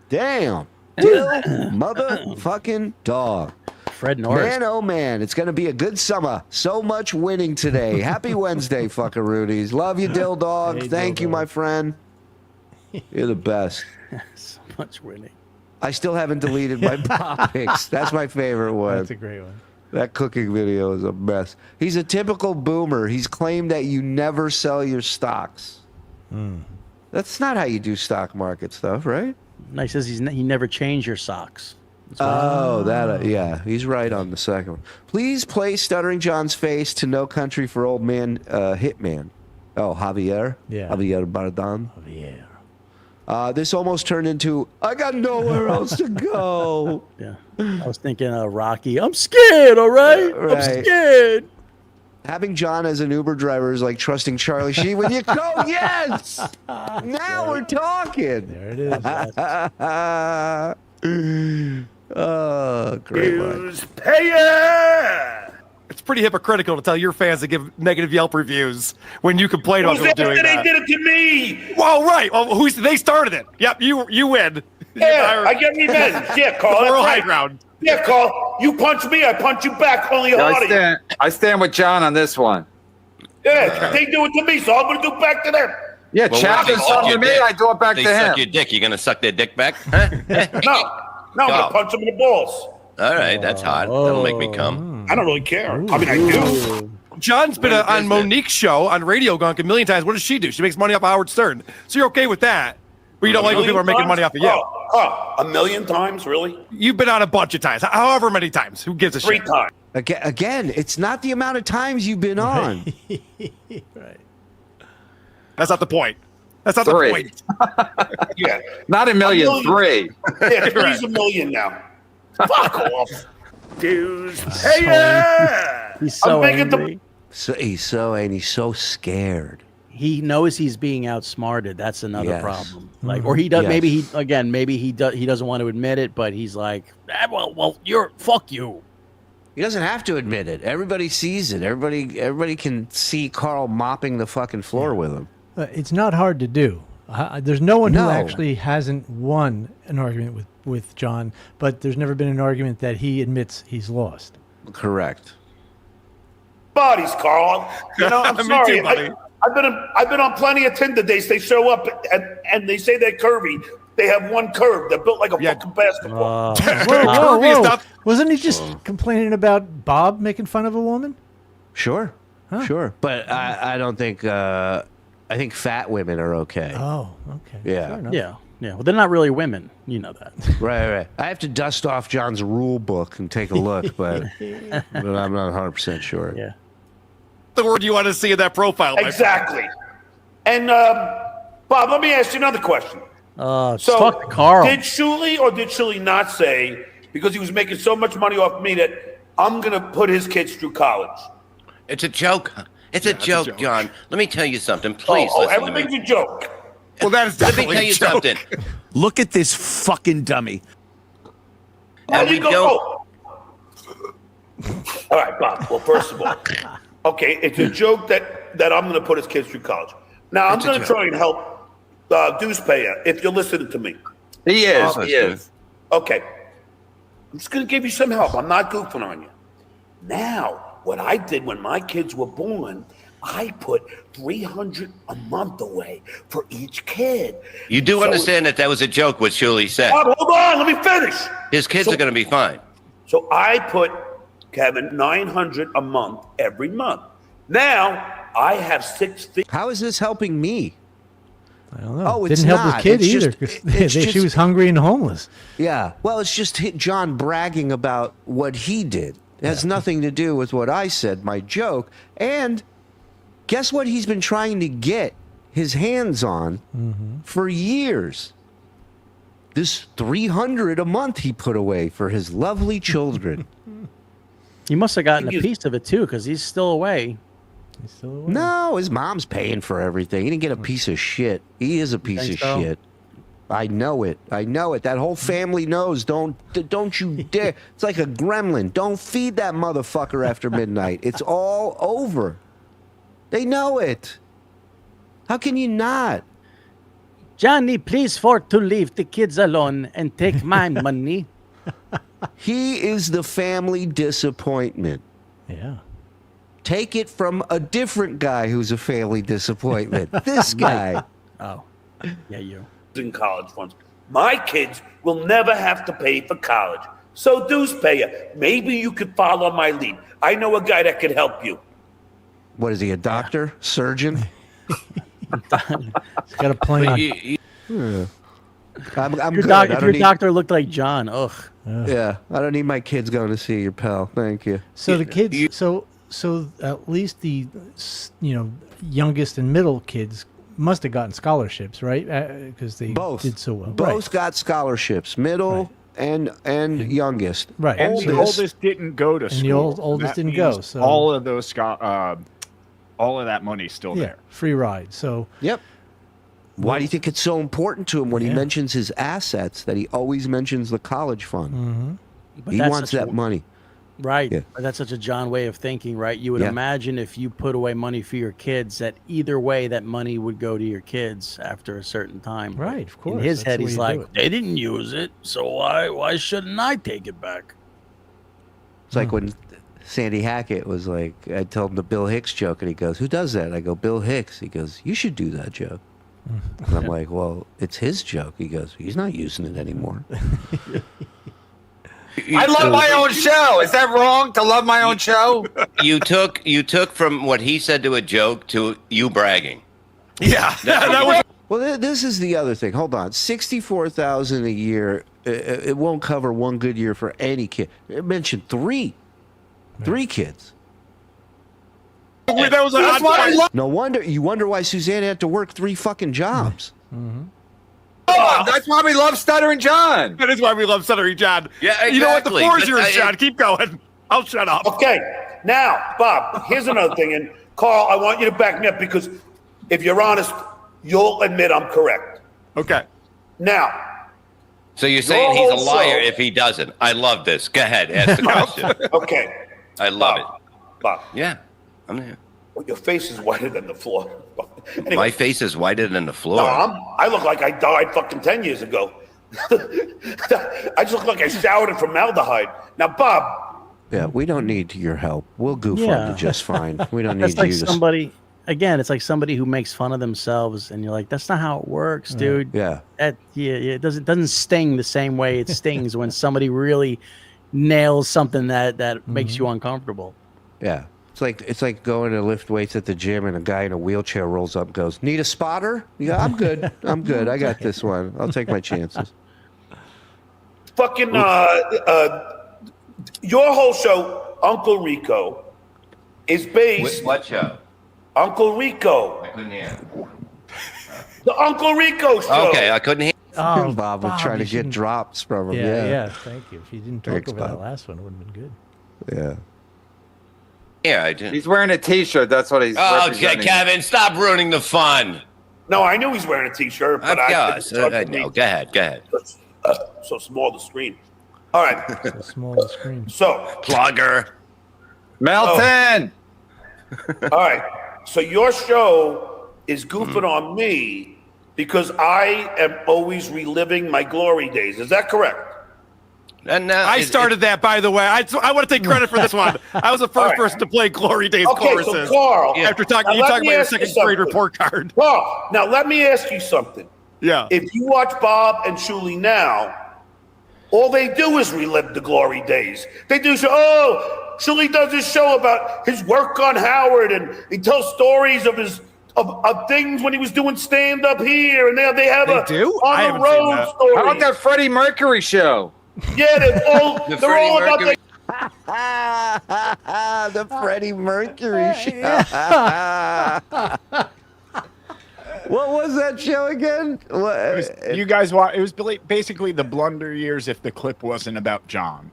Damn. Dill motherfucking dog. Fred Norris. Man, oh man, it's going to be a good summer. So much winning today. Happy Wednesday, fuckaroonies. Love you, Dill Dog. Hey, Thank Dill you, Dog. my friend. You're the best. So much winning. I still haven't deleted my pop pics. That's my favorite one. That's a great one. That cooking video is a mess. He's a typical boomer. He's claimed that you never sell your stocks. That's not how you do stock market stuff, right? No, he says he never changed your socks. Oh, that yeah, he's right on the second one. Please play Stuttering John's face to No Country for Old Man Hitman. Oh, Javier? Yeah. Javier Bardem. Javier. This almost turned into, I got nowhere else to go. Yeah. I was thinking Rocky. I'm scared, all right? I'm Right. scared. Having John as an Uber driver is like trusting Charlie Sheen when you go, yes! Now we're talking. There it is. Oh, great one. It's pretty hypocritical to tell your fans to give negative Yelp reviews when you complain about Who's people that? doing They that. did it to me. Well, right. Well, they started it. Yep, you win. Yeah, I get revenge. Yeah, Carl. The moral that's high right. ground. Yeah, Carl. You punch me, I punch you back. Only Yeah, harder. I stand with John on this one. Yeah, they do it to me, so I'm going to do it back to them. Yeah, Well, Chap they does suck something your to me, dick. I do it back They to suck him. your dick. You gonna suck their dick back? Huh? No, I'm going to punch them in the balls. All right, that's hot. That'll make me come. I don't really care. I mean, I do. John's been on Monique's show on Radio Gunk a million times. What does she do? She makes money off of Howard Stern. So you're okay with that. But you don't like when people are making money off of you. Oh, Oh, 1,000,000 times, really? You've been on a bunch of times. However many times. Who gives a 3 shit? times. Again, it's not the amount of times you've been on. Right. That's not the point. That's not 3. the point. Yeah. Not 1,000,000, 3. Yeah, 3's 1,000,000 now. Fuck off. Dudes. Hey, He's so angry. He's so scared. He knows he's being outsmarted. That's another Yes. problem. Like, or he does. Yes. Maybe he doesn't want to admit it, but he's like, well, fuck you. He doesn't have to admit it. Everybody sees it. Everybody can see Karl mopping the fucking floor with him. It's not hard to do. There's no one who No. actually hasn't won an argument with John, but there's never been an argument that he admits he's lost. Correct. Bodies, Karl. You know, I'm Me sorry. too, buddy. I've been on plenty of Tinder dates. They show up and they say they're curvy. They have one curve. They're built like a fucking basketball. Whoa. Wasn't he just complaining about Bob making fun of a woman? Sure. Sure. But I don't think I think fat women are okay. Oh, okay. Yeah. Yeah. Well, they're not really women. You know that. Right. I have to dust off John's rule book and take a look, but I'm not 100% sure. Yeah. The word you want to see in that profile. my Exactly. And Bob, let me ask you another question. So talk to Karl. Did Shuli or did Shuli not say, because he was making so much money off me, that I'm going to put his kids through college? It's a joke. It's a joke, John. Let me tell you something. Please listen to me. Everything's a joke. Well, that is Let me definitely tell you something. Look at this fucking dummy. And we don't. All right, Bob. Well, first of all, okay, it's a joke that I'm going to put his kids through college. Now, I'm going to try and help Deuce Payer, if you're listening to me. He is. He is. Okay. I'm just going to give you some help. I'm not goofing on you. Now, what I did when my kids were born, I put $300 a month away for each kid. You do understand that was a joke, what Shuli said. Bob, hold on, let me finish. His kids are going to be fine. So I put, Kevin, $900 a month every month. Now I have 6 feet. How is this helping me? I don't know. Oh, it's Didn't help not. his kid It's either. just- 'Cause it's she just- was hungry and homeless. Yeah. Well, it's just John bragging about what he did. It has nothing to do with what I said, my joke. And guess what he's been trying to get his hands on for years? This $300 a month he put away for his lovely children. He must have gotten a piece of it too, because he's still away. No, his mom's paying for everything. He didn't get a piece of shit. He is a piece of think so? shit. I know it. That whole family knows. Don't you dare. It's like a gremlin. Don't feed that motherfucker after midnight. It's all over. They know it. How can you not? Johnny, please to leave the kids alone and take my money. He is the family disappointment. Yeah. Take it from a different guy who's a family disappointment. This guy. Oh, yeah, you. In college funds. My kids will never have to pay for college. So Deuce Payer, maybe you could follow my lead. I know a guy that could help you. What is he, a doctor? Surgeon? He's got a plan. I'm Your good. doc- I if don't your need- doctor looked like John, ugh. Yeah, I don't need my kids going to see your pal. Thank you. So the kids, so at least the youngest and middle kids must have gotten scholarships, right? Because they did so well. Both got scholarships, middle and youngest. Right. And the oldest didn't go to and school. the oldest That didn't go. means So all of those all of that money's still yeah, there. free ride. So Yep. Why do you think it's so important to him when he mentions his assets that he always mentions the college fund? But He that's wants such a- that money. Right. Yeah. But that's such a John way of thinking, right? You would Yeah. imagine if you put away money for your kids, that either way that money would go to your kids after a certain time. Right, of course. In his That's head, the way he's you like, do it. they didn't use it, so why shouldn't I take it back? It's like when Sandy Hackett was like, I told him the Bill Hicks joke, and he goes, "Who does that?" I go, "Bill Hicks." He goes, "You should do that joke." And I'm like, "Well, it's his joke." He goes, "He's not using it anymore." I love my own show. Is that wrong to love my own show? You took from what he said to a joke to you bragging. Yeah, that was. Well, this is the other thing. Hold on, $64,000 a year. It won't cover one good year for any kid. It mentioned three kids. That was No wonder. You wonder why Suzanne had to work 3 fucking jobs. Oh, that's why we love Stuttering John. That is why we love Stuttering John. Yeah, exactly. You know what? The floor is But yours, John. Keep going. I'll shut up. Okay, now, Bob, here's another thing. And Karl, I want you to back me up because if you're honest, you'll admit I'm correct. Okay. Now, So you're saying he's a whole liar show- if he doesn't? I love this. Go ahead, ask the question. okay, I love Bob, it. Yeah, I'm here. well, your face is whiter than the floor. Anyway, My face is whiter than the floor. no, I look like I died fucking 10 years ago. I just look like I showered in formaldehyde. Now, Bob. Yeah, we don't need your help. We'll goof on Yeah. you just fine. We don't need That's like you to. somebody. Again, it's like somebody who makes fun of themselves, and you're like, "That's not how it works, dude." Yeah. Yeah. It doesn't sting the same way it stings when somebody really nails something that makes you uncomfortable. Yeah. It's like going to lift weights at the gym and a guy in a wheelchair rolls up and goes, "Need a spotter?" Yeah, I'm good. I'm good. I got this one. I'll take my chances. Fucking your whole show, Uncle Rico, is based. What show? Uncle Rico. I couldn't hear. The Uncle Rico Show. Okay, I couldn't hear. Bob was trying to get drops from him. Yeah. Thank you. If you didn't talk Thanks, over that Bob. last one, it would have been good. Yeah. Yeah, I did. He's wearing a T-shirt. That's what he's. Oh, representing. Kevin, stop ruining the fun. No, I knew he's wearing a T-shirt, but I know. Go ahead. So small the screen. All right. So small the screen. So Plugger. Melton. all right. So your show is goofing on me because I am always reliving my glory days. Is that correct? And now I started that, by the way. I want to take credit for this one. I was the first person to play Glory Days choruses. So Karl, after now you let talking me about your ask you second grade something. report card. Karl, now let me ask you something. Yeah. If you watch Bob and Shuli now, all they do is relive the glory days. They do show. Oh, Shuli does this show about his work on Howard, and he tells stories of his of things when he was doing stand up here, and they have They a do? I on the haven't seen road that. story. How about that Freddie Mercury show? Yeah, they're all about Mercury. The Freddie Mercury show. What was that show again? You guys watch? It was basically the blunder years if the clip wasn't about John.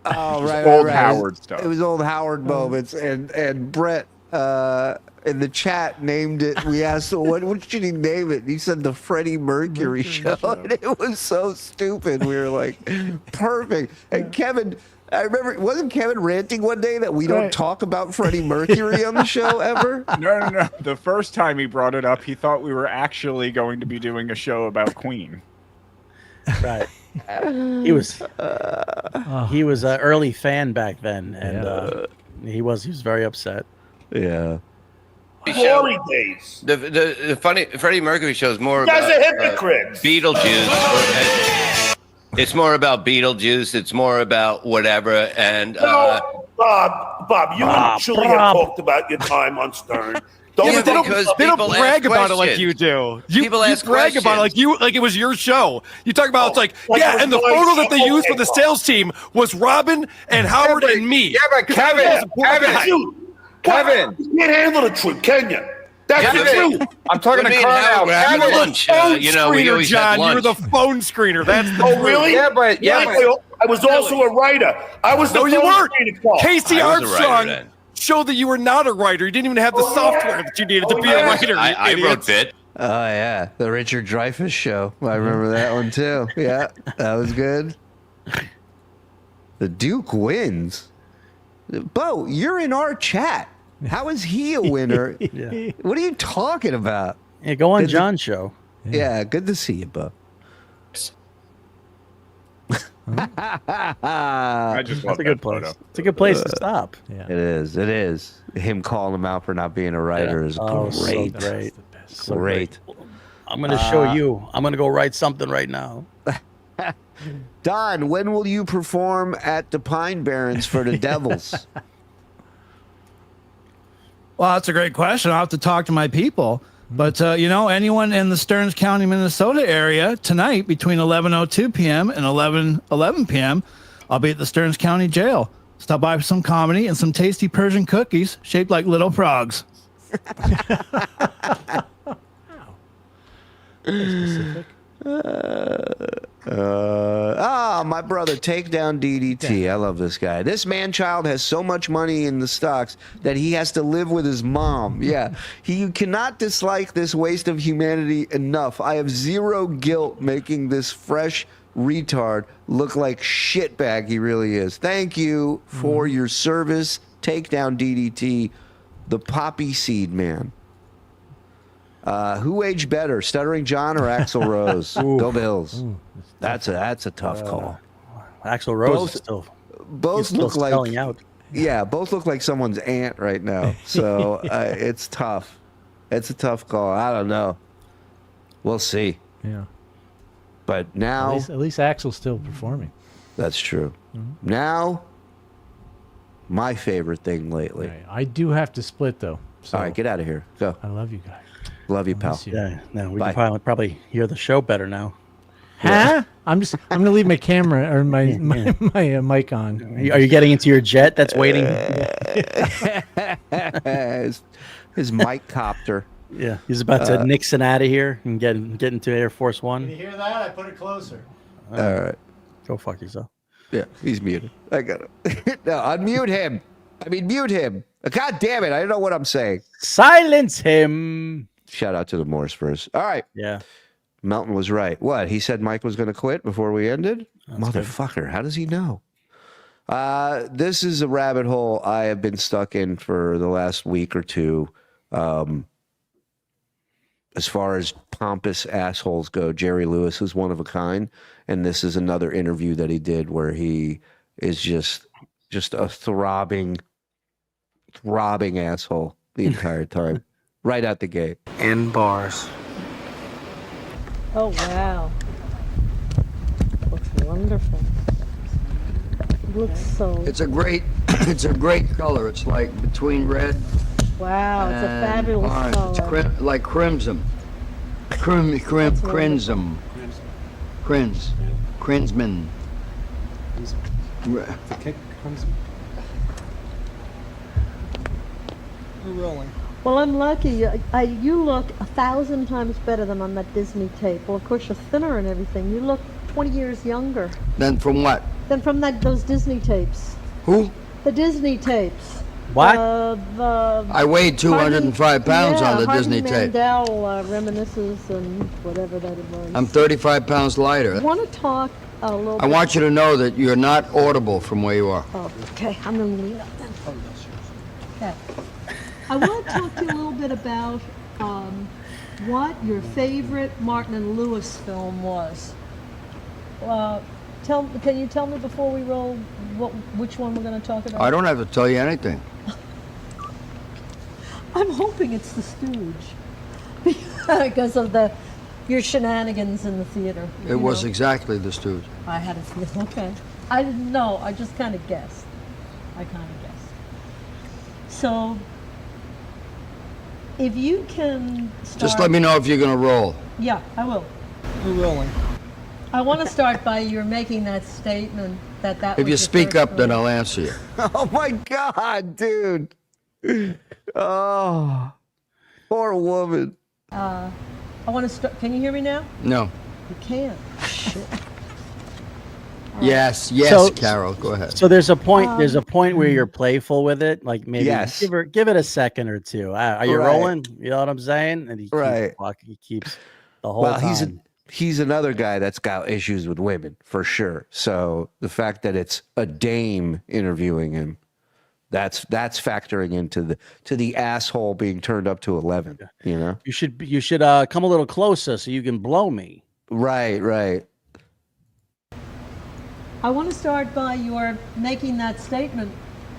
Oh, right, old right. Howard stuff. It was old Howard moments, and Brett in the chat named it. We asked what should he name it? And he said the Freddie Mercury show, and it was so stupid. We were like, perfect. And Kevin, I remember, wasn't Kevin ranting one day that we don't talk about Freddie Mercury on the show ever? No. The first time he brought it up, he thought we were actually going to be doing a show about Queen. Right. He was an early fan back then, and he was very upset. Yeah. glory days. The funny Freddie Mercury show is more You guys about are hypocrites. Beetlejuice. It's more about Beetlejuice. It's more about whatever. And No, Bob, you and Shuli have talked about your time on Stern. Yeah, they because don't people brag ask about it like questions. you do. You People ask brag about it questions. like it was your show. You talk about it's like like yeah, it was and the my photo that they show. used for the sales team was Robin and Howard and me. Yeah, but Kevin, Kevin, You can't handle the truth, can you? That's the Kevin, truth. I'm talking to Me and Karl Howard now. were having Kevin, lunch. Phone You know, we screener, always John. had You're the lunch. phone screener. That's the Oh, truth. really? Yeah, but I was also a writer. I was the No, you phone weren't. screener, Karl. Casey I was a writer Armstrong then. showed that you were not a writer. You didn't even have the software that you needed to be a writer. you I wrote idiots. bit. Oh yeah, the Richard Dreyfuss show. I remember that one too. Yeah, that was good. The Duke wins. Bo, you're in our chat. How is he a winner? Yeah. What are you talking about? Yeah, go on Good to- John's show. Yeah, good to see you, Bo. I just love That's a good that place. photo. It's a good place to stop. Yeah. It is. It is. Him calling him out for not being a writer is Oh, so great. great. So Great. I'm going to show you. I'm going to go write something right now. Don, when will you perform at the Pine Barrens for the Devils? Well, that's a great question. I'll have to talk to my people. But, anyone in the Stearns County, Minnesota area tonight between 11:02 p.m. and 11:11 p.m., I'll be at the Stearns County Jail. Stop by for some comedy and some tasty Persian cookies shaped like little frogs. Specific. My brother, take down DDT. I love this guy. This man-child has so much money in the stocks that he has to live with his mom. Yeah, you cannot dislike this waste of humanity enough. I have zero guilt making this fresh retard look like shitbag he really is. Thank you for your service. Take down DDT, the poppy seed man. Who aged better, Stuttering John or Axl Rose? Go Bills. That's a tough call. Axl Rose is still look like spelling out. Yeah, both look like someone's aunt right now. So it's tough. It's a tough call. I don't know. We'll see. Yeah. But now, at least Axel's still performing. That's true. Now, my favorite thing lately. Right. I do have to split though. So all right, get out of here. Go. I love you guys. Love you, pal. Yeah, no, we Bye. can probably hear the show better now. Huh? I'm gonna leave my camera or my mic on. Are you getting into your jet that's waiting? his mic copter. Yeah, he's about to Nixon out of here and get into Air Force One. Can you hear that? I put it closer. All right. Go fuck yourself. Yeah, he's muted. I got him. No, unmute him. I mean, mute him. God damn it. I don't know what I'm saying. Silence him. Shout out to the Morse first. All right. Yeah. Melton was right. What? He said Mike was going to quit before we ended? Motherfucker. How does he know? This is a rabbit hole I have been stuck in for the last week or two. As far as pompous assholes go, Jerry Lewis is one of a kind. And this is another interview that he did where he is just a throbbing asshole the entire time. Right out the gate. In bars. Oh, wow. Looks wonderful. Looks so... It's a great color. It's like between red. Wow, it's a and fabulous orange. color. It's like crimson. Crimson. Crinsman. We're rolling. Well, I'm lucky. You look 1,000 times better than on that Disney tape. Well, of course, you're thinner and everything. You look 20 years younger. Then from what? Than from those Disney tapes. Who? The Disney tapes. What? I weighed 205 pounds on the Disney tape. Mandel reminisces and whatever that it was. I'm 35 pounds lighter. I want to talk a little I want you to know that you're not audible from where you are. Oh, okay. I'm going to lean up then. Okay. I want to talk to you a little bit about what your favorite Martin and Lewis film was. Can you tell me before we roll which one we're going to talk about? I don't have to tell you anything. I'm hoping it's The Stooge because of your shenanigans in the theater. It was exactly The Stooge. I had a feeling. Okay. I didn't know. I just kind of guessed. So, if you can start... Just let me know if you're going to roll. Yeah, I will. We're rolling. I want to start by your making that statement that If was you your speak first up, then film. I'll answer you. Oh my God, dude. Oh, poor woman. I want to start. Can you hear me now? No. You can't. Shit. Yes, So- Carol, go ahead. So there's a point. There's a point where you're playful with it, like maybe Yes. give it a second or two. Are you Right. rolling? You know what I'm saying? And Right. He keeps the whole Well, time. he's another guy that's got issues with women for sure. So the fact that it's a dame interviewing him, that's factoring into the asshole being turned up to 11. You know. You should come a little closer so you can blow me. Right. I want to start by your making that statement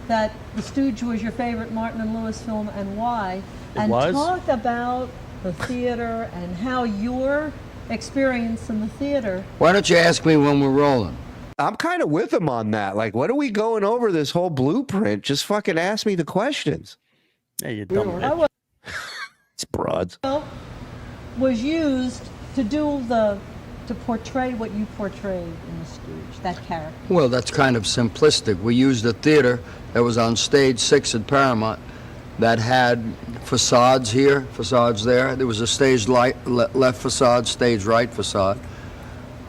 that The Stooge was your favorite Martin and Lewis film and why, and was? talk about the theater and how your experience in the theater. Why don't you ask me when we're rolling? I'm kind of with him on that. Like, what are we going over this whole blueprint? Just fucking ask me the questions. Yeah, you dumb. I was It's broads. Was used to to portray what you portrayed in the Stooge, that character. Well, that's kind of simplistic. We used a theater that was on stage 6 at Paramount that had facades here, facades there. There was a stage left facade, stage right facade.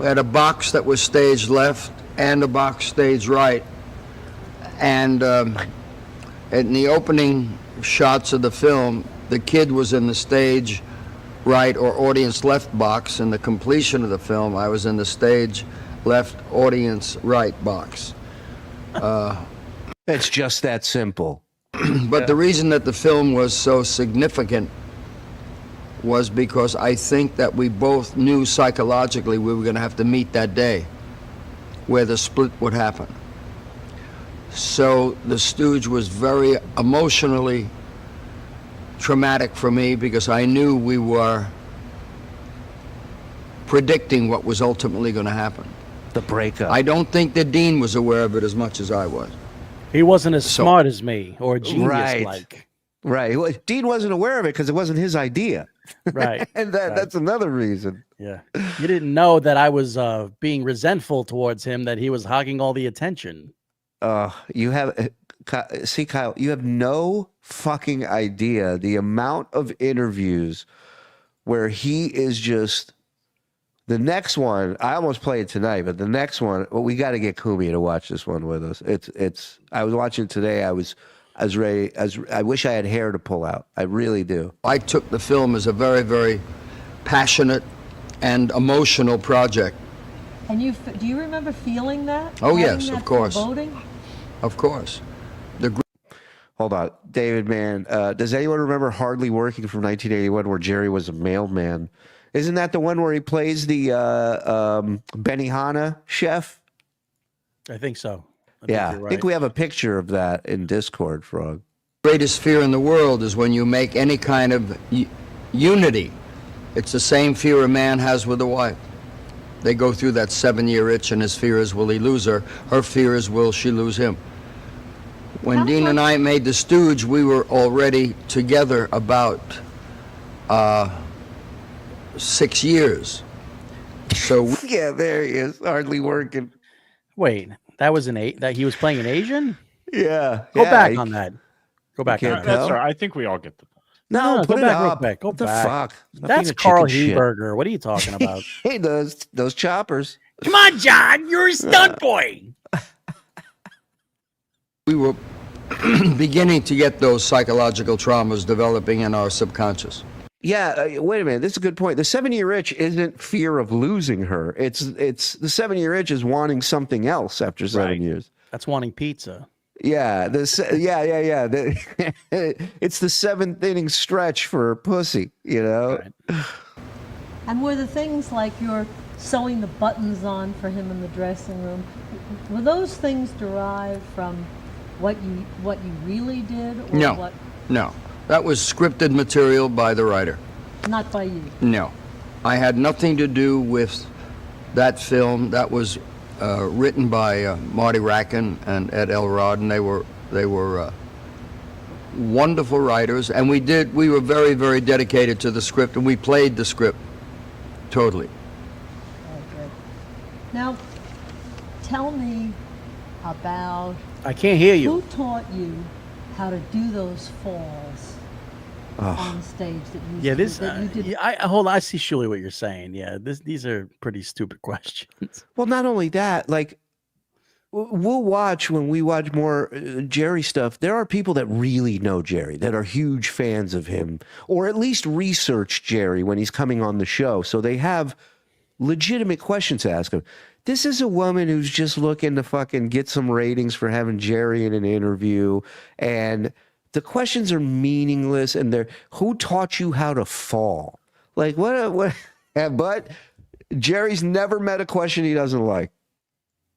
We had a box that was stage left and a box stage right. And in the opening shots of the film, the kid was in the stage right or audience left box. In the completion of the film, I was in the stage left audience right box. It's just that simple. But the reason that the film was so significant was because I think that we both knew psychologically we were going to have to meet that day where the split would happen. So the Stooge was very emotionally traumatic for me because I knew we were predicting what was ultimately going to happen. The breakup. I don't think that Dean was aware of it as much as I was. He wasn't as smart as me or genius Right. like. Right. Well, Dean wasn't aware of it because it wasn't his idea. Right. And that's another reason. Yeah. You didn't know that I was being resentful towards him, that he was hogging all the attention. You have, see, Kyle, you have no fucking idea the amount of interviews where he is just, the next one, I almost played tonight, but the next one, well, we got to get Cumia to watch this one with us. I was watching it today. I was ready, I wish I had hair to pull out. I really do. I took the film as a very, very passionate and emotional project. And do you remember feeling that? Oh, Having yes, that of course. foreboding? Of course. Hold on. David, man, does anyone remember Hardly Working from 1981 where Jerry was a mailman? Isn't that the one where he plays the Benihana chef? I think so. I think we have a picture of that in Discord, Frog. Greatest fear in the world is when you make any kind of unity. It's the same fear a man has with a wife. They go through that 7-year itch, and his fear is, will he lose her? Her fear is, will she lose him? When Dean and I made The Stooge, we were already together about 6 years. So yeah, there he is, hardly working. Wait, that was that he was playing an Asian? Yeah. Go back on that. Go back on That's that. all right. I think we all get the point. No, go put it back real up. quick. Go What the back. fuck? Not That's being a Karl chicken shit. Heberger. What are you talking about? Hey, those choppers. Come on, John. You're a stunt boy. we were beginning to get those psychological traumas developing in our subconscious. Yeah, wait a minute. This is a good point. The 7-year itch isn't fear of losing her. It's the 7-year itch is wanting something else after 7 years. That's wanting pizza. Yeah, it's the 7th inning stretch for pussy, you know. Right. And were the things like you're sewing the buttons on for him in the dressing room, were those things derived from what you really did, or No, no. That was scripted material by the writer. Not by you. No. I had nothing to do with that film. That was written by Marty Rackin and Ed Elrod, and they were wonderful writers, and we were very, very dedicated to the script, and we played the script totally. Okay. Now, tell me about... I can't hear you. Who taught you how to do those falls on stage that you Yeah, this. that you did? Hold on. I see, Shuli, what you're saying. Yeah, these are pretty stupid questions. Well, not only that, like we'll watch when we watch more Jerry stuff. There are people that really know Jerry, that are huge fans of him, or at least research Jerry when he's coming on the show. So they have legitimate questions to ask him. This is a woman who's just looking to fucking get some ratings for having Jerry in an interview, and the questions are meaningless, and they're, who taught you how to fall? Like, what? But Jerry's never met a question he doesn't like.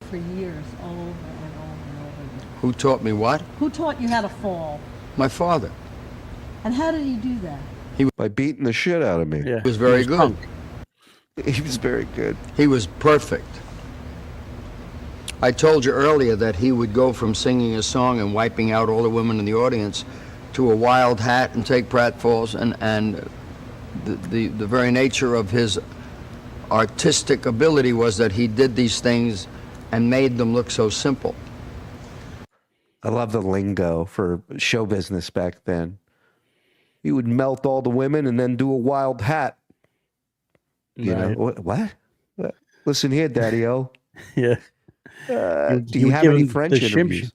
For years, over and over and over again. Who taught me what? Who taught you how to fall? My father. And how did he do that? By beating the shit out of me. He was very good. He was very good. He was perfect. I told you earlier that he would go from singing a song and wiping out all the women in the audience to a wild hat and take pratfalls, and the very nature of his artistic ability was that he did these things and made them look so simple. I love the lingo for show business back then. He would melt all the women and then do a wild hat. You know what? Listen here, Daddy-O. Yeah. Do you have any French interviews?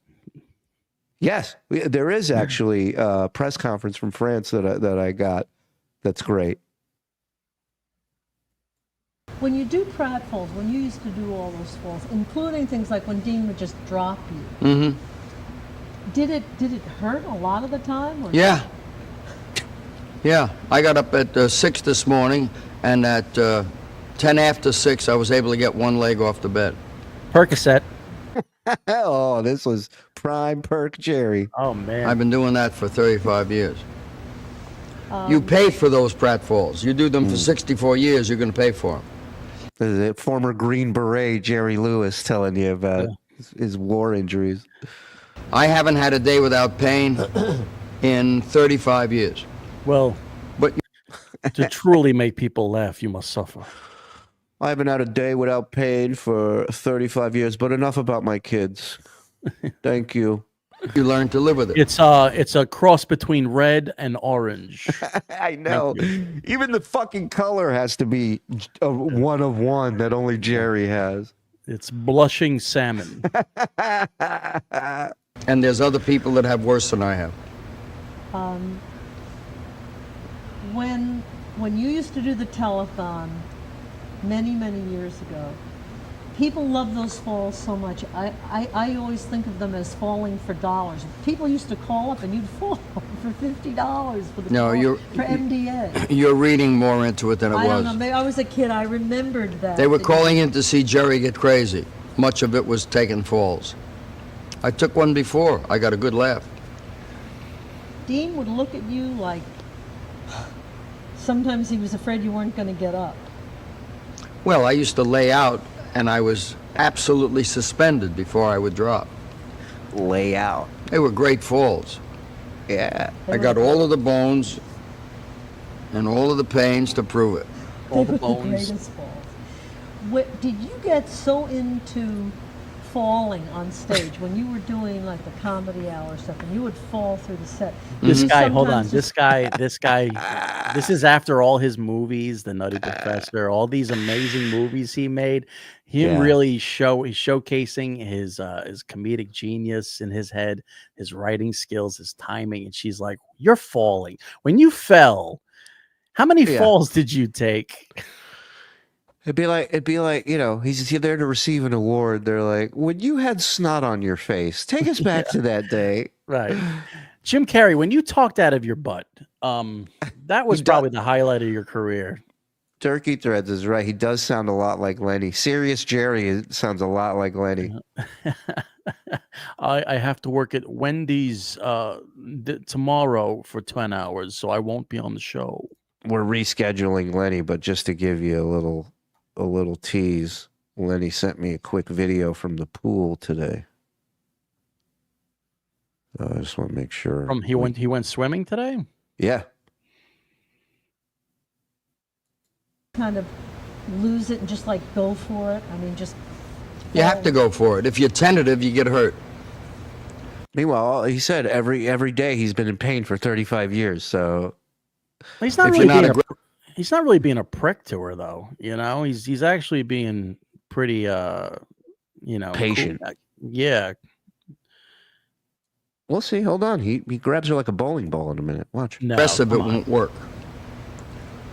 Yes, there is actually a press conference from France that I got. That's great. When you do pratfalls, when you used to do all those falls, including things like when Dean would just drop you, Mm-hmm. did it hurt a lot of the time? Or Yeah. Yeah, I got up at 6 this morning, and at 10 after 6, I was able to get one leg off the bed. Percocet. Oh, this was prime perk Jerry. Oh, man. I've been doing that for 35 years. You pay for those pratfalls. You do them for 64 years, you're going to pay for them. The former Green Beret Jerry Lewis telling you about his war injuries. I haven't had a day without pain in 35 years. Well, but to truly make people laugh, you must suffer. I haven't had a day without pain for 35 years, but enough about my kids. Thank you. You learn to live with it. It's a cross between red and orange. I know. Even the fucking color has to be a one of one that only Jerry has. It's blushing salmon. And there's other people that have worse than I have. When you used to do the telethon many years ago, people love those falls so much. I always think of them as falling for dollars. People used to call up and you'd fall for $50 for the for MDA. You're reading more into it than it was. I don't know. Maybe I was a kid. I remembered that. They were calling in to see Jerry get crazy. Much of it was taking falls. I took one before. I got a good laugh. Dean would look at you like sometimes he was afraid you weren't going to get up. Well, I used to lay out, and I was absolutely suspended before I would drop. Lay out. They were great falls. Yeah. I got all of the bones and all of the pains to prove it. All the bones. Greatest falls. Did you get so into falling on stage when you were doing like the comedy hour stuff and you would fall through the set? This guy, hold on. This guy, this is after all his movies, The Nutty Professor, all these amazing movies he made. Him really he's showcasing his comedic genius in his head, his writing skills, his timing. And she's like, "You're falling." When you fell, how many falls did you take? It'd be like, you know, he's there to receive an award. They're like, when you had snot on your face, take us back to that day. Right. Jim Carrey, when you talked out of your butt, that was probably the highlight of your career. Turkey Threads is right. He does sound a lot like Lenny. Serious Jerry sounds a lot like Lenny. I have to work at Wendy's tomorrow for 10 hours, so I won't be on the show. We're rescheduling Lenny, but just to give you a little tease, Lenny sent me a quick video from the pool today. I just want to make sure. He went swimming today? Yeah. Kind of lose it and just like go for it. I mean, just. You have to go for it. If you're tentative, you get hurt. Meanwhile, he said every day he's been in pain for 35 years. So he's not really being a prick to her, though. You know, he's actually being pretty, patient. Cool. Yeah. We'll see. Hold on. He grabs her like a bowling ball in a minute. Watch. The rest of it won't work.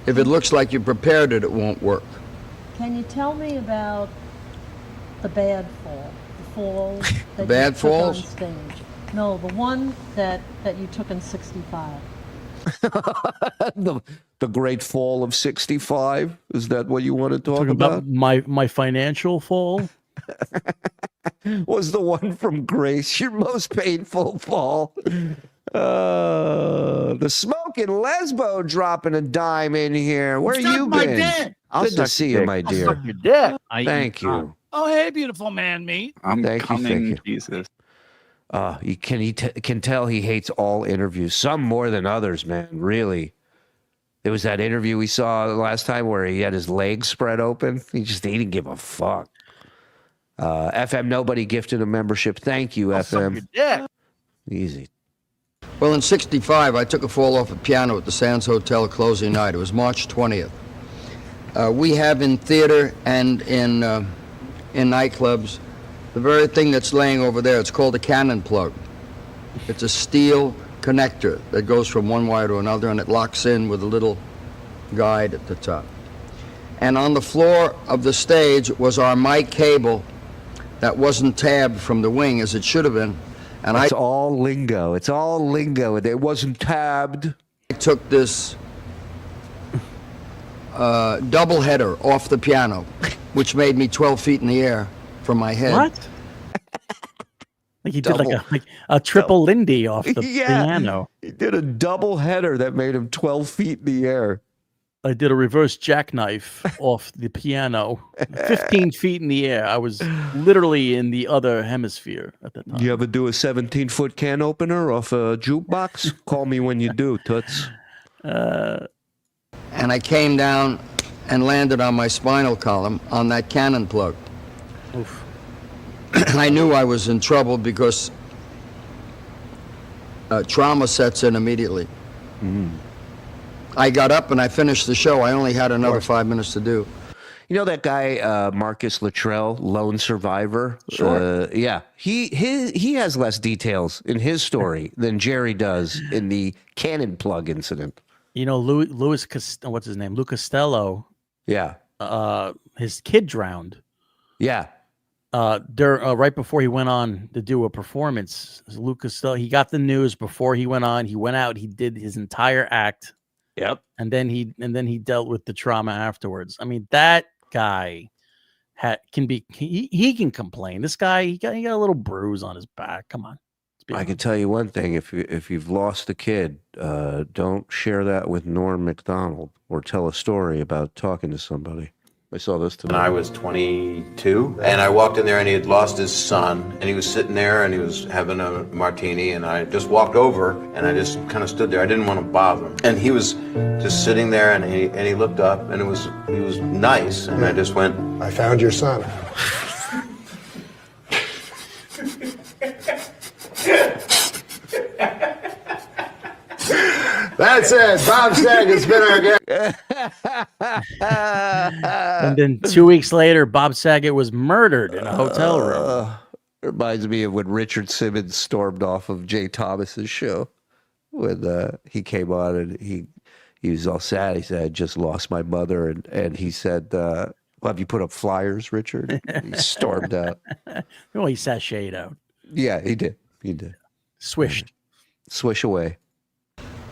If it looks like you prepared it, it won't work. Can you tell me about the bad fall? The fall that bad you took falls? on stage? No, the one that you took in 65. the great fall of 65. Is that what you want to talk about? My financial fall? Was the one from Grace your most painful fall? The smoking lesbo dropping a dime in here. Where you been? Good to see you, my dear. Suck your dick. Thank you. Oh, hey, beautiful man meat. Thank you. Jesus. You can tell he hates all interviews, some more than others, man. Really. There was that interview we saw last time where he had his legs spread open. He didn't give a fuck. FM Nobody gifted a membership. Thank you, FM. Yeah. Easy. Well, in '65, I took a fall off a piano at the Sands Hotel closing night. It was March 20th. We have in theater and in nightclubs the very thing that's laying over there. It's called a cannon plug. It's a steel connector that goes from one wire to another, and it locks in with a little guide at the top. And on the floor of the stage was our mic cable that wasn't tabbed from the wing as it should have been. And It's all lingo. It's all lingo. It wasn't tabbed. I took this double header off the piano, which made me 12 feet in the air from my head. What? Like he did like a triple Lindy off the piano. He did a double header that made him 12 feet in the air. I did a reverse jackknife off the piano, 15 feet in the air. I was literally in the other hemisphere at the time. You ever do a 17-foot can opener off a jukebox? Call me when you do, Toots. And I came down and landed on my spinal column on that cannon plug. Oof. I knew I was in trouble because trauma sets in immediately. I got up and I finished the show. I only had another 5 minutes to do. You know that guy, Marcus Luttrell, lone survivor? Sure. Yeah. He has less details in his story than Jerry does in the cannon plug incident. You know, Louis what's his name? Lou Costello. Yeah. His kid drowned. Yeah. Right before he went on to do a performance, Lou Costello, he got the news before he went on. He went out, he did his entire act. Yep. And then he dealt with the trauma afterwards. I mean, that guy he can complain. This guy, he got a little bruise on his back. Come on. I can tell you one thing: if you've lost a kid, don't share that with Norm Macdonald or tell a story about talking to somebody. I saw this tonight. When I was 22, and I walked in there, and he had lost his son, and he was sitting there, and he was having a martini, and I just walked over, and I just kind of stood there. I didn't want to bother him, and he was just sitting there, and he looked up, and he was nice, and I just went, I found your son. That's it. Bob Saget's been our guest. And then 2 weeks later, Bob Saget was murdered in a hotel room. Reminds me of when Richard Simmons stormed off of Jay Thomas's show when he came on and he was all sad. He said, I just lost my mother. And he said, well, have you put up flyers, Richard? He stormed out. Well, he sashayed out. Yeah, he did. He did. Swished. Swish away.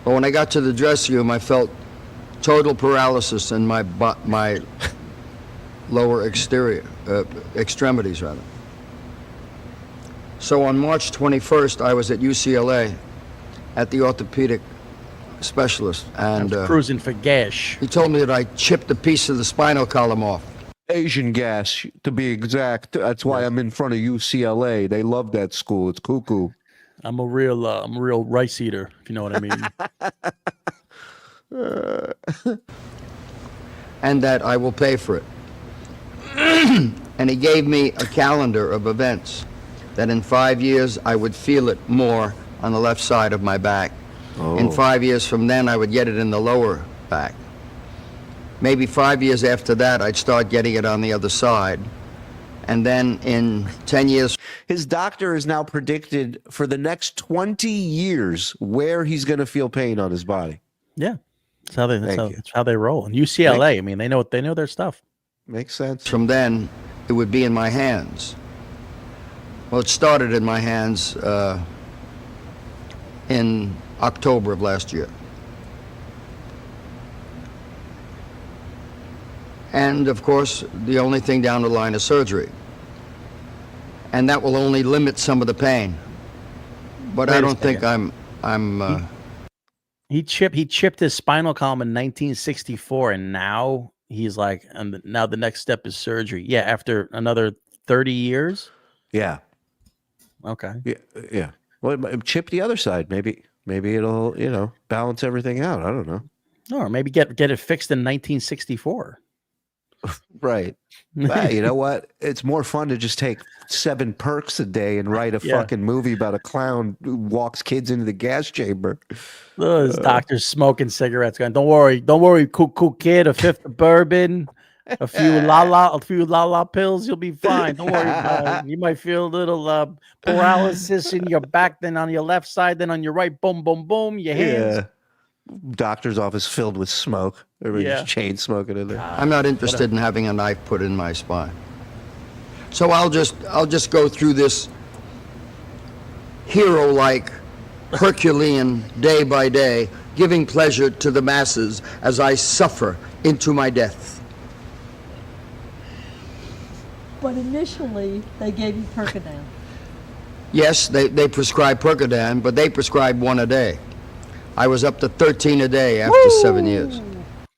But when I got to the dressing room, I felt total paralysis in my lower extremities, rather. So on March 21st, I was at UCLA at the orthopedic specialist, and cruising for gas. He told me that I chipped a piece of the spinal column off. Asian gas, to be exact. That's why I'm in front of UCLA. They love that school. It's cuckoo. I'm a real rice eater, if you know what I mean. And that I will pay for it. And he gave me a calendar of events that in 5 years I would feel it more on the left side of my back. Oh. In 5 years from then, I would get it in the lower back. Maybe 5 years after that, I'd start getting it on the other side. And then in 10 years... His doctor has now predicted for the next 20 years where he's going to feel pain on his body. Yeah. That's how they roll. And UCLA, I mean, they know their stuff. Makes sense. From then, it would be in my hands. Well, it started in my hands in October of last year. And, of course, the only thing down the line is surgery. And that will only limit some of the pain. But I don't think He chipped his spinal column in 1964, and now he's like, and now the next step is surgery. Yeah, after another 30 years. Yeah. Okay. Yeah. Well, chip the other side. Maybe it'll balance everything out. I don't know. Or maybe get it fixed in 1964. Right. But you know what? It's more fun to just take 7 perks a day and write a fucking movie about a clown who walks kids into the gas chamber. Those doctors smoking cigarettes, going, "Don't worry, cool kid. A fifth of bourbon, a few la pills, you'll be fine. Don't worry about it. You might feel a little paralysis in your back, then on your left side, then on your right. Boom, boom, boom. Your hands." Yeah. Doctor's office filled with smoke. Everybody's chain smoking in there. I'm not interested in having a knife put in my spine. So I'll just go through this hero-like Herculean day by day, giving pleasure to the masses as I suffer into my death. But initially, they gave you Percodan. Yes, they prescribe Percodan, but they prescribe 1 a day. I was up to 13 a day after 7 years.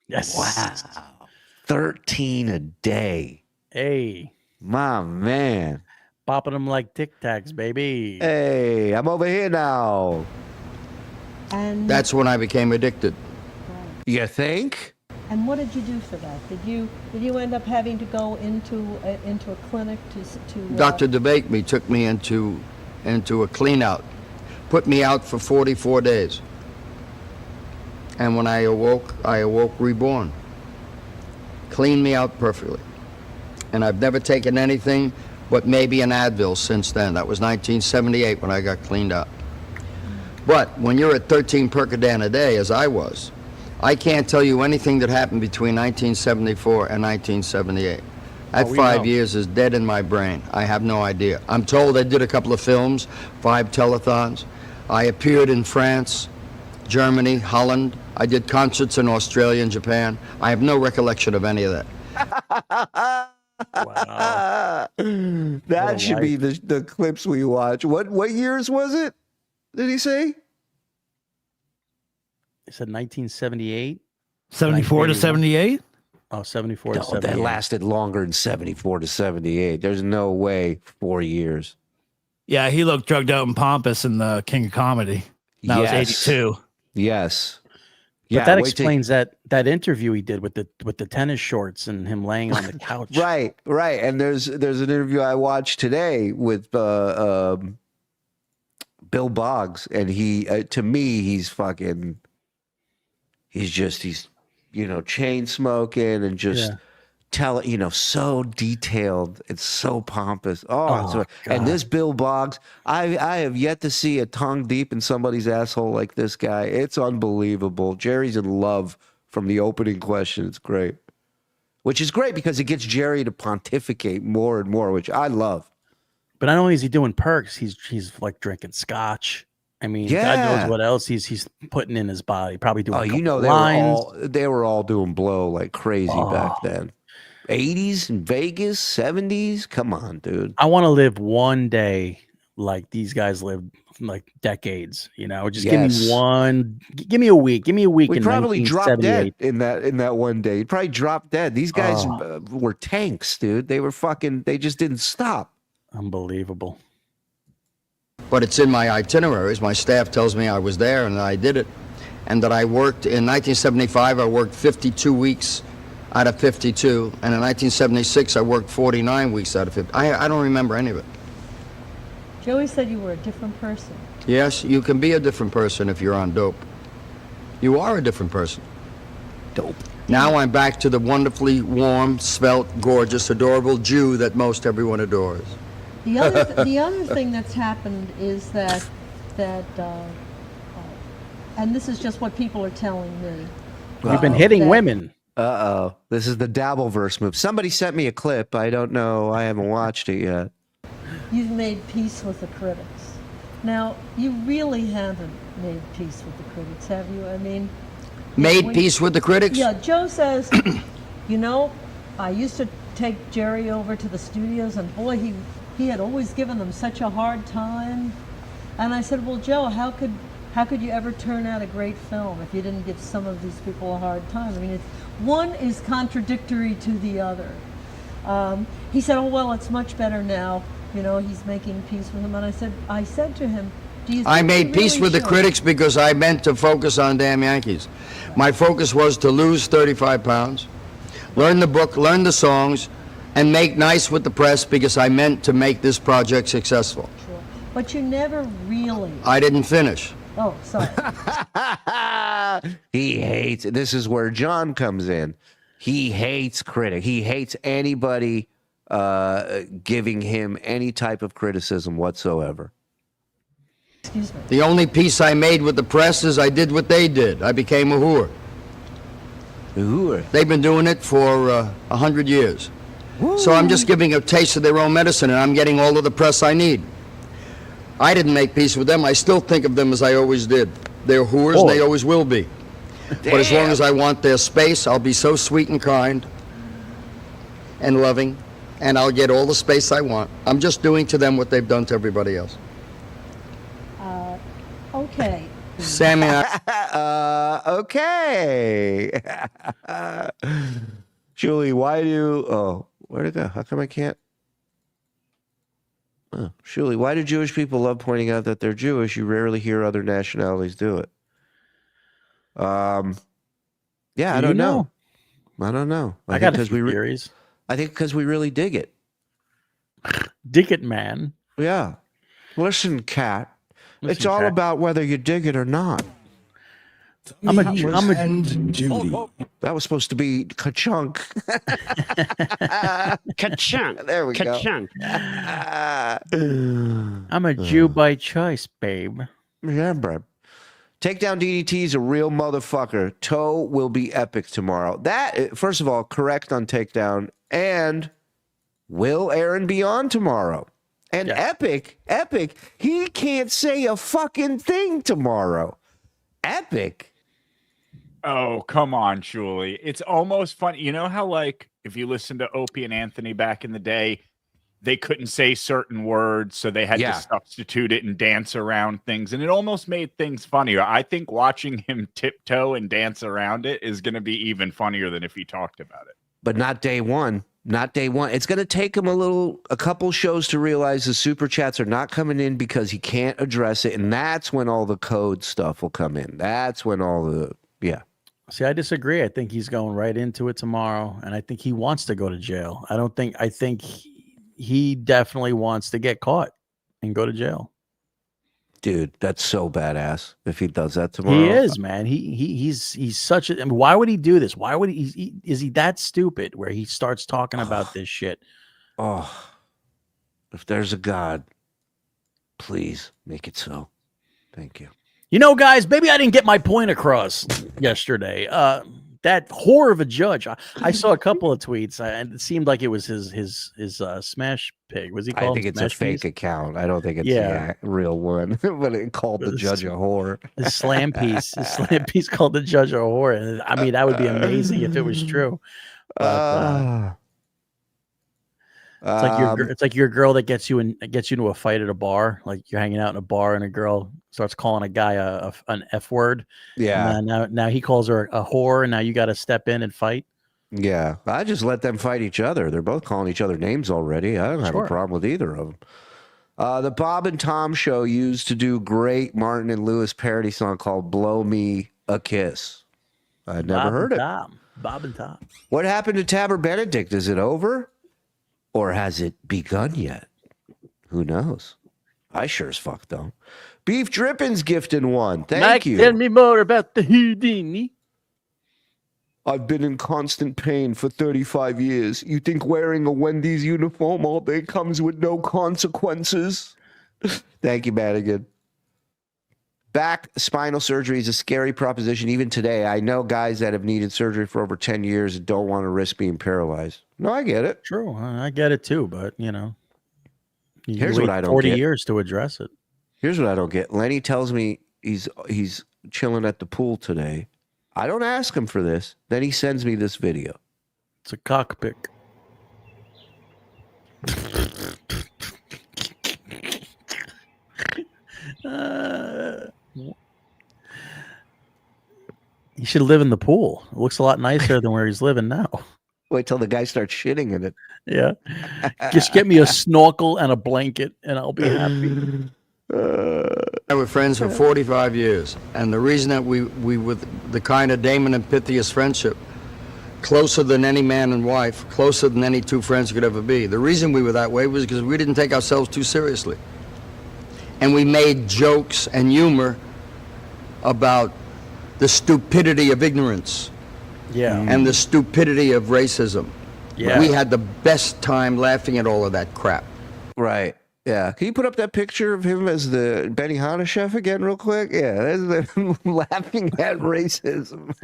Yes. Wow. 13 a day. Hey. My man. Popping them like Tic Tacs, baby. Hey, I'm over here now. And That's when I became addicted. You think? And what did you do for that? Did you end up having to go into a clinic to Dr. DeBakeme took me into a clean out, put me out for 44 days. And when I awoke reborn. Cleaned me out perfectly. And I've never taken anything but maybe an Advil since then. That was 1978 when I got cleaned out. But when you're at 13 Percodan a day, as I was, I can't tell you anything that happened between 1974 and 1978. That 5 years is dead in my brain. I have no idea. I'm told I did a couple of films, 5 telethons. I appeared in France, Germany, Holland. I did concerts in Australia and Japan. I have no recollection of any of that. Wow. That should be the clips we watch. What years was it? Did he say? He said 1978. 74 to 78? Oh, 74 to No, 78. that lasted longer than 74 to 78. There's no way 4 years. Yeah, he looked drugged out and pompous in the King of Comedy. That was 82. Yes. But that explains that interview he did with the tennis shorts and him laying on the couch. Right. And there's an interview I watched today with Bill Boggs, and he to me he's chain smoking and just so detailed. It's so pompous. And this Bill Boggs, I have yet to see a tongue deep in somebody's asshole like this guy. It's unbelievable. Jerry's in love from the opening question. It's great. Which is great because it gets Jerry to pontificate more and more, which I love. But not only is he doing perks, he's like drinking scotch. I mean, God knows what else he's putting in his body. Probably doing they were all doing blow like crazy back then. 80s in Vegas, 70s. Come on, dude. I want to live one day like these guys lived like decades. Just give me a week. Give me a week. We'd in probably drop dead 1978. in that one day. You'd probably drop dead. These guys were tanks, dude. They were they just didn't stop. Unbelievable. But it's in my itineraries. My staff tells me I was there and that I did it. And that I worked in 1975, I worked 52 weeks out of 52. And in 1976, I worked 49 weeks out of 50. I don't remember any of it. Joey said you were a different person. Yes, you can be a different person if you're on dope. You are a different person. Dope. Now I'm back to the wonderfully warm, svelte, gorgeous, adorable Jew that most everyone adores. The other thing that's happened is that and this is just what people are telling me. You've been hitting women. Uh-oh. This is the Dabbleverse move. Somebody sent me a clip. I don't know. I haven't watched it yet. You've made peace with the critics. Now, you really haven't made peace with the critics, have you? I mean... Made peace with the critics? Yeah, Joe says, I used to take Jerry over to the studios, and boy, he had always given them such a hard time. And I said, well, Joe, how could you ever turn out a great film if you didn't give some of these people a hard time? I mean, one is contradictory to the other. He said, oh, well, it's much better now. You know, he's making peace with him. And I said to him, do you think I he made peace really with the should? critics because I meant to focus on damn Yankees. My focus was to lose 35 pounds, learn the book, learn the songs, and make nice with the press because I meant to make this project successful. Sure. But you never really. I didn't finish. Oh, sorry. He hates. This is where John comes in. He hates critic. He hates anybody giving him any type of criticism whatsoever. Excuse me. The only peace I made with the press is I did what they did. I became a whore. A whore? They've been doing it for 100 years. So I'm just giving a taste of their own medicine, and I'm getting all of the press I need. I didn't make peace with them. I still think of them as I always did. They're whores, and they always will be. But as long as I want their space, I'll be so sweet and kind and loving, and I'll get all the space I want. I'm just doing to them what they've done to everybody else. Okay. Sammy, Okay. Shuli, why do... Oh, where'd it go? How come I can't... Oh, Shuli, why do Jewish people love pointing out that they're Jewish? You rarely hear other nationalities do it. Yeah, I don't know. I don't know. I got a few theories. I think because we really dig it. Dig it, man. Yeah. Listen, cat. Listen, it's all cat. about whether you dig it or not. I'm a Judy. That was supposed to be ka-chunk. Ka-chunk. There we Ka-chunk. go. I'm a Jew by choice, babe. Yeah, bro. Takedown DDT's a real motherfucker. Toe will be epic tomorrow. That, first of all, correct on takedown. And will Aaron be on tomorrow? And epic, he can't say a fucking thing tomorrow. Epic. Oh, come on, Shuli. It's almost funny. You know how, like, if you listen to Opie and Anthony back in the day, they couldn't say certain words, so they had to substitute it and dance around things, and it almost made things funnier. I think watching him tiptoe and dance around it is going to be even funnier than if he talked about it. But not day one. Not day one. It's going to take him a couple shows to realize the super chats are not coming in because he can't address it, and that's when all the code stuff will come in. That's when all the, See, I disagree. I think he's going right into it tomorrow, and I think he wants to go to jail. I think he definitely wants to get caught and go to jail. Dude, that's so badass if he does that tomorrow. He is, man. He's such a. I mean, why would he do this? Why would is he that stupid where he starts talking about this shit? Oh, if there's a God, please make it so. Thank you. You know, guys, maybe I didn't get my point across yesterday. That whore of a judge. I saw a couple of tweets, and it seemed like it was his smash pig. Was he called? I think it's a fake account. I don't think it's the real one. But it called the judge a whore. His slam piece called the judge a whore. And I mean, that would be amazing if it was true. But, it's like your girl that gets you into a fight at a bar. Like you're hanging out in a bar and a girl starts calling a guy an F word. Yeah. And now he calls her a whore, and now you got to step in and fight. Yeah, I just let them fight each other. They're both calling each other names already. I don't have a problem with either of them. The Bob and Tom show used to do great Martin and Lewis parody song called "Blow Me a Kiss." I'd never heard it. Bob and Tom. What happened to Tabber Benedict? Is it over? Or has it begun yet? Who knows? I sure as fuck don't. Beef Drippin's gifting one. Thank you. Tell me more about the Houdini. I've been in constant pain for 35 years. You think wearing a Wendy's uniform all day comes with no consequences? Thank you, Madigan. Back spinal surgery is a scary proposition even today. I know guys that have needed surgery for over 10 years and don't want to risk being paralyzed. No, I get it. True. I get it too, but here's what I don't 40 get. years to address it. Here's what I don't get. Lenny tells me he's chilling at the pool today. I don't ask him for this. Then he sends me this video. It's a cockpick. He should live in the pool. It looks a lot nicer than where he's living now. Wait till the guy starts shitting in it. Yeah. Just get me a snorkel and a blanket, and I'll be happy. I were friends for 45 years, and the reason that we were the kind of Damon and Pythias friendship, closer than any man and wife, closer than any two friends could ever be. The reason we were that way was because we didn't take ourselves too seriously. And we made jokes and humor about the stupidity of ignorance. Yeah. And the stupidity of racism. Yeah. We had the best time laughing at all of that crap. Right. Yeah. Can you put up that picture of him as the Benihana chef again real quick? Yeah. There's them laughing at racism.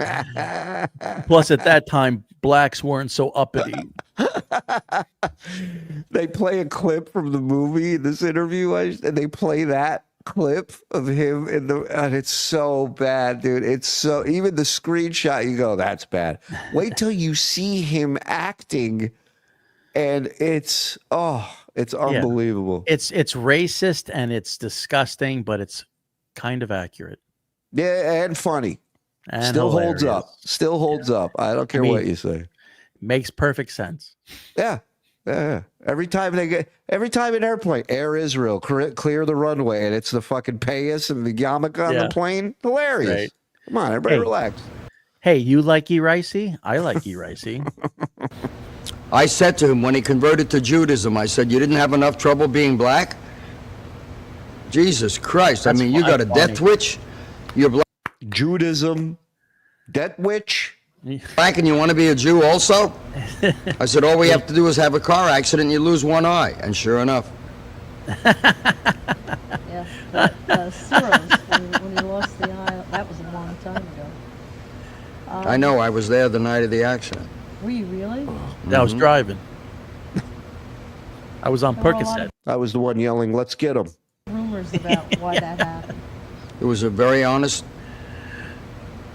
Plus, at that time, blacks weren't so uppity. They play a clip from the movie, this interview, and they play that clip of him in the, and it's so bad, dude. It's so, even the screenshot, you go, that's bad. Wait till you see him acting, and it's unbelievable. It's racist and it's disgusting, but it's kind of accurate. Yeah, and funny. And Still holds hilarious. up. Still holds up. I don't care what you say. Makes perfect sense. Yeah. Yeah. Every time an airplane, Air Israel, clear the runway, and it's the fucking payas and the yarmulke on the plane. Hilarious. Right. Come on, everybody relax. Hey, you like E-Ricey? I like E-Ricey. I said to him when he converted to Judaism, I said, you didn't have enough trouble being black? Jesus Christ. I mean, you got a death twitch? You're black. Judaism, death witch. Black and you want to be a Jew also? I said, all we have to do is have a car accident and you lose one eye. And sure enough. Yeah, Suros, when he lost the eye, that was a long time ago. I know, I was there the night of the accident. Were you really? Yeah, I was driving. I was on Percocet. I was the one yelling, let's get him. Rumors about why that happened. It was a very honest,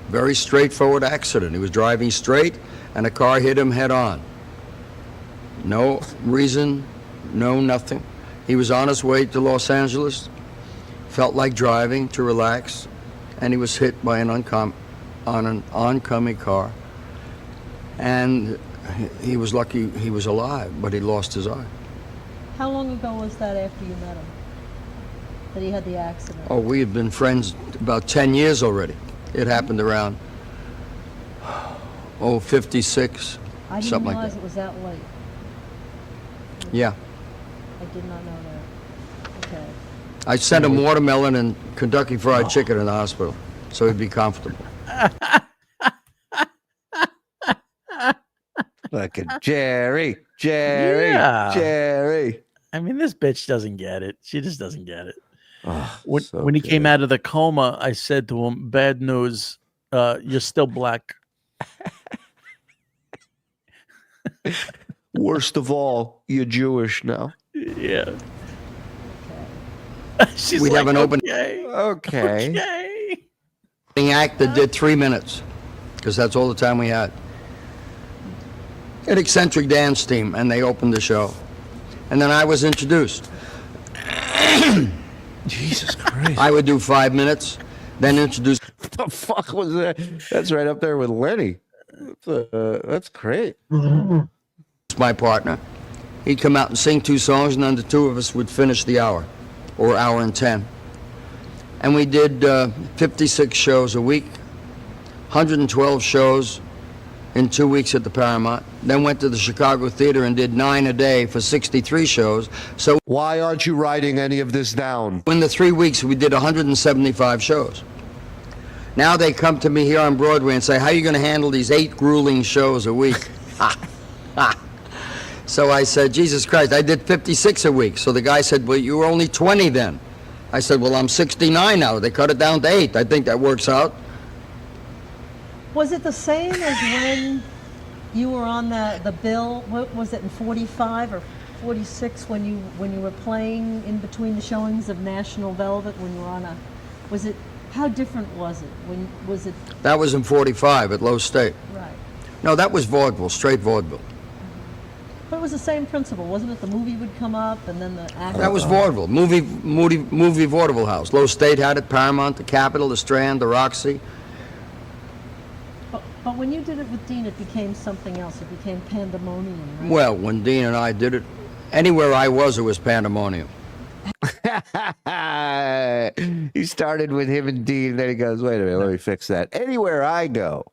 very straightforward accident. He was driving straight and a car hit him head on. No reason, no nothing. He was on his way to Los Angeles, felt like driving to relax, and he was hit by an oncoming car. And he was lucky he was alive, but he lost his eye. How long ago was that after you met him? That he had the accident? Oh, we had been friends about 10 years already. It happened around, 56, I didn't something realize like it was that late. that. Yeah. I did not know that. Okay. I sent him watermelon and Kentucky Fried Chicken in the hospital, so he'd be comfortable. Fucking Jerry. Jerry. I mean, this bitch doesn't get it. She just doesn't get it. Oh, When he came out of the coma, I said to him, bad news, you're still black. Worst of all, you're Jewish now. Yeah. She's We'd like, have an open Okay. act that did 3 minutes, because that's all the time we had. An eccentric dance team, and they opened the show. And then I was introduced. Jesus Christ. I would do 5 minutes, then introduce. What the fuck was that? That's right up there with Lenny. That's great. My partner. He'd come out and sing 2 songs, and then the two of us would finish the hour, or hour and 10. And we did 56 shows a week, 112 shows in 2 weeks at the Paramount. Then went to the Chicago Theater and did 9 a day for 63 shows. So why aren't you writing any of this down? In the 3 weeks, we did 175 shows. Now they come to me here on Broadway and say, how are you going to handle these 8 grueling shows a week? So I said, Jesus Christ, I did 56 a week. So the guy said, well, you were only 20 then. I said, well, I'm 69 now. They cut it down to 8. I think that works out. Was it the same as when you were on the bill? What was it, in 45 or 46 when you were playing in between the showings of National Velvet when you were on a? Was it? How different was it? When was it? That was in 45 at Low State. Right. No, that was vaudeville, straight vaudeville. But it was the same principle, wasn't it? The movie would come up and then the actor. That was vaudeville, movie vaudeville house. Low State had it, Paramount, the Capitol, the Strand, the Roxy. But when you did it with Dean, it became something else. It became pandemonium, right? Well, when Dean and I did it, anywhere I was, it was pandemonium. He started with him and Dean, then he goes, wait a minute, let me fix that. Anywhere I go,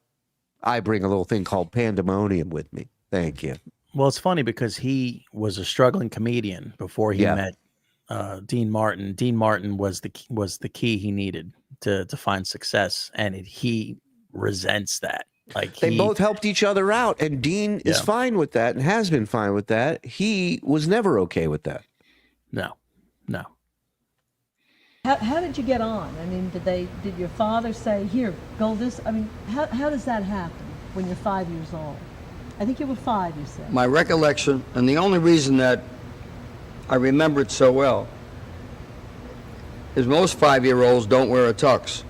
I bring a little thing called pandemonium with me. Thank you. Well, it's funny because he was a struggling comedian before he met Dean Martin. Dean Martin was the key he needed to find success, and he resents that. Like they both helped each other out, and Dean is fine with that and has been fine with that. He was never okay with that. No. How did you get on? I mean, did your father say, here, go this? I mean, how does that happen when you're 5 years old? I think you were 5, you said. My recollection, and the only reason that I remember it so well, is most 5-year-olds don't wear a tux.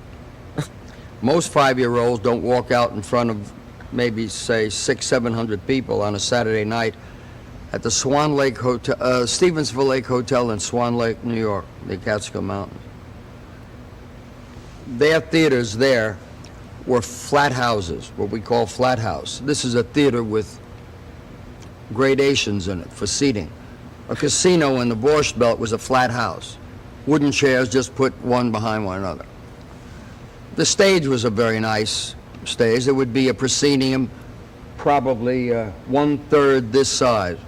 Most 5-year-olds don't walk out in front of maybe, say, 600-700 people on a Saturday night at the Swan Lake Hotel, Stevensville Lake Hotel in Swan Lake, New York, the Catskill Mountains. Their theaters there were flat houses, what we call flat house. This is a theater with gradations in it for seating. A casino in the Borscht Belt was a flat house. Wooden chairs just put one behind one another. The stage was a very nice stage. There would be a proscenium, probably 1/3 this size.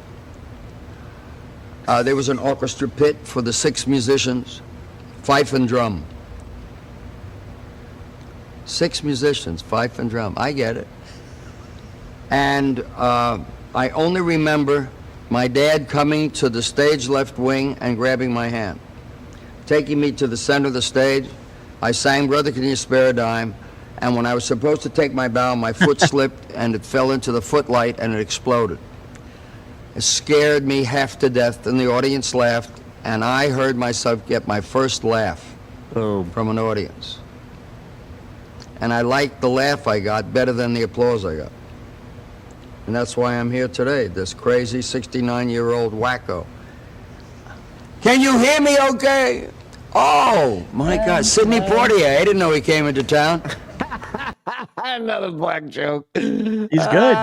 There was an orchestra pit for the 6 musicians, fife and drum. 6 musicians, fife and drum. I get it. And I only remember my dad coming to the stage left wing and grabbing my hand, taking me to the center of the stage. I sang Brother Can You Spare a Dime, and when I was supposed to take my bow, my foot slipped and it fell into the footlight and it exploded. It scared me half to death, and the audience laughed, and I heard myself get my first laugh from an audience. And I liked the laugh I got better than the applause I got. And that's why I'm here today, this crazy 69-year-old wacko. Can you hear me okay? Oh, my God, Sidney Poitier, I didn't know he came into town. Another black joke. He's good.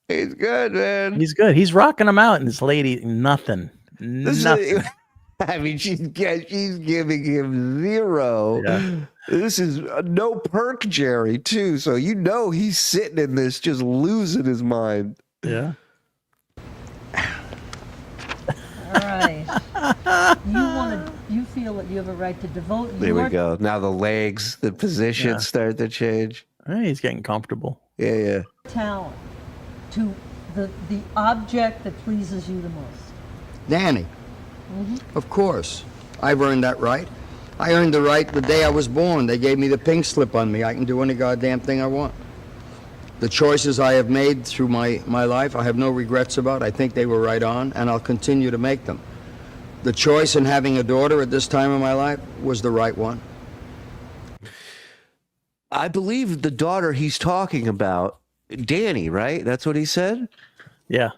He's good, man. He's good. He's rocking him out, and this lady, nothing. I mean, she's giving him 0. Yeah. This is no perk Jerry, too. So you know he's sitting in this just losing his mind. Yeah. All right. You feel that you have a right to devote. There we go. Now the legs, the positions start to change. Hey, he's getting comfortable. Yeah. Talent to the object that pleases you the most. Danny. Of course. I've earned that right. I earned the right the day I was born. They gave me the pink slip on me. I can do any goddamn thing I want. The choices I have made through my life, I have no regrets about. I think they were right on, and I'll continue to make them. The choice in having a daughter at this time in my life was the right one. I believe the daughter he's talking about, Danny, right? That's what he said? Yeah.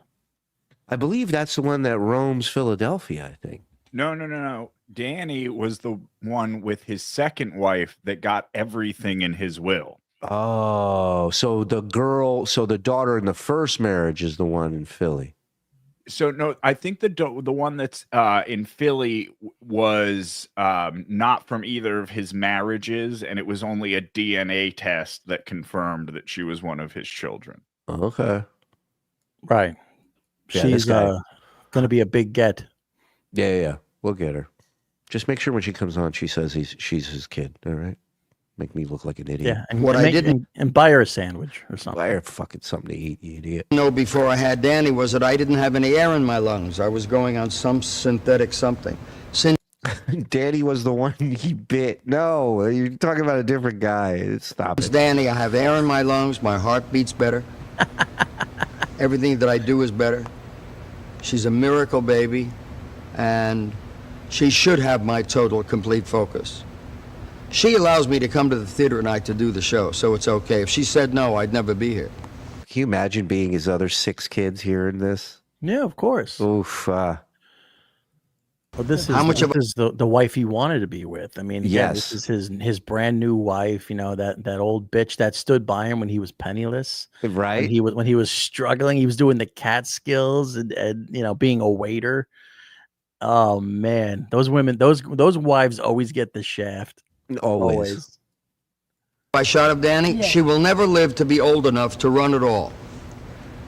I believe that's the one that roams Philadelphia, I think. No. Danny was the one with his second wife that got everything in his will. Oh, so the daughter in the first marriage is the one in Philly. So no, I think the one that's in Philly was not from either of his marriages, and it was only a DNA test that confirmed that she was one of his children. Okay. Right. Yeah, She's going to be a big get. Yeah. We'll get her. Just make sure when she comes on, she says she's his kid. All right. Make me look like an idiot. Yeah, and buy her a sandwich or something. Buy her fucking something to eat, you idiot. Before I had Danny was that I didn't have any air in my lungs. I was going on some synthetic something. Danny was the one he bit. No, you're talking about a different guy. Stop it. Danny, I have air in my lungs. My heart beats better. Everything that I do is better. She's a miracle baby, and she should have my total, complete focus. She allows me to come to the theater at night to do the show, so it's okay. If she said no, I'd never be here. Can you imagine being his other 6 kids hearing this? Yeah, of course. Oof. Well, this is How much of the wife he wanted to be with. I mean, yeah, this is his brand new wife. You know, that old bitch that stood by him when he was penniless. Right. When he was struggling, he was doing the cat skills and you know, being a waiter. Oh man, those women, those wives always get the shaft. Always. I shot of Danny, Yeah. she will never live to be old enough to run at all.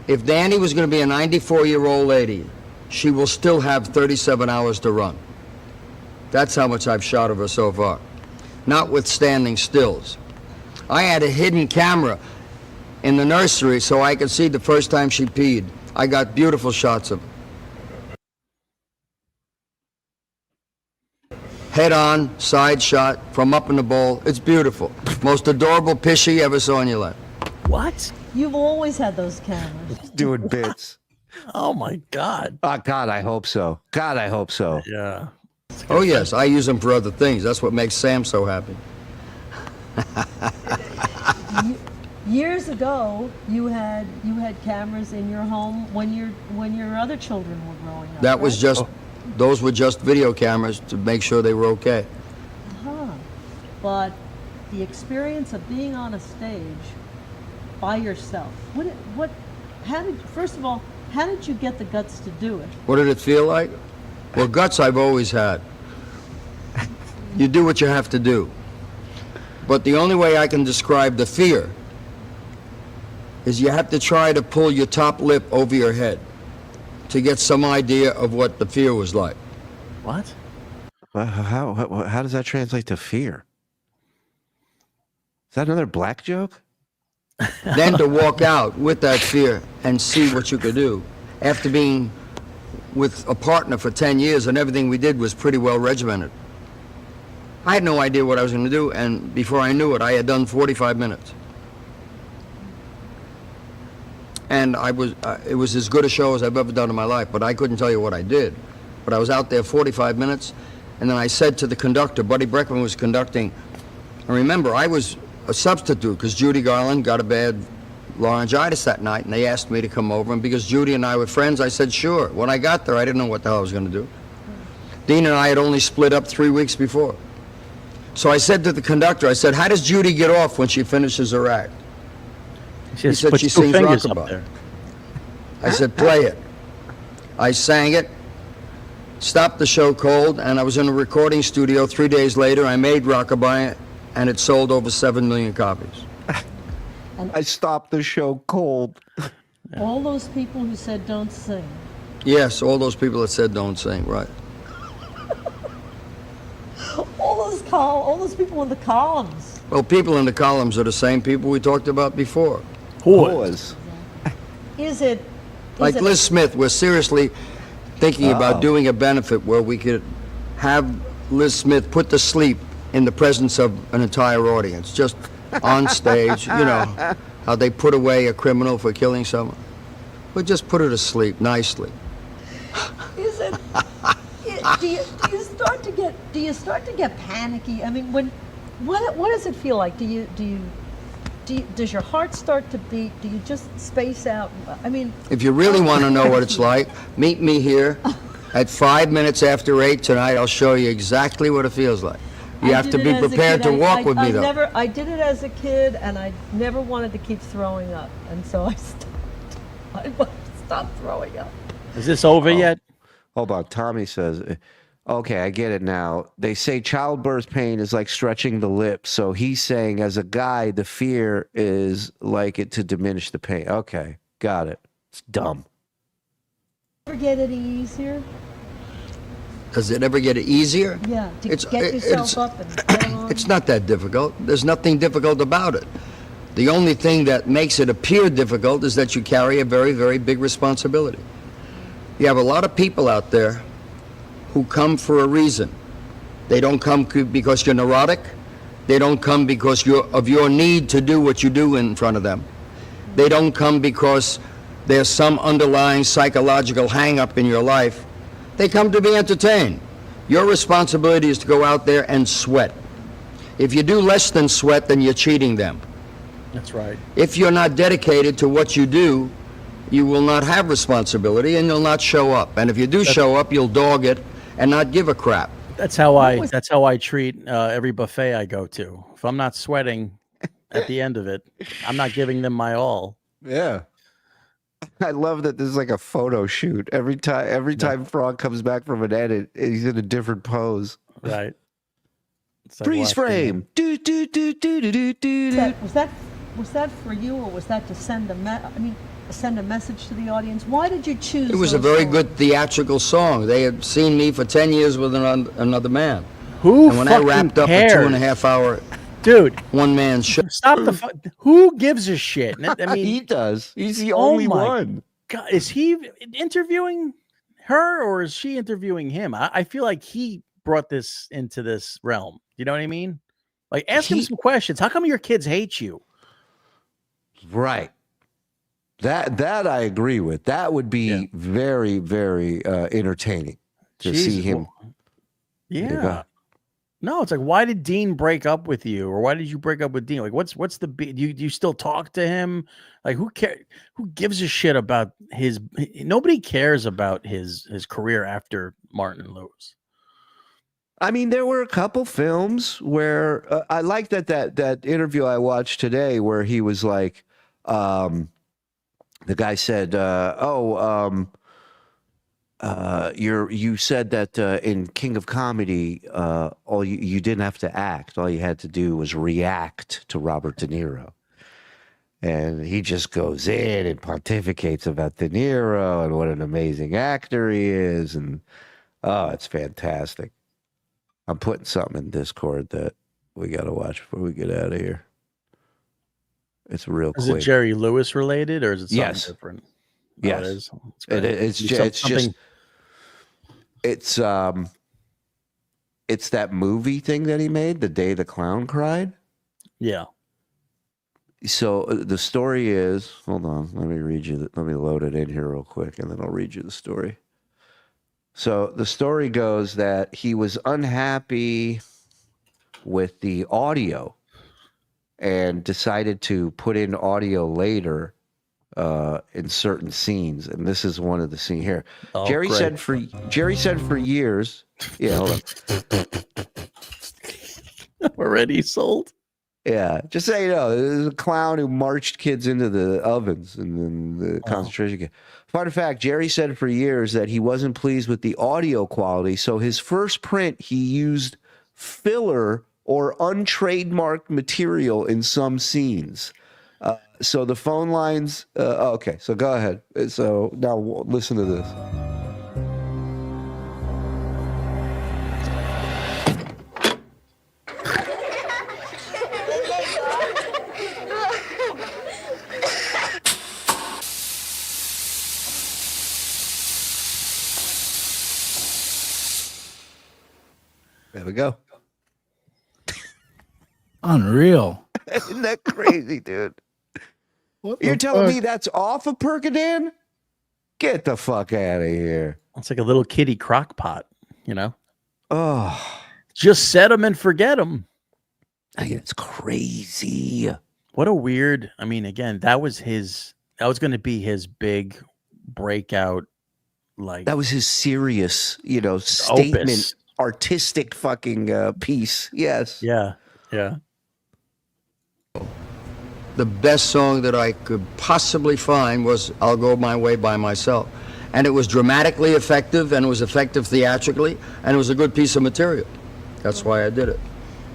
If Danny was going to be a 94-year-old lady, she will still have 37 hours to run. That's how much I've shot of her so far, notwithstanding stills. I had a hidden camera in the nursery so I could see the first time she peed. I got beautiful shots of her. Head on, side shot, from up in the bowl. It's beautiful. Most adorable piss you ever saw in your life. What? You've always had those cameras. Doing bits. Oh my God. Oh, God, I hope so. God, I hope so. Yeah. Oh yes, I use them for other things. That's what makes Sam so happy. Years ago, you had cameras in your home when your other children were growing up. That was right? just, those were just video cameras to make sure they were okay. But the experience of being on a stage by yourself, first of all, how did you get the guts to do it? What did it feel like? Well, guts I've always had. You do what you have to do. But the only way I can describe the fear is you have to try to pull your top lip over your head to get some idea of what the fear was like. What? How does that translate to fear? Is that another black joke? Then to walk out with that fear and see what you could do. After being with a partner for 10 years and everything we did was pretty well regimented. I had no idea what I was going to do, and before I knew it, I had done 45 minutes. And it was as good a show as I've ever done in my life, but I couldn't tell you what I did. But I was out there 45 minutes, and then I said to the conductor, Buddy Breckman was conducting, and remember, I was a substitute because Judy Garland got a bad laryngitis that night, and they asked me to come over, and because Judy and I were friends, I said sure. When I got there, I didn't know what the hell I was going to do. Dean and I had only split up 3 weeks before. So I said to the conductor, I said, how does Judy get off when she finishes her act? He said she sings rockabye. I said, play it. I sang it, stopped the show cold, and I was in a recording studio 3 days later. I made rockabye, and it sold over 7 million copies. I stopped the show cold. All those people who said don't sing. Yes, all those people that said don't sing, right. All those people in the columns. Well, people in the columns are the same people we talked about before. Whores. Is it Like Liz Smith, we're seriously thinking about doing a benefit where we could have Liz Smith put to sleep in the presence of an entire audience, just on stage, you know, how they put away a criminal for killing someone. We'll just put her to sleep nicely. Is it? Do you start to get panicky? I mean, what does it feel like? Does your heart start to beat? Do you just space out? I mean, if you really want to know what it's like, meet me here at 5 minutes after 8 tonight. I'll show you exactly what it feels like. You have to be prepared to walk with me, though. I did it as a kid, and I never wanted to keep throwing up, and so I stopped. I stopped throwing up. Is this over yet? Hold on. Tommy says, okay, I get it now. They say childbirth pain is like stretching the lips. So he's saying as a guy, the fear is like it to diminish the pain. Okay, got it. It's dumb. Ever get any easier? Does it ever get easier? Yeah, to get yourself up and get on. It's not that difficult. There's nothing difficult about it. The only thing that makes it appear difficult is that you carry a very, very big responsibility. You have a lot of people out there who come for a reason. They don't come because you're neurotic. They don't come because of your need to do what you do in front of them. They don't come because there's some underlying psychological hang-up in your life. They come to be entertained. Your responsibility is to go out there and sweat. If you do less than sweat, then you're cheating them. That's right. If you're not dedicated to what you do, you will not have responsibility and you'll not show up. And if you do show up, you'll dog it and not give a crap. That's how I treat every buffet I go to. If I'm not sweating at the end of it, I'm not giving them my all. Yeah. I love that this is like a photo shoot. Every time Frog comes back from an edit, he's in a different pose. Right. Freeze frame. Do, do, do, do, do, do, do. Was that for you, or was that to send send a message to the audience? Why did you choose? It was a very good theatrical song. They had seen me for 10 years with another man. Who And when I wrapped up cares? a 2.5 hour one-man show. Stop the who gives a shit? I mean, he does. He's the only one. God, is he interviewing her, or is she interviewing him? I feel like he brought this into this realm. You know what I mean? Like, ask him some questions. How come your kids hate you? Right. That I agree with. That would be very, very entertaining to see him. Yeah. No, it's like, why did Dean break up with you, or why did you break up with Dean? Like, what's the do you still talk to him? Like, who gives a shit about his? Nobody cares about his career after Martin and Lewis. I mean, there were a couple films where I like that interview I watched today where he was like, the guy said, you said that in King of Comedy, all you didn't have to act. All you had to do was react to Robert De Niro. And he just goes in and pontificates about De Niro and what an amazing actor he is. And, oh, it's fantastic. I'm putting something in Discord that we got to watch before we get out of here. It's real quick. Is it Jerry Lewis related, or is it something different? Yes. Oh, it's that movie thing that he made, The Day the Clown Cried. Yeah. So the story is, hold on, let me load it in here real quick, and then I'll read you the story. So the story goes that he was unhappy with the audio and decided to put in audio later in certain scenes, and this is one of the scenes here. Oh, Jerry said for years, yeah, hold on. Already sold. Yeah, just so you know, there's a clown who marched kids into the ovens and then the concentration camp. Fun fact, Jerry said for years that he wasn't pleased with the audio quality, so his first print, he used filler or untrademarked material in some scenes. So the phone lines, okay, so go ahead. So now listen to this. There we go. Unreal. Isn't that crazy, dude? You're telling me that's off of Percodan? Get the fuck out of here. It's like a little kitty crock pot, you know? Oh. Just set them and forget them. It's crazy. What a weird, I mean, again, that was going to be his big breakout. Like, that was his serious, statement, opus. Artistic fucking piece. Yes. Yeah. Yeah. The best song that I could possibly find was I'll Go My Way by Myself. And it was dramatically effective, and it was effective theatrically, and it was a good piece of material. That's why I did it.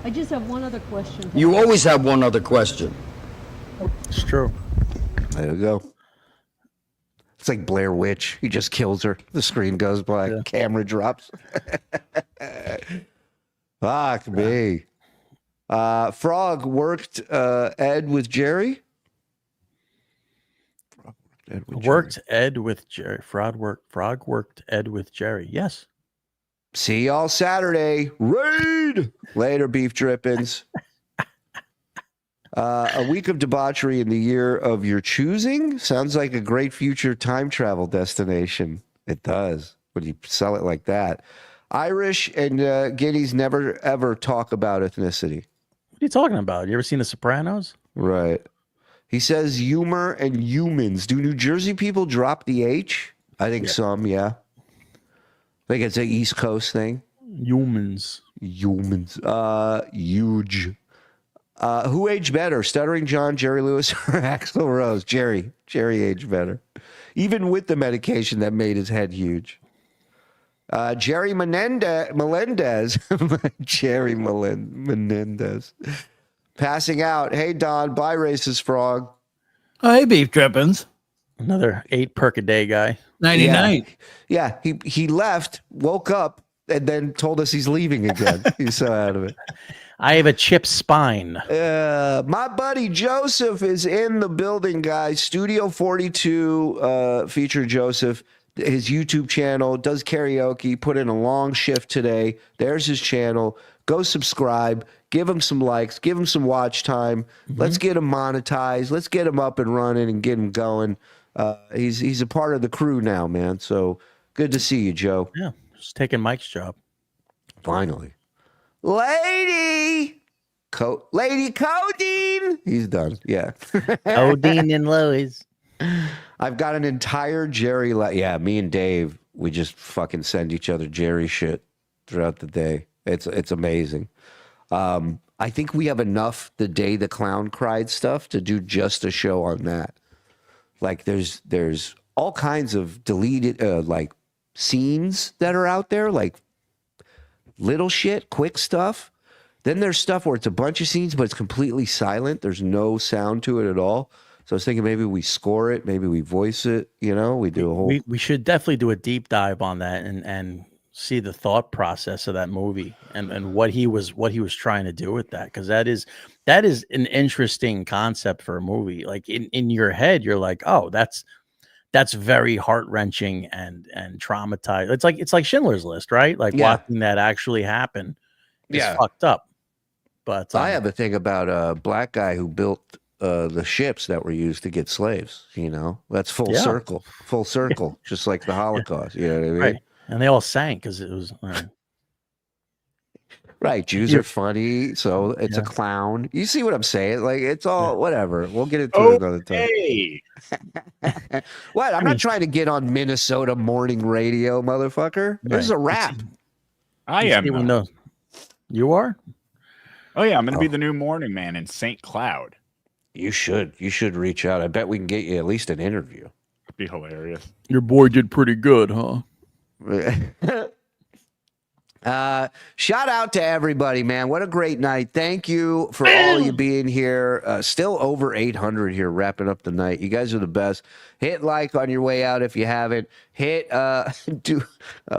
I just have one other question. You always have one other question. It's true. There you go. It's like Blair Witch. He just kills her. The screen goes by. Yeah. Camera drops. Fuck me. Frog worked Ed with Jerry. Worked Ed with Jerry. Frog worked Ed with Jerry. Yes. See y'all Saturday. Raid. Later, beef drippings. A week of debauchery in the year of your choosing sounds like a great future time travel destination. It does when you sell it like that. Irish and Guineas never ever talk about ethnicity. What are you talking about? You ever seen The Sopranos? Right. He says humor and humans. Do New Jersey people drop the H? I think some, yeah. Like it's an East Coast thing. Humans. Huge. Who aged better, Stuttering John, Jerry Lewis, or Axl Rose? Jerry aged better, even with the medication that made his head huge. Jerry Melendez, Jerry Melendez, passing out. Hey Don, bye racist frog. Oh, hey, beef drippings. Another 8 perk a day guy. 99. Yeah, he left, woke up, and then told us he's leaving again. He's so out of it. I have a chipped spine. My buddy Joseph is in the building, guys. Studio 42 feature Joseph. His YouTube channel, does karaoke, put in a long shift today. There's his channel. Go subscribe. Give him some likes. Give him some watch time. Let's get him monetized. Let's get him up and running and get him going. He's a part of the crew now, man. So good to see you, Joe. Yeah, just taking Mike's job. Finally. Lady Codeine. He's done. Yeah. Codeine and Lois. I've got an entire Jerry. Me and Dave, we just fucking send each other Jerry shit throughout the day. It's amazing. I think we have enough the day the clown cried stuff to do just a show on that. Like there's all kinds of deleted like scenes that are out there, like little shit, quick stuff. Then there's stuff where it's a bunch of scenes, but it's completely silent. There's no sound to it at all. So I was thinking maybe we score it, maybe we voice it, we do a whole... We should definitely do a deep dive on that and see the thought process of that movie and what he was trying to do with that. Because that is an interesting concept for a movie. Like in your head, you're like, oh, that's very heart-wrenching and traumatized. It's like Schindler's List, right? Like watching that actually happen is fucked up. But I have a thing about a black guy who built the ships that were used to get slaves. That's full circle, just like the Holocaust. You know what I mean? Right. And they all sank because it was right. Jews are funny, so it's a clown. You see what I'm saying? Like it's all whatever. We'll get into it another time. What? I'm not trying to get on Minnesota morning radio, motherfucker. This is a rap. I am. You are? Oh yeah, I'm gonna be the new morning man in St. Cloud. You should reach out. I bet we can get you at least an interview. It'd be hilarious. Your boy did pretty good, huh? Shout out to everybody, man. What a great night. Thank you for all you being here. Still over 800 here wrapping up the night. You guys are the best. Hit like on your way out if you haven't. Hit oh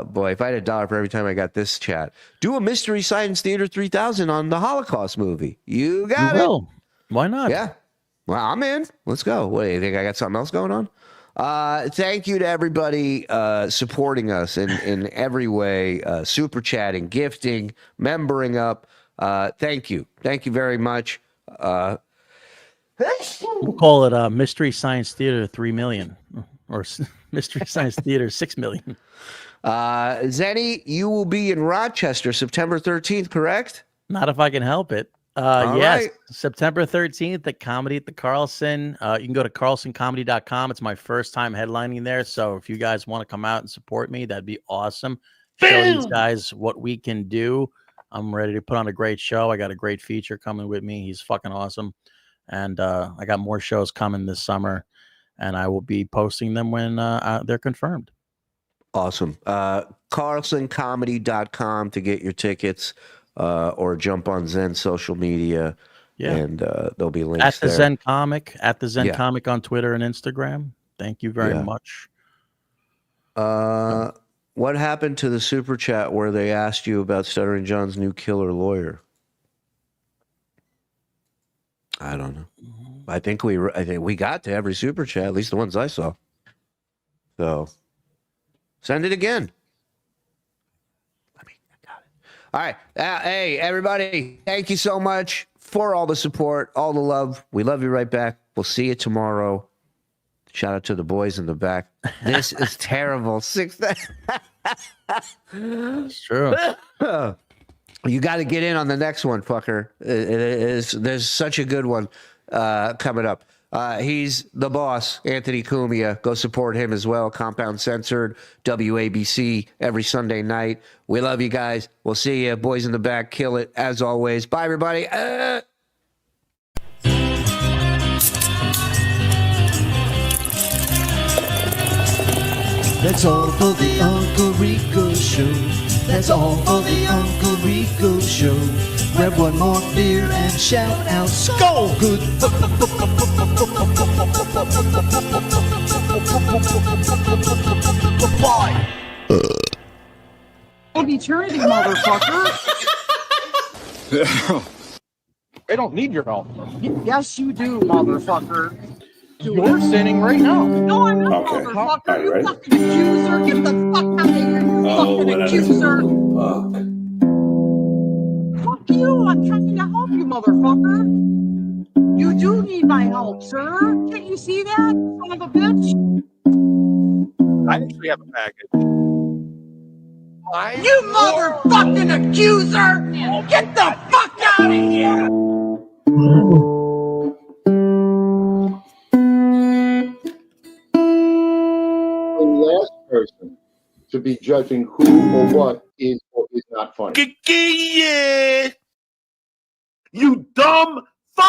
boy, if I had $1 for every time I got this chat. Do a Mystery Science Theater 3000 on the Holocaust movie. You got it. Will. Why not? Yeah. Well, I'm in. Let's go. What do you think? I got something else going on? Thank you to everybody supporting us in every way, super chatting, gifting, membering up. Thank you. Thank you very much. We'll call it Mystery Science Theater 3 million or Mystery Science Theater 6 million. Zenny, you will be in Rochester September 13th, correct? Not if I can help it. Yes, right. September 13th at Comedy at the Carlson. You can go to carlsoncomedy.com. It's my first time headlining there. So if you guys want to come out and support me, that'd be awesome. Show these guys what we can do. I'm ready to put on a great show. I got a great feature coming with me. He's fucking awesome. And I got more shows coming this summer, and I will be posting them when they're confirmed. Awesome. carlsoncomedy.com to get your tickets. Or jump on Zen social media, and there'll be links at the there. Zen Comic, Comic on Twitter and Instagram. Thank you very much. What happened to the super chat where they asked you about Stuttering John's new killer lawyer? I don't know. I think we got to every super chat, at least the ones I saw. So send it again. All right. Hey, everybody, thank you so much for all the support, all the love. We love you right back. We'll see you tomorrow. Shout out to the boys in the back. This is terrible. It's true. You got to get in on the next one, fucker. There's such a good one coming up. He's the boss, Anthony Cumia. Go support him as well. Compound Censored, WABC, every Sunday night. We love you guys. We'll see you. Boys in the back, kill it, as always. Bye, everybody. That's all for the Uncle Rico Show. That's all for the Uncle Rico Show. Grab one more beer and shout out, Skull! Good. Bye. Of eternity, motherfucker. They don't need your help. Yes, you do, motherfucker. You're sinning right now. No, I'm not, motherfucker. You fucking accuser. Get the fuck out of here, you fucking accuser. Fuck you. I'm trying to help you, motherfucker. You do need my help, sir. Can't you see that, son of a bitch? I actually have a package. You motherfucking accuser! Get the fuck out of here! The last person to be judging who or what is or is not funny. You dumb